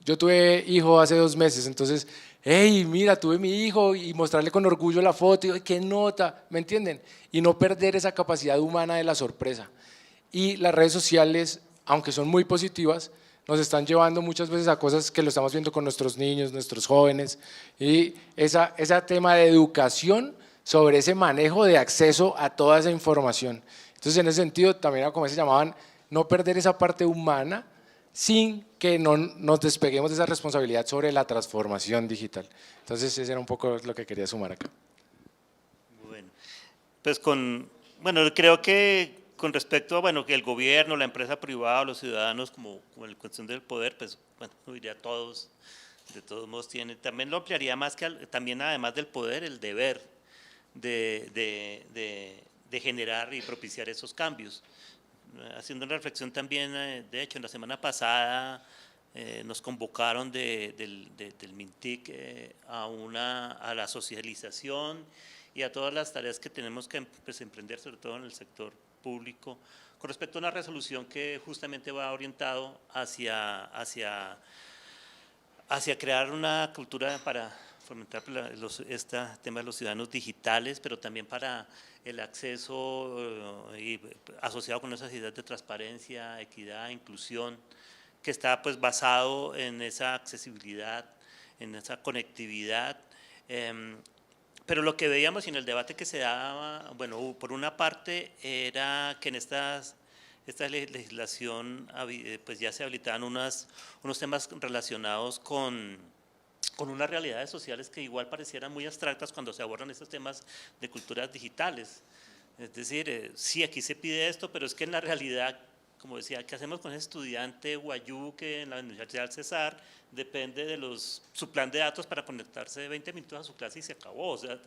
Yo tuve hijo hace 2 meses, entonces, hey, mira, tuve mi hijo y mostrarle con orgullo la foto y qué nota, ¿me entienden? Y no perder esa capacidad humana de la sorpresa. Y las redes sociales, aunque son muy positivas, nos están llevando muchas veces a cosas que lo estamos viendo con nuestros niños, nuestros jóvenes, y ese tema de educación sobre ese manejo de acceso a toda esa información. Entonces, en ese sentido, también como se llamaban, no perder esa parte humana sin que no nos despeguemos de esa responsabilidad sobre la transformación digital. Entonces, ese era un poco lo que quería sumar acá. Bueno, pues creo que con respecto a que el gobierno, la empresa privada, los ciudadanos, como en la cuestión del poder, pues no diría todos, de todos modos tienen, también lo ampliaría más que también además del poder, el deber de generar y propiciar esos cambios. Haciendo una reflexión también, de hecho, en la semana pasada nos convocaron del MINTIC a la socialización y a todas las tareas que tenemos que emprender, sobre todo en el sector público, con respecto a una resolución que justamente va orientado hacia crear una cultura para fomentar este tema de los ciudadanos digitales, pero también para el acceso asociado con esas ideas de transparencia, equidad, inclusión, que está pues basado en esa accesibilidad, en esa conectividad. Pero lo que veíamos en el debate que se daba, por una parte era que en esta legislación pues ya se habilitaban unos temas relacionados con unas realidades sociales que igual parecieran muy abstractas cuando se abordan estos temas de culturas digitales. Es decir, sí, aquí se pide esto, pero es que en la realidad, como decía, ¿qué hacemos con ese estudiante guayú que en la Universidad del Cesar depende de su plan de datos para conectarse 20 minutos a su clase y se acabó? O sea,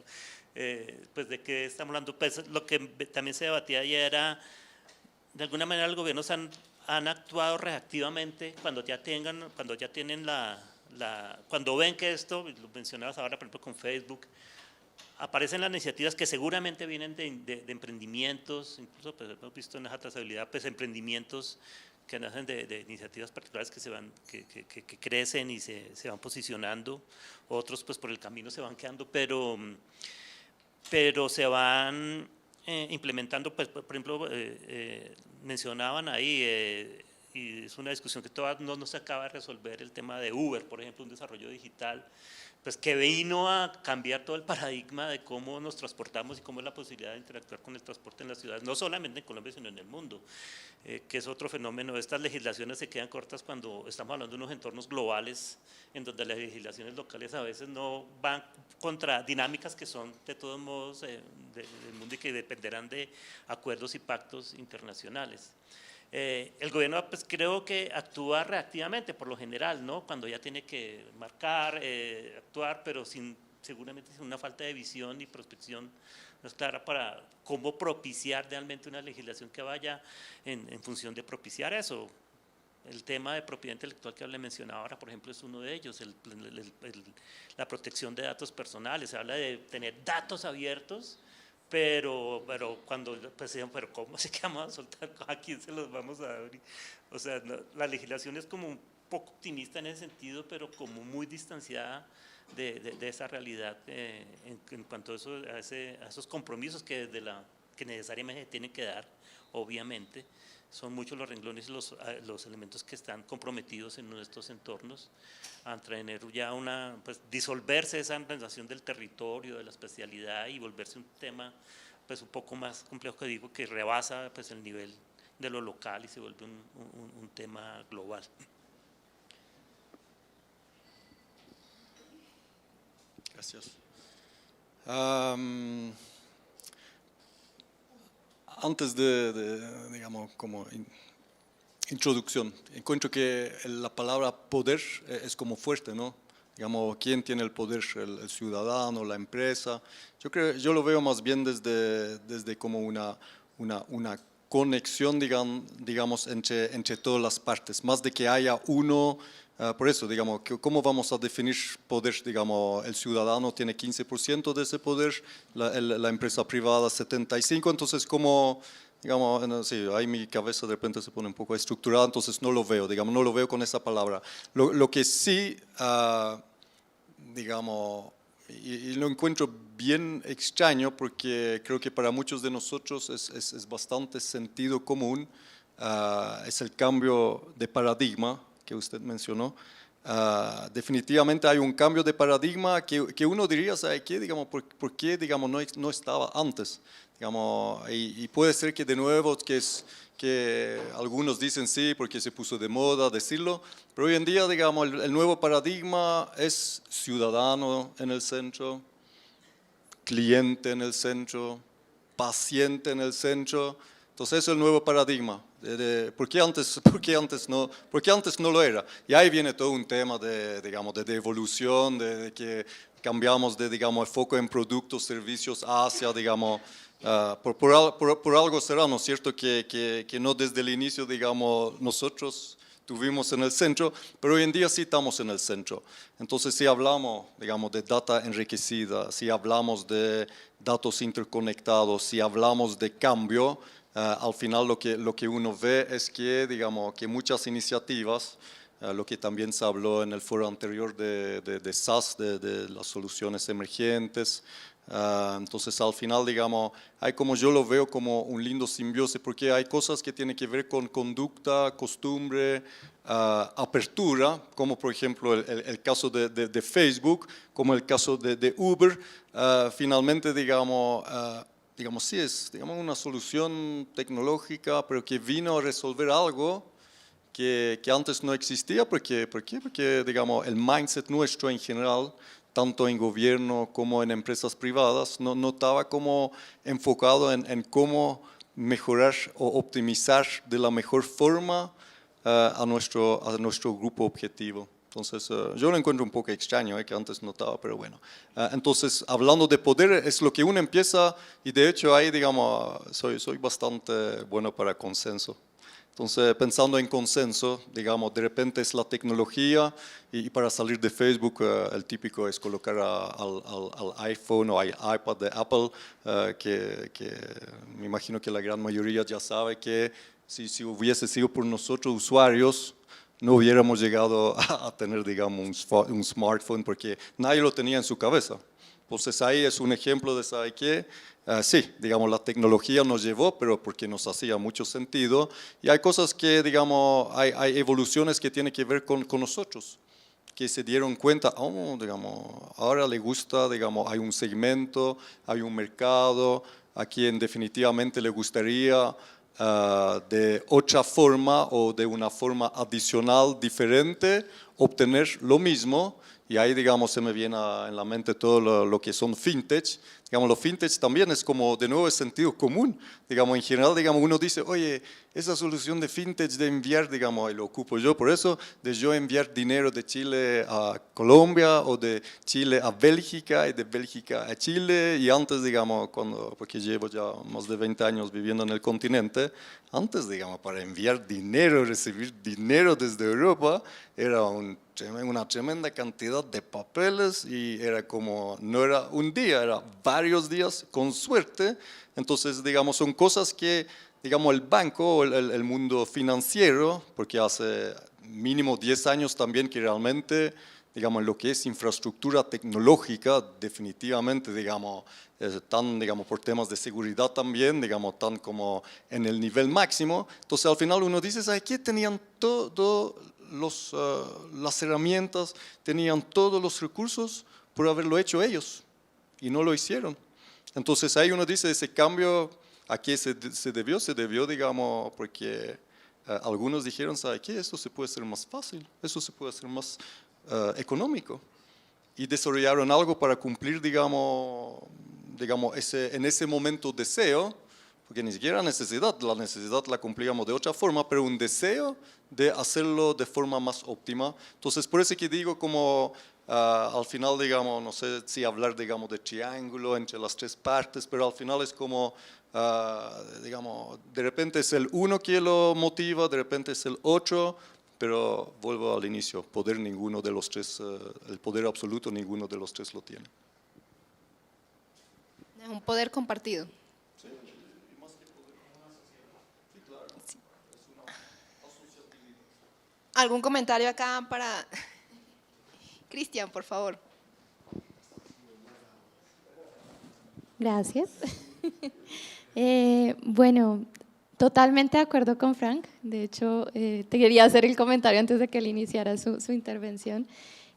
pues ¿de qué estamos hablando? Pues lo que también se debatía ayer era, de alguna manera los gobiernos han actuado reactivamente cuando ya tienen cuando ven que esto, lo mencionabas ahora por ejemplo con Facebook, aparecen las iniciativas que seguramente vienen de emprendimientos, incluso pues, hemos visto en esa trazabilidad pues, emprendimientos que nacen de iniciativas particulares que crecen y se van posicionando, otros pues por el camino se van quedando, pero se van implementando, pues, por ejemplo, mencionaban ahí, y es una discusión que todavía no se acaba de resolver, el tema de Uber, por ejemplo, un desarrollo digital, pues que vino a cambiar todo el paradigma de cómo nos transportamos y cómo es la posibilidad de interactuar con el transporte en las ciudades, no solamente en Colombia, sino en el mundo, que es otro fenómeno. Estas legislaciones se quedan cortas cuando estamos hablando de unos entornos globales, en donde las legislaciones locales a veces no van contra dinámicas que son de todos modos del mundo y que dependerán de acuerdos y pactos internacionales. El gobierno pues creo que actúa reactivamente por lo general, ¿no? Cuando ya tiene que marcar, actuar, pero seguramente sin una falta de visión y prospección no es clara para cómo propiciar realmente una legislación que vaya en función de propiciar eso. El tema de propiedad intelectual que le mencionaba ahora, por ejemplo, es uno de ellos, la protección de datos personales. Se habla de tener datos abiertos, pero cuando pues, pero ¿cómo se que vamos a soltar? ¿A quién se los vamos a abrir? O sea, la legislación es como un poco optimista en ese sentido, pero como muy distanciada de esa realidad en cuanto a esos compromisos que necesariamente tienen que dar, obviamente. Son muchos los renglones y los elementos que están comprometidos en estos entornos a tener ya pues, disolverse esa relación del territorio, de la especialidad y volverse un tema pues, un poco más complejo, que digo, que rebasa pues, el nivel de lo local y se vuelve un tema global. Gracias. Antes digamos, como introducción, encuentro que la palabra poder es como fuerte, ¿no? Digamos, ¿quién tiene el poder? El ciudadano, la empresa. Yo lo veo más bien desde como una conexión, digamos, entre todas las partes, más de que haya uno. Por eso, digamos, ¿cómo vamos a definir poder? Digamos, el ciudadano tiene 15% de ese poder, la empresa privada 75%, entonces, ¿cómo, digamos, sí, ahí mi cabeza de repente se pone un poco estructurada, entonces no lo veo, digamos, no lo veo con esa palabra. Lo que sí, digamos, y lo encuentro bien extraño porque creo que para muchos de nosotros es bastante sentido común, es el cambio de paradigma que usted mencionó. Definitivamente hay un cambio de paradigma que uno diría, ¿sabe qué? Digamos, ¿por qué digamos, no estaba antes? Digamos, y puede ser que de nuevo que algunos dicen sí porque se puso de moda decirlo, pero hoy en día digamos, el nuevo paradigma es ciudadano en el centro, cliente en el centro, paciente en el centro. Entonces eso es el nuevo paradigma. ¿Por qué antes no lo era? Y ahí viene todo un tema digamos, de evolución, de que cambiamos digamos, el foco en productos, servicios hacia, digamos, por algo será, ¿no es cierto? Que no desde el inicio, digamos, nosotros tuvimos en el centro, pero hoy en día sí estamos en el centro. Entonces, si hablamos, digamos, de data enriquecida, si hablamos de datos interconectados, si hablamos de cambio, al final lo que uno ve es que, digamos, que muchas iniciativas, lo que también se habló en el foro anterior de SaaS, de las soluciones emergentes. Entonces al final, digamos, hay como yo lo veo como un lindo simbiosis, porque hay cosas que tienen que ver con conducta, costumbre, apertura, como por ejemplo el caso de Facebook, como el caso de Uber. Finalmente, digamos, sí es digamos, una solución tecnológica, pero que vino a resolver algo que antes no existía. ¿Por qué? Porque digamos, el mindset nuestro en general, tanto en gobierno como en empresas privadas, no estaba como enfocado en cómo mejorar o optimizar de la mejor forma a nuestro grupo objetivo. Entonces, yo lo encuentro un poco extraño, que antes no estaba, pero bueno. Entonces, hablando de poder, es lo que uno empieza, y de hecho ahí, digamos, soy bastante bueno para consenso. Entonces, pensando en consenso, digamos, de repente es la tecnología y para salir de Facebook el típico es colocar al iPhone o al iPad de Apple, que me imagino que la gran mayoría ya sabe que si hubiese sido por nosotros usuarios, no hubiéramos llegado a tener, digamos, un smartphone porque nadie lo tenía en su cabeza. Entonces ahí es un ejemplo de, ¿sabe qué? Sí, digamos, la tecnología nos llevó, pero porque nos hacía mucho sentido. Y hay cosas que, digamos, hay evoluciones que tienen que ver con nosotros, que se dieron cuenta, digamos, ahora le gusta, digamos, hay un segmento, hay un mercado, a quien definitivamente le gustaría de otra forma o de una forma adicional, diferente, obtener lo mismo. Y ahí, digamos, se me viene en la mente todo lo que son fintech. Digamos, los fintech también es como, de nuevo, es sentido común. Digamos, en general, digamos, uno dice, oye, esa solución de fintech de enviar, digamos, y lo ocupo yo por eso, de yo enviar dinero de Chile a Colombia o de Chile a Bélgica y de Bélgica a Chile. Y antes, digamos, porque llevo ya más de 20 años viviendo en el continente, Antes, digamos, para enviar dinero, recibir dinero desde Europa, era una tremenda cantidad de papeles y era como, no era un día, era varios días con suerte. Entonces, digamos, son cosas que, digamos, el banco o el mundo financiero, porque hace mínimo 10 años también que realmente, digamos, lo que es infraestructura tecnológica, definitivamente, digamos, tan, digamos, por temas de seguridad también, digamos, tan como en el nivel máximo. Entonces, al final uno dice, aquí tenían todas las herramientas, tenían todos los recursos por haberlo hecho ellos y no lo hicieron. Entonces, ahí uno dice, ese cambio, ¿a qué se debió, digamos, porque algunos dijeron, ¿sabe qué? Esto se puede hacer más fácil, eso se puede hacer más económico. Y desarrollaron algo para cumplir, digamos en ese momento deseo, porque ni siquiera necesidad, la necesidad la cumplíamos de otra forma, pero un deseo de hacerlo de forma más óptima. Entonces, por eso que digo como al final, digamos, no sé si hablar, digamos, de triángulo entre las tres partes, pero al final es como, digamos, de repente es el uno que lo motiva, de repente es el otro, pero vuelvo al inicio, poder ninguno de los tres, el poder absoluto ninguno de los tres lo tiene. Es un poder compartido. Sí, y más que poder como una sociedad. Sí, claro. Sí. Es una asociatividad. ¿Algún comentario acá para Cristian, por favor? Gracias. Bueno, totalmente de acuerdo con Frank. De hecho, te quería hacer el comentario antes de que él iniciara su intervención,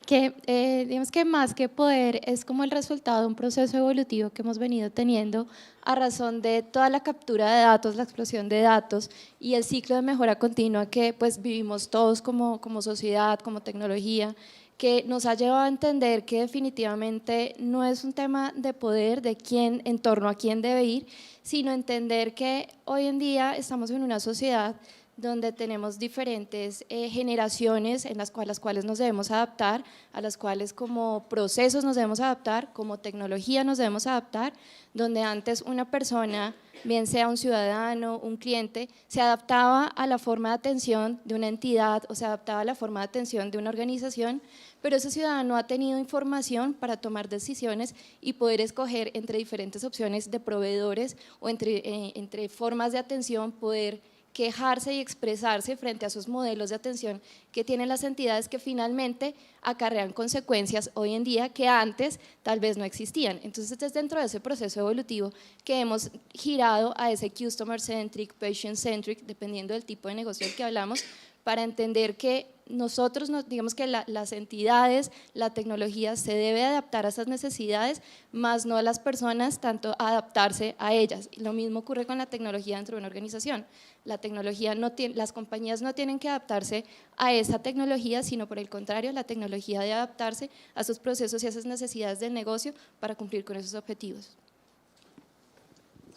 que digamos que más que poder es como el resultado de un proceso evolutivo que hemos venido teniendo a razón de toda la captura de datos, la explosión de datos y el ciclo de mejora continua que pues vivimos todos como sociedad, como tecnología, que nos ha llevado a entender que definitivamente no es un tema de poder, de quién, en torno a quién debe ir, sino entender que hoy en día estamos en una sociedad donde tenemos diferentes generaciones en las cuales nos debemos adaptar, a las cuales como procesos nos debemos adaptar, como tecnología nos debemos adaptar, donde antes una persona, bien sea un ciudadano, un cliente, se adaptaba a la forma de atención de una entidad o se adaptaba a la forma de atención de una organización, pero ese ciudadano ha tenido información para tomar decisiones y poder escoger entre diferentes opciones de proveedores o entre formas de atención, poder quejarse y expresarse frente a esos modelos de atención que tienen las entidades que finalmente acarrean consecuencias hoy en día que antes tal vez no existían. Entonces es dentro de ese proceso evolutivo que hemos girado a ese customer centric, patient centric, dependiendo del tipo de negocio del que hablamos, para entender que nosotros, digamos que las entidades, la tecnología se debe adaptar a esas necesidades, más no a las personas tanto adaptarse a ellas. Lo mismo ocurre con la tecnología dentro de una organización. La tecnología las compañías no tienen que adaptarse a esa tecnología, sino por el contrario, la tecnología debe adaptarse a sus procesos y a esas necesidades del negocio para cumplir con esos objetivos.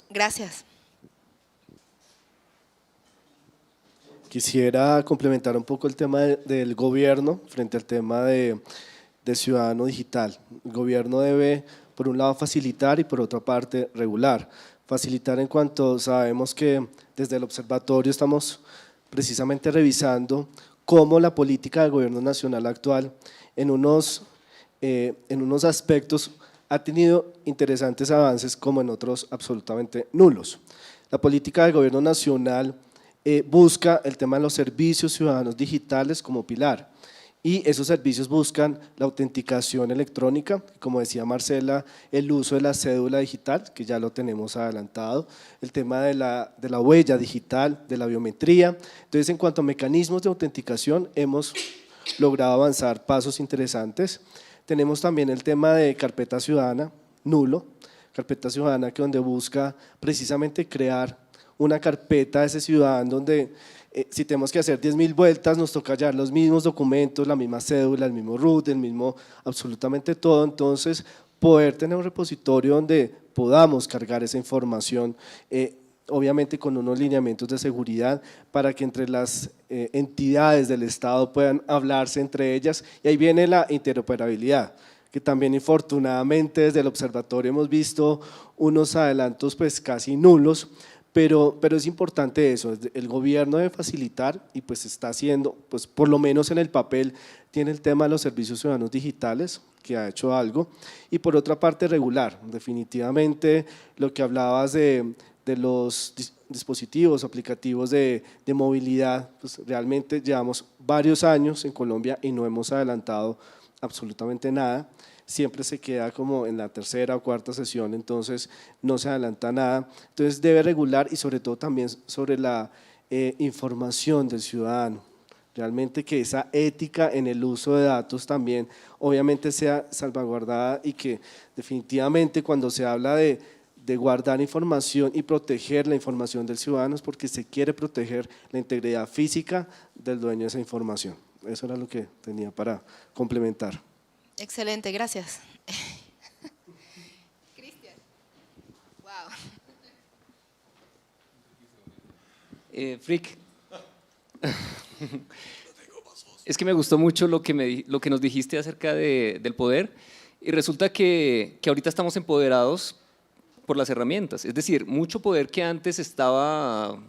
Gracias. Quisiera complementar un poco el tema del gobierno frente al tema de ciudadano digital. El gobierno debe, por un lado, facilitar y por otra parte, regular. Facilitar en cuanto sabemos que desde el observatorio estamos precisamente revisando cómo la política del gobierno nacional actual en unos aspectos ha tenido interesantes avances como en otros absolutamente nulos. La política del gobierno nacional busca el tema de los servicios ciudadanos digitales como pilar y esos servicios buscan la autenticación electrónica, como decía Marcela, el uso de la cédula digital, que ya lo tenemos adelantado, el tema de la huella digital, de la biometría. Entonces, en cuanto a mecanismos de autenticación, hemos logrado avanzar pasos interesantes. Tenemos también el tema de carpeta ciudadana, nulo, carpeta ciudadana que donde busca precisamente crear una carpeta de ese ciudadano donde si tenemos que hacer 10.000 vueltas nos toca hallar los mismos documentos, la misma cédula, el mismo root, el mismo absolutamente todo, entonces poder tener un repositorio donde podamos cargar esa información, obviamente con unos lineamientos de seguridad para que entre las entidades del Estado puedan hablarse entre ellas y ahí viene la interoperabilidad, que también infortunadamente desde el observatorio hemos visto unos adelantos pues casi nulos, pero es importante eso, el gobierno debe facilitar y pues está haciendo, pues por lo menos en el papel tiene el tema de los servicios ciudadanos digitales, que ha hecho algo, y por otra parte regular, definitivamente lo que hablabas de los dispositivos, aplicativos de movilidad, pues realmente llevamos varios años en Colombia y no hemos adelantado absolutamente nada, siempre se queda como en la tercera o cuarta sesión, entonces no se adelanta nada, entonces debe regular y sobre todo también sobre la información del ciudadano, realmente que esa ética en el uso de datos también obviamente sea salvaguardada y que definitivamente cuando se habla de guardar información y proteger la información del ciudadano es porque se quiere proteger la integridad física del dueño de esa información. Eso era lo que tenía para complementar. Excelente, gracias. Cristian. Wow. Frick. Es que me gustó mucho lo que nos dijiste acerca del poder y resulta que ahorita estamos empoderados por las herramientas, es decir, mucho poder que antes estaba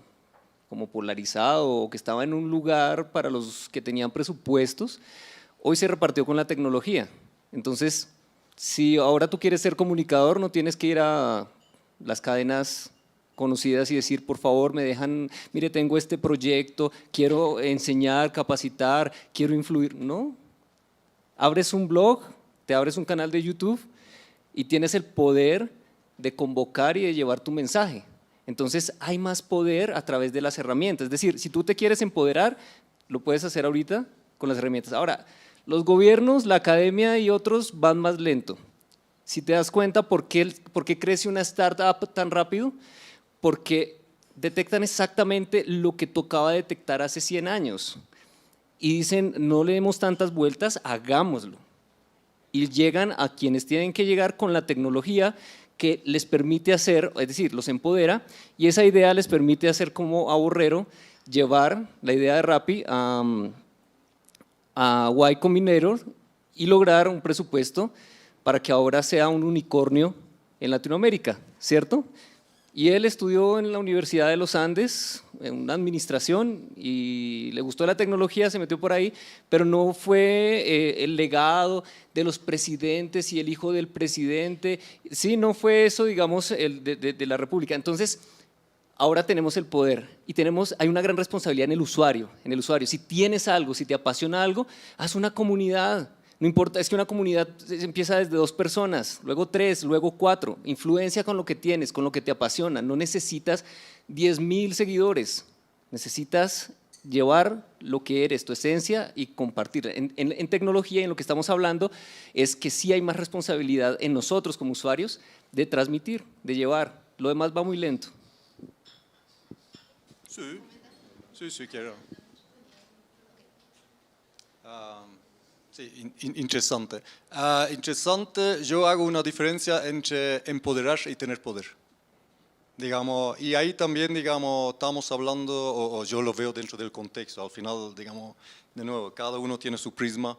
como polarizado o que estaba en un lugar para los que tenían presupuestos, hoy se repartió con la tecnología. Entonces, si ahora tú quieres ser comunicador, no tienes que ir a las cadenas conocidas y decir, por favor, me dejan, mire, tengo este proyecto, quiero enseñar, capacitar, quiero influir. No, abres un blog, te abres un canal de YouTube y tienes el poder de convocar y de llevar tu mensaje. Entonces hay más poder a través de las herramientas. Es decir, si tú te quieres empoderar, lo puedes hacer ahorita con las herramientas. Ahora, los gobiernos, la academia y otros van más lento. Si te das cuenta por qué crece una startup tan rápido, porque detectan exactamente lo que tocaba detectar hace 100 años. Y dicen, no le demos tantas vueltas, hagámoslo. Y llegan a quienes tienen que llegar con la tecnología que les permite hacer, es decir, los empodera, y esa idea les permite hacer como a Borrero, llevar la idea de Rappi a Y Combinator y lograr un presupuesto para que ahora sea un unicornio en Latinoamérica, ¿cierto? Y él estudió en la Universidad de los Andes, en una administración, y le gustó la tecnología, se metió por ahí, pero no fue el legado de los presidentes y el hijo del presidente, sí, no fue eso, digamos, de la República. Entonces, ahora tenemos el poder y hay una gran responsabilidad en el usuario. Si tienes algo, si te apasiona algo, haz una comunidad. No importa, es que una comunidad empieza desde 2 personas, luego 3, luego 4. Influencia con lo que tienes, con lo que te apasiona. No necesitas 10,000 seguidores, necesitas llevar lo que eres, tu esencia y compartirla. En tecnología, en lo que estamos hablando, es que sí hay más responsabilidad en nosotros como usuarios de transmitir, de llevar. Lo demás va muy lento. Sí, quiero. Sí, interesante. Interesante, yo hago una diferencia entre empoderar y tener poder. Digamos, y ahí también, digamos, estamos hablando, o yo lo veo dentro del contexto, al final, digamos, de nuevo, cada uno tiene su prisma.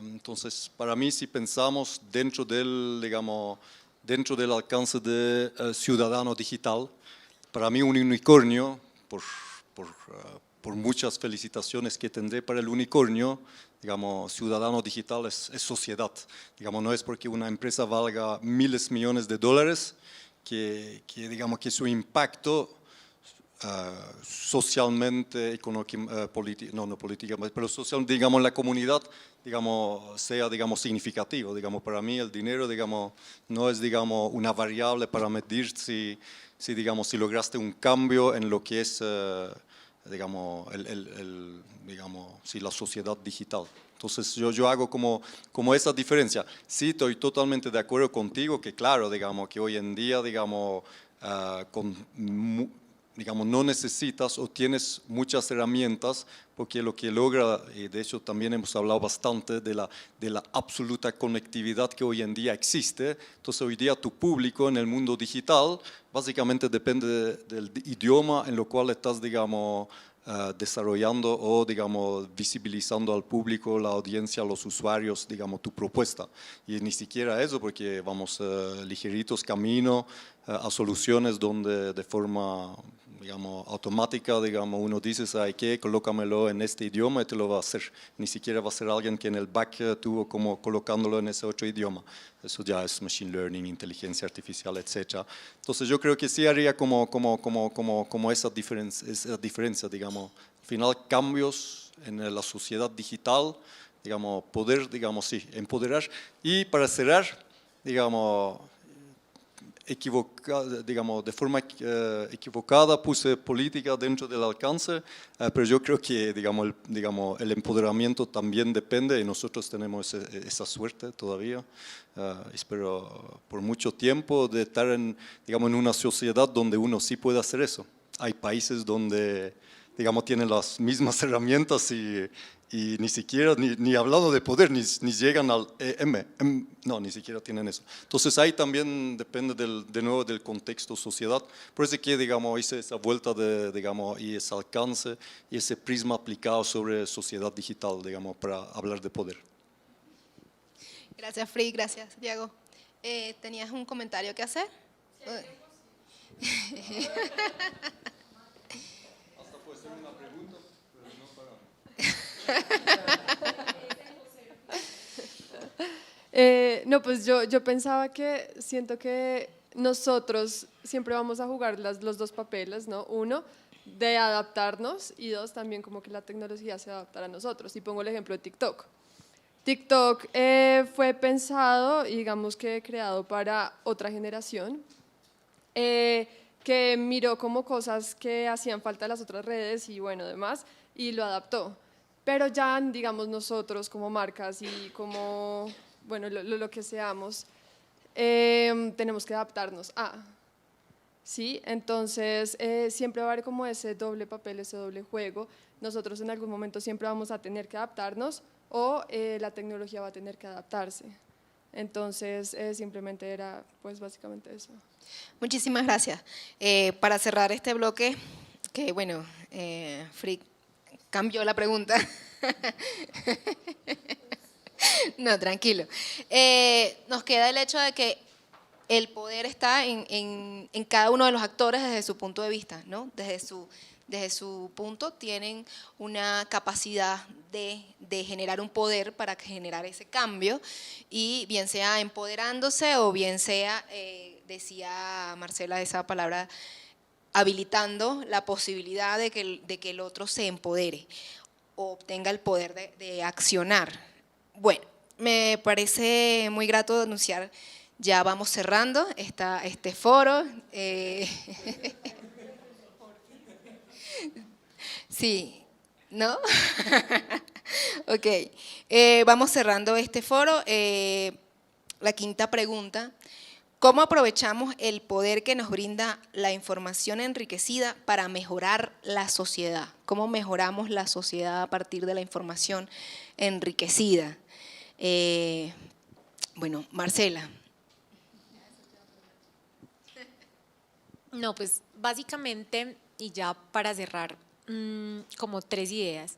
Entonces, para mí, si pensamos dentro del alcance de ciudadano digital, para mí un unicornio, por muchas felicitaciones que tendré para el unicornio, digamos, ciudadano digital es sociedad. Digamos, no es porque una empresa valga miles de millones de dólares digamos, que su impacto socialmente, no políticamente, pero social, digamos, la comunidad, digamos, sea, digamos, significativo. Digamos, para mí el dinero, digamos, no es, digamos, una variable para medir si digamos, si lograste un cambio en lo que es, digamos, la sociedad digital. Entonces yo hago como esa diferencia. Sí, estoy totalmente de acuerdo contigo que claro, digamos, que hoy en día, digamos, digamos, no necesitas o tienes muchas herramientas porque lo que logra, y de hecho también hemos hablado bastante de la absoluta conectividad que hoy en día existe. Entonces hoy día tu público en el mundo digital básicamente depende del idioma en lo cual estás, digamos, desarrollando o, digamos, visibilizando al público, la audiencia, a los usuarios, digamos, tu propuesta. Y ni siquiera eso, porque vamos ligeritos camino a soluciones donde de forma, digamos, automática, digamos, uno dice, ¿sabe qué? Colócamelo en este idioma y te lo va a hacer. Ni siquiera va a ser alguien que en el back tuvo como colocándolo en ese otro idioma. Eso ya es machine learning, inteligencia artificial, etc. Entonces yo creo que sí haría como esa diferencia, digamos. Al final, cambios en la sociedad digital, digamos, poder, digamos, sí, empoderar. Y para cerrar, digamos, de forma equivocada puse política dentro del alcance, pero yo creo que el empoderamiento también depende y nosotros tenemos esa suerte todavía, espero por mucho tiempo, de estar en una sociedad donde uno sí puede hacer eso. Hay países donde tienen las mismas herramientas y ni siquiera, ni hablando de poder, ni llegan al no, ni siquiera tienen eso. Entonces ahí también depende de nuevo del contexto sociedad, por eso que hice esa vuelta y ese alcance y ese prisma aplicado sobre sociedad digital, para hablar de poder. Gracias, Frick, gracias, Diego. ¿Tenías un comentario que hacer? Hasta puede ser una pregunta, pero no para... No, pues yo pensaba que siento que nosotros siempre vamos a jugar los dos papeles, ¿no? Uno, de adaptarnos y dos, también como que la tecnología se va a adaptar a nosotros. Y pongo el ejemplo de TikTok. TikTok fue pensado y digamos que creado para otra generación que miró como cosas que hacían falta en las otras redes y bueno, demás, y lo adaptó. Pero ya, digamos, nosotros como marcas y como, bueno, lo que seamos, tenemos que adaptarnos a, ¿sí? Entonces, siempre va a haber como ese doble papel, ese doble juego. Nosotros en algún momento siempre vamos a tener que adaptarnos o la tecnología va a tener que adaptarse. Entonces, simplemente era, pues, básicamente eso. Muchísimas gracias. Para cerrar este bloque, que bueno, Frick cambió la pregunta. No, tranquilo. Nos queda el hecho de que el poder está en cada uno de los actores desde su punto de vista, ¿no? Desde su punto tienen una capacidad de generar un poder para generar ese cambio y bien sea empoderándose o bien sea, decía Marcela esa palabra, habilitando la posibilidad de que el otro se empodere o obtenga el poder de accionar. Bueno, me parece muy grato anunciar, ya vamos cerrando este foro. Sí, ¿no? Ok, vamos cerrando este foro. La quinta pregunta. ¿Cómo aprovechamos el poder que nos brinda la información enriquecida para mejorar la sociedad? ¿Cómo mejoramos la sociedad a partir de la información enriquecida? Bueno, Marcela. No, pues básicamente, y ya para cerrar, como tres ideas.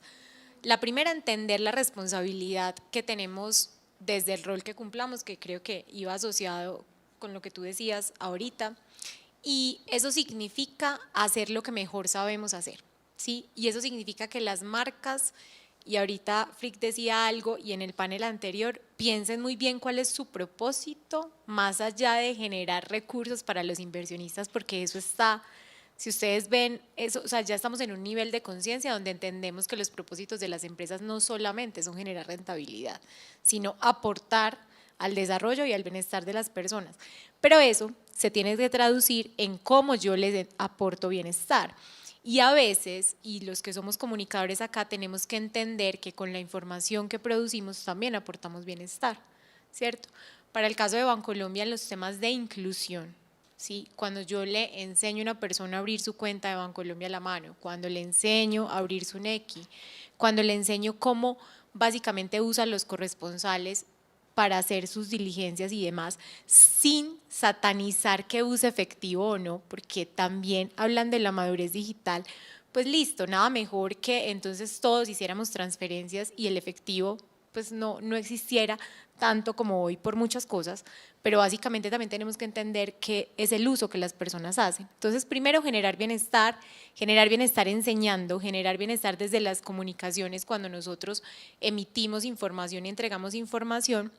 La primera, entender la responsabilidad que tenemos desde el rol que cumplamos, que creo que iba asociado con lo que tú decías ahorita, y eso significa hacer lo que mejor sabemos hacer, ¿sí? Y eso significa que las marcas, y ahorita Frick decía algo, y en el panel anterior, piensen muy bien cuál es su propósito, más allá de generar recursos para los inversionistas, porque eso está, si ustedes ven, eso, o sea, ya estamos en un nivel de conciencia donde entendemos que los propósitos de las empresas no solamente son generar rentabilidad, sino aportar al desarrollo y al bienestar de las personas. Pero eso se tiene que traducir en cómo yo les aporto bienestar. Y a veces, y los que somos comunicadores acá, tenemos que entender que con la información que producimos también aportamos bienestar, ¿cierto? Para el caso de Bancolombia, en los temas de inclusión, ¿sí? Cuando yo le enseño a una persona a abrir su cuenta de Bancolombia a la mano, cuando le enseño a abrir su NECI, cuando le enseño cómo básicamente usa los corresponsales para hacer sus diligencias y demás, sin satanizar que use efectivo o no, porque también hablan de la madurez digital, pues listo, nada mejor que entonces todos hiciéramos transferencias y el efectivo pues no existiera tanto como hoy por muchas cosas, pero básicamente también tenemos que entender que es el uso que las personas hacen. Entonces, primero generar bienestar enseñando, generar bienestar desde las comunicaciones cuando nosotros emitimos información y entregamos información.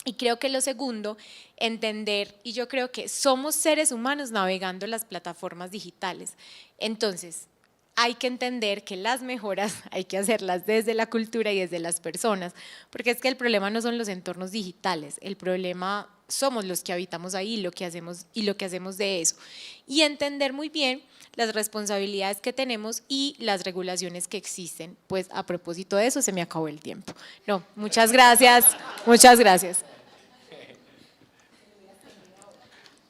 Y creo que lo segundo, entender, y yo creo que somos seres humanos navegando las plataformas digitales. Entonces, hay que entender que las mejoras hay que hacerlas desde la cultura y desde las personas, porque es que el problema no son los entornos digitales, el problema somos los que habitamos ahí lo que hacemos y lo que hacemos de eso. Y entender muy bien las responsabilidades que tenemos y las regulaciones que existen. Pues a propósito de eso se me acabó el tiempo. No, muchas gracias, muchas gracias.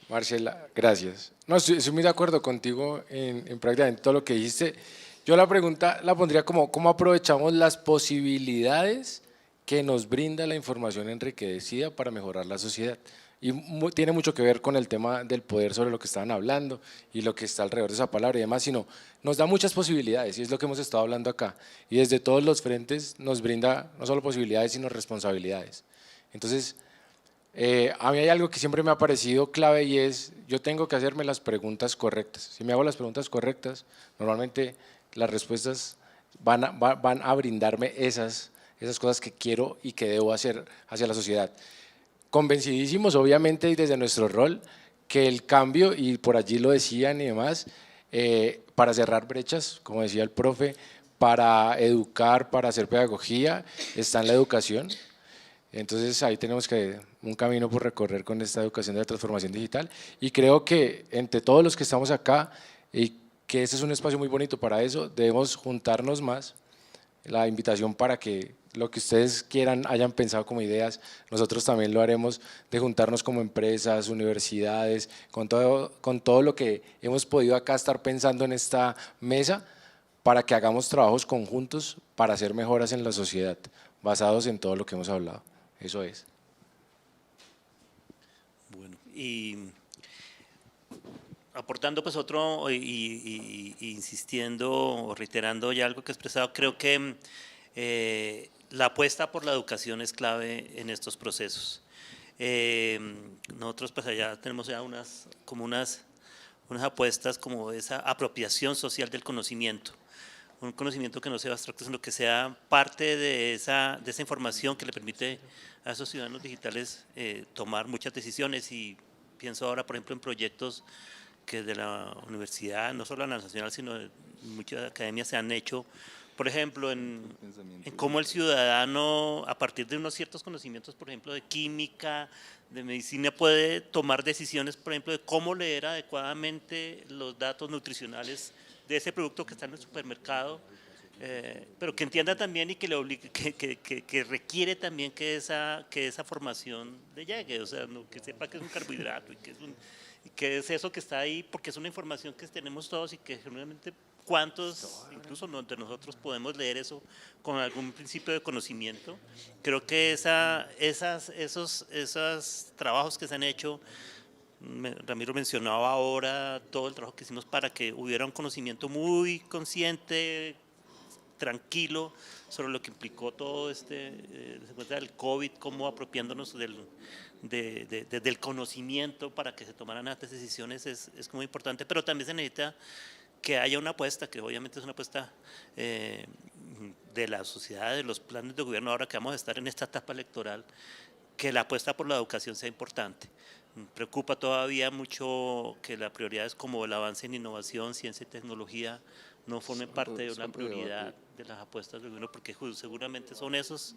Marcela, gracias. No, estoy muy de acuerdo contigo en prácticamente todo lo que dijiste. Yo la pregunta la pondría como, ¿cómo aprovechamos las posibilidades que nos brinda la información enriquecida para mejorar la sociedad? Y tiene mucho que ver con el tema del poder sobre lo que estaban hablando y lo que está alrededor de esa palabra y demás, sino nos da muchas posibilidades y es lo que hemos estado hablando acá. Y desde todos los frentes nos brinda no solo posibilidades, sino responsabilidades. Entonces, a mí hay algo que siempre me ha parecido clave y es, yo tengo que hacerme las preguntas correctas. Si me hago las preguntas correctas, normalmente las respuestas van a brindarme esas cosas que quiero y que debo hacer hacia la sociedad. Convencidísimos, obviamente, y desde nuestro rol, que el cambio, y por allí lo decían y demás, para cerrar brechas, como decía el profe, para educar, para hacer pedagogía, está en la educación. Entonces ahí tenemos un camino por recorrer con esta educación de la transformación digital y creo que entre todos los que estamos acá y que este es un espacio muy bonito para eso, debemos juntarnos más, la invitación para que lo que ustedes quieran, hayan pensado como ideas, nosotros también lo haremos, de juntarnos como empresas, universidades, con todo lo que hemos podido acá estar pensando en esta mesa, para que hagamos trabajos conjuntos para hacer mejoras en la sociedad, basados en todo lo que hemos hablado. Eso es. Bueno, y aportando pues otro y insistiendo o reiterando ya algo que he expresado, creo que la apuesta por la educación es clave en estos procesos. Nosotros pues allá tenemos ya unas apuestas como esa apropiación social del conocimiento. Un conocimiento que no sea abstracto, sino que sea parte de esa información que le permite a esos ciudadanos digitales tomar muchas decisiones. Y pienso ahora, por ejemplo, en proyectos que de la universidad, no solo la nacional, sino de muchas academias se han hecho, por ejemplo, en cómo el ciudadano, a partir de unos ciertos conocimientos, por ejemplo, de química, de medicina, puede tomar decisiones, por ejemplo, de cómo leer adecuadamente los datos nutricionales de ese producto que está en el supermercado, pero que entienda también y que le obligue, que requiere también que esa formación le llegue, o sea, que sepa que es un carbohidrato y que es eso que está ahí, porque es una información que tenemos todos y que generalmente cuántos, incluso de nosotros podemos leer eso con algún principio de conocimiento. Creo que esos trabajos que se han hecho, Ramiro mencionaba ahora todo el trabajo que hicimos para que hubiera un conocimiento muy consciente, tranquilo, sobre lo que implicó todo el COVID, cómo apropiándonos del conocimiento para que se tomaran estas decisiones es muy importante, pero también se necesita que haya una apuesta, que obviamente es una apuesta de la sociedad, de los planes de gobierno, ahora que vamos a estar en esta etapa electoral, que la apuesta por la educación sea importante. Me preocupa todavía mucho que las prioridades como el avance en innovación, ciencia y tecnología no formen parte de una prioridad de las apuestas del gobierno, porque seguramente son esas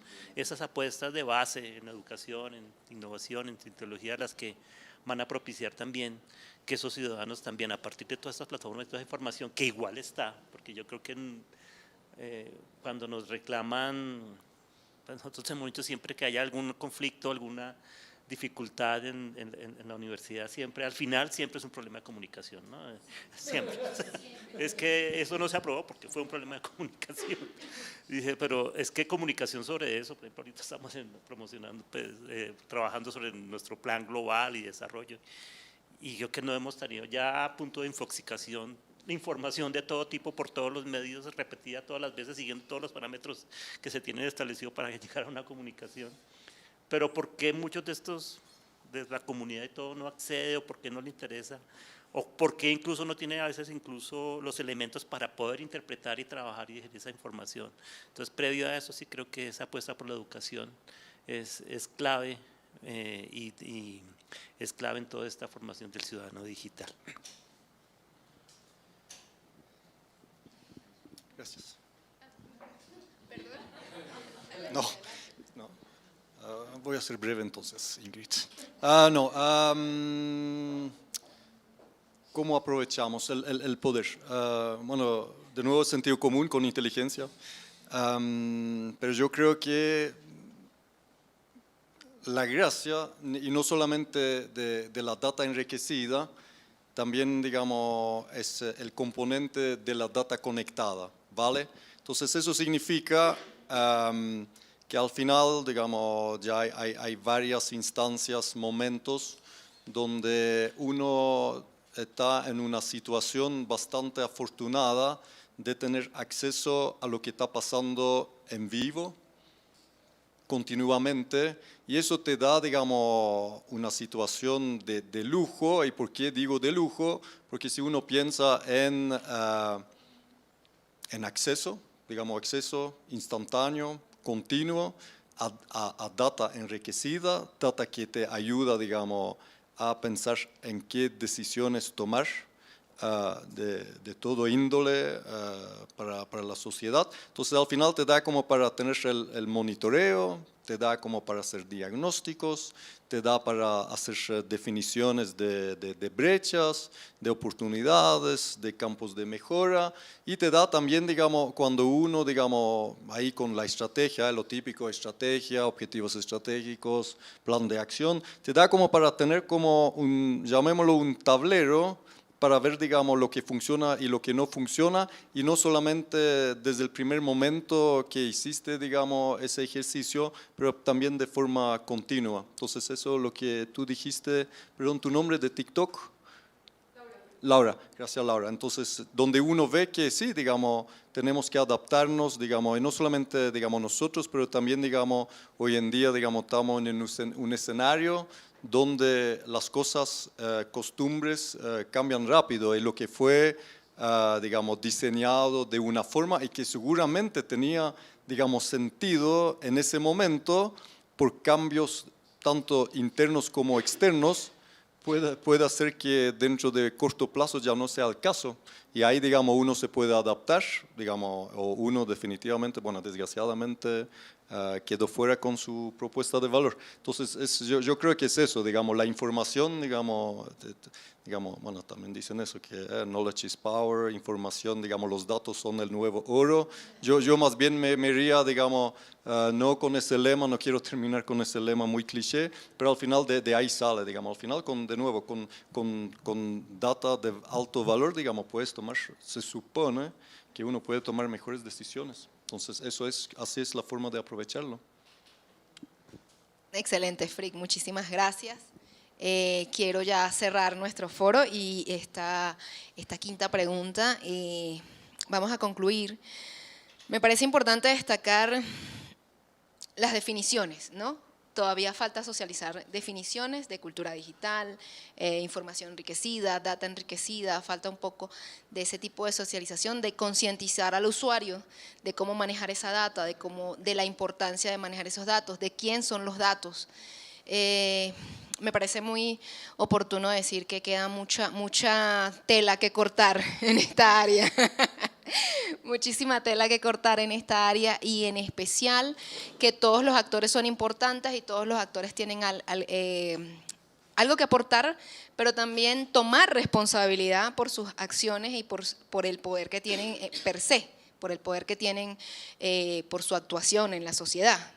apuestas de base en educación, en innovación, en tecnología, las que van a propiciar también que esos ciudadanos también, a partir de todas estas plataformas, de toda esa información, que igual está, porque yo creo que cuando nos reclaman, pues nosotros hemos dicho siempre que haya algún conflicto, alguna dificultad en la universidad, siempre, al final siempre es un problema de comunicación, ¿no? Siempre. Es que eso no se aprobó porque fue un problema de comunicación. Dije, pero es que comunicación sobre eso, por ejemplo, ahorita estamos promocionando, pues, trabajando sobre nuestro plan global y desarrollo, y yo que no hemos tenido ya a punto de infoxicación información de todo tipo por todos los medios, repetida todas las veces, siguiendo todos los parámetros que se tienen establecidos para llegar a una comunicación. Pero ¿por qué muchos de estos, de la comunidad y todo, no accede o por qué no le interesa? O por qué incluso no tiene a veces incluso los elementos para poder interpretar y trabajar y digerir esa información. Entonces, previo a eso, sí creo que esa apuesta por la educación es clave y es clave en toda esta formación del ciudadano digital. Gracias. No, no. Voy a ser breve entonces, Ingrid. ¿Cómo aprovechamos el poder? Bueno, de nuevo sentido común con inteligencia, pero yo creo que la gracia, y no solamente de la data enriquecida, también, digamos, es el componente de la data conectada, ¿vale? Entonces, eso significa que al final, digamos, ya hay varias instancias, momentos, donde uno está en una situación bastante afortunada de tener acceso a lo que está pasando en vivo, continuamente, y eso te da, digamos, una situación de lujo. ¿Y por qué digo de lujo? Porque si uno piensa en acceso, digamos, acceso instantáneo, continuo, a data enriquecida, data que te ayuda, digamos, a pensar en qué decisiones tomar de todo índole para la sociedad. Entonces, al final te da como para tener el monitoreo, te da como para hacer diagnósticos, te da para hacer definiciones de brechas, de oportunidades, de campos de mejora, y te da también, digamos, cuando uno, digamos, ahí con la estrategia, lo típico, estrategia, objetivos estratégicos, plan de acción, te da como para tener como un, llamémoslo un tablero, para ver, digamos, lo que funciona y lo que no funciona, y no solamente desde el primer momento que hiciste, digamos, ese ejercicio, pero también de forma continua. Entonces, eso es lo que tú dijiste, perdón, tu nombre de TikTok. Laura, gracias Laura. Entonces, donde uno ve que sí, digamos, tenemos que adaptarnos, digamos, y no solamente, digamos, nosotros, pero también, digamos, hoy en día, digamos, estamos en un escenario donde las cosas, costumbres cambian rápido, y lo que fue, digamos, diseñado de una forma y que seguramente tenía, digamos, sentido en ese momento por cambios tanto internos como externos, puede hacer que dentro de corto plazo ya no sea el caso, y ahí, digamos, uno se puede adaptar, digamos, o uno definitivamente, bueno, desgraciadamente, quedó fuera con su propuesta de valor. Entonces, yo creo que es eso, digamos, la información, digamos, bueno, también dicen eso, que knowledge is power, información, digamos, los datos son el nuevo oro. Yo más bien me iría, digamos, no con ese lema, no quiero terminar con ese lema muy cliché, pero al final de ahí sale, digamos, al final, de nuevo, con data de alto valor, digamos, puedes tomar, se supone que uno puede tomar mejores decisiones. Entonces, así es la forma de aprovecharlo. Excelente, Frick, muchísimas gracias. Quiero ya cerrar nuestro foro y esta quinta pregunta. Vamos a concluir. Me parece importante destacar las definiciones, ¿no? Todavía falta socializar definiciones de cultura digital, información enriquecida, data enriquecida, falta un poco de ese tipo de socialización, de concientizar al usuario de cómo manejar esa data, de la importancia de manejar esos datos, de quién son los datos. Me parece muy oportuno decir que queda mucha tela que cortar en esta área. Muchísima tela que cortar en esta área, y en especial que todos los actores son importantes y todos los actores tienen algo que aportar, pero también tomar responsabilidad por sus acciones y por el poder que tienen per se, por el poder que tienen por su actuación en la sociedad.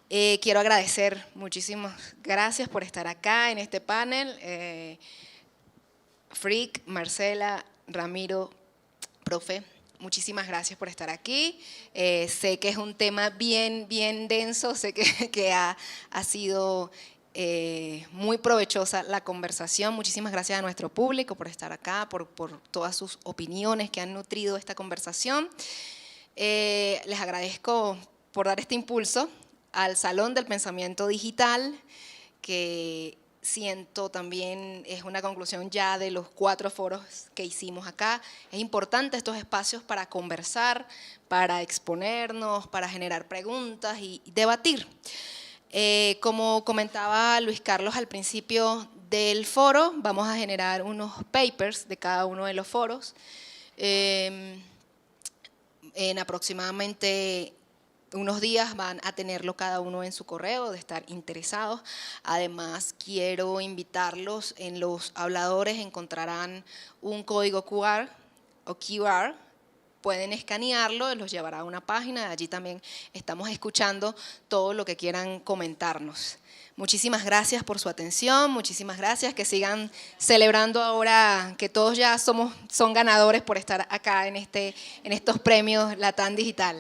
Quiero agradecer, muchísimas gracias por estar acá en este panel. Frick, Marcela, Ramiro, profe, muchísimas gracias por estar aquí. Sé que es un tema bien denso, sé que ha sido muy provechosa la conversación. Muchísimas gracias a nuestro público por estar acá, por todas sus opiniones que han nutrido esta conversación. Les agradezco por dar este impulso al Salón del Pensamiento Digital, que siento también es una conclusión ya de los 4 foros que hicimos acá. Es importante estos espacios para conversar, para exponernos, para generar preguntas y debatir. Como comentaba Luis Carlos al principio del foro, vamos a generar unos papers de cada uno de los foros. En aproximadamente unos días van a tenerlo cada uno en su correo, de estar interesados. Además, quiero invitarlos, en los habladores encontrarán un código QR o QR, pueden escanearlo, los llevará a una página, allí también estamos escuchando todo lo que quieran comentarnos. Muchísimas gracias por su atención, muchísimas gracias, que sigan celebrando ahora que todos ya son ganadores por estar acá en estos premios Latam Digital.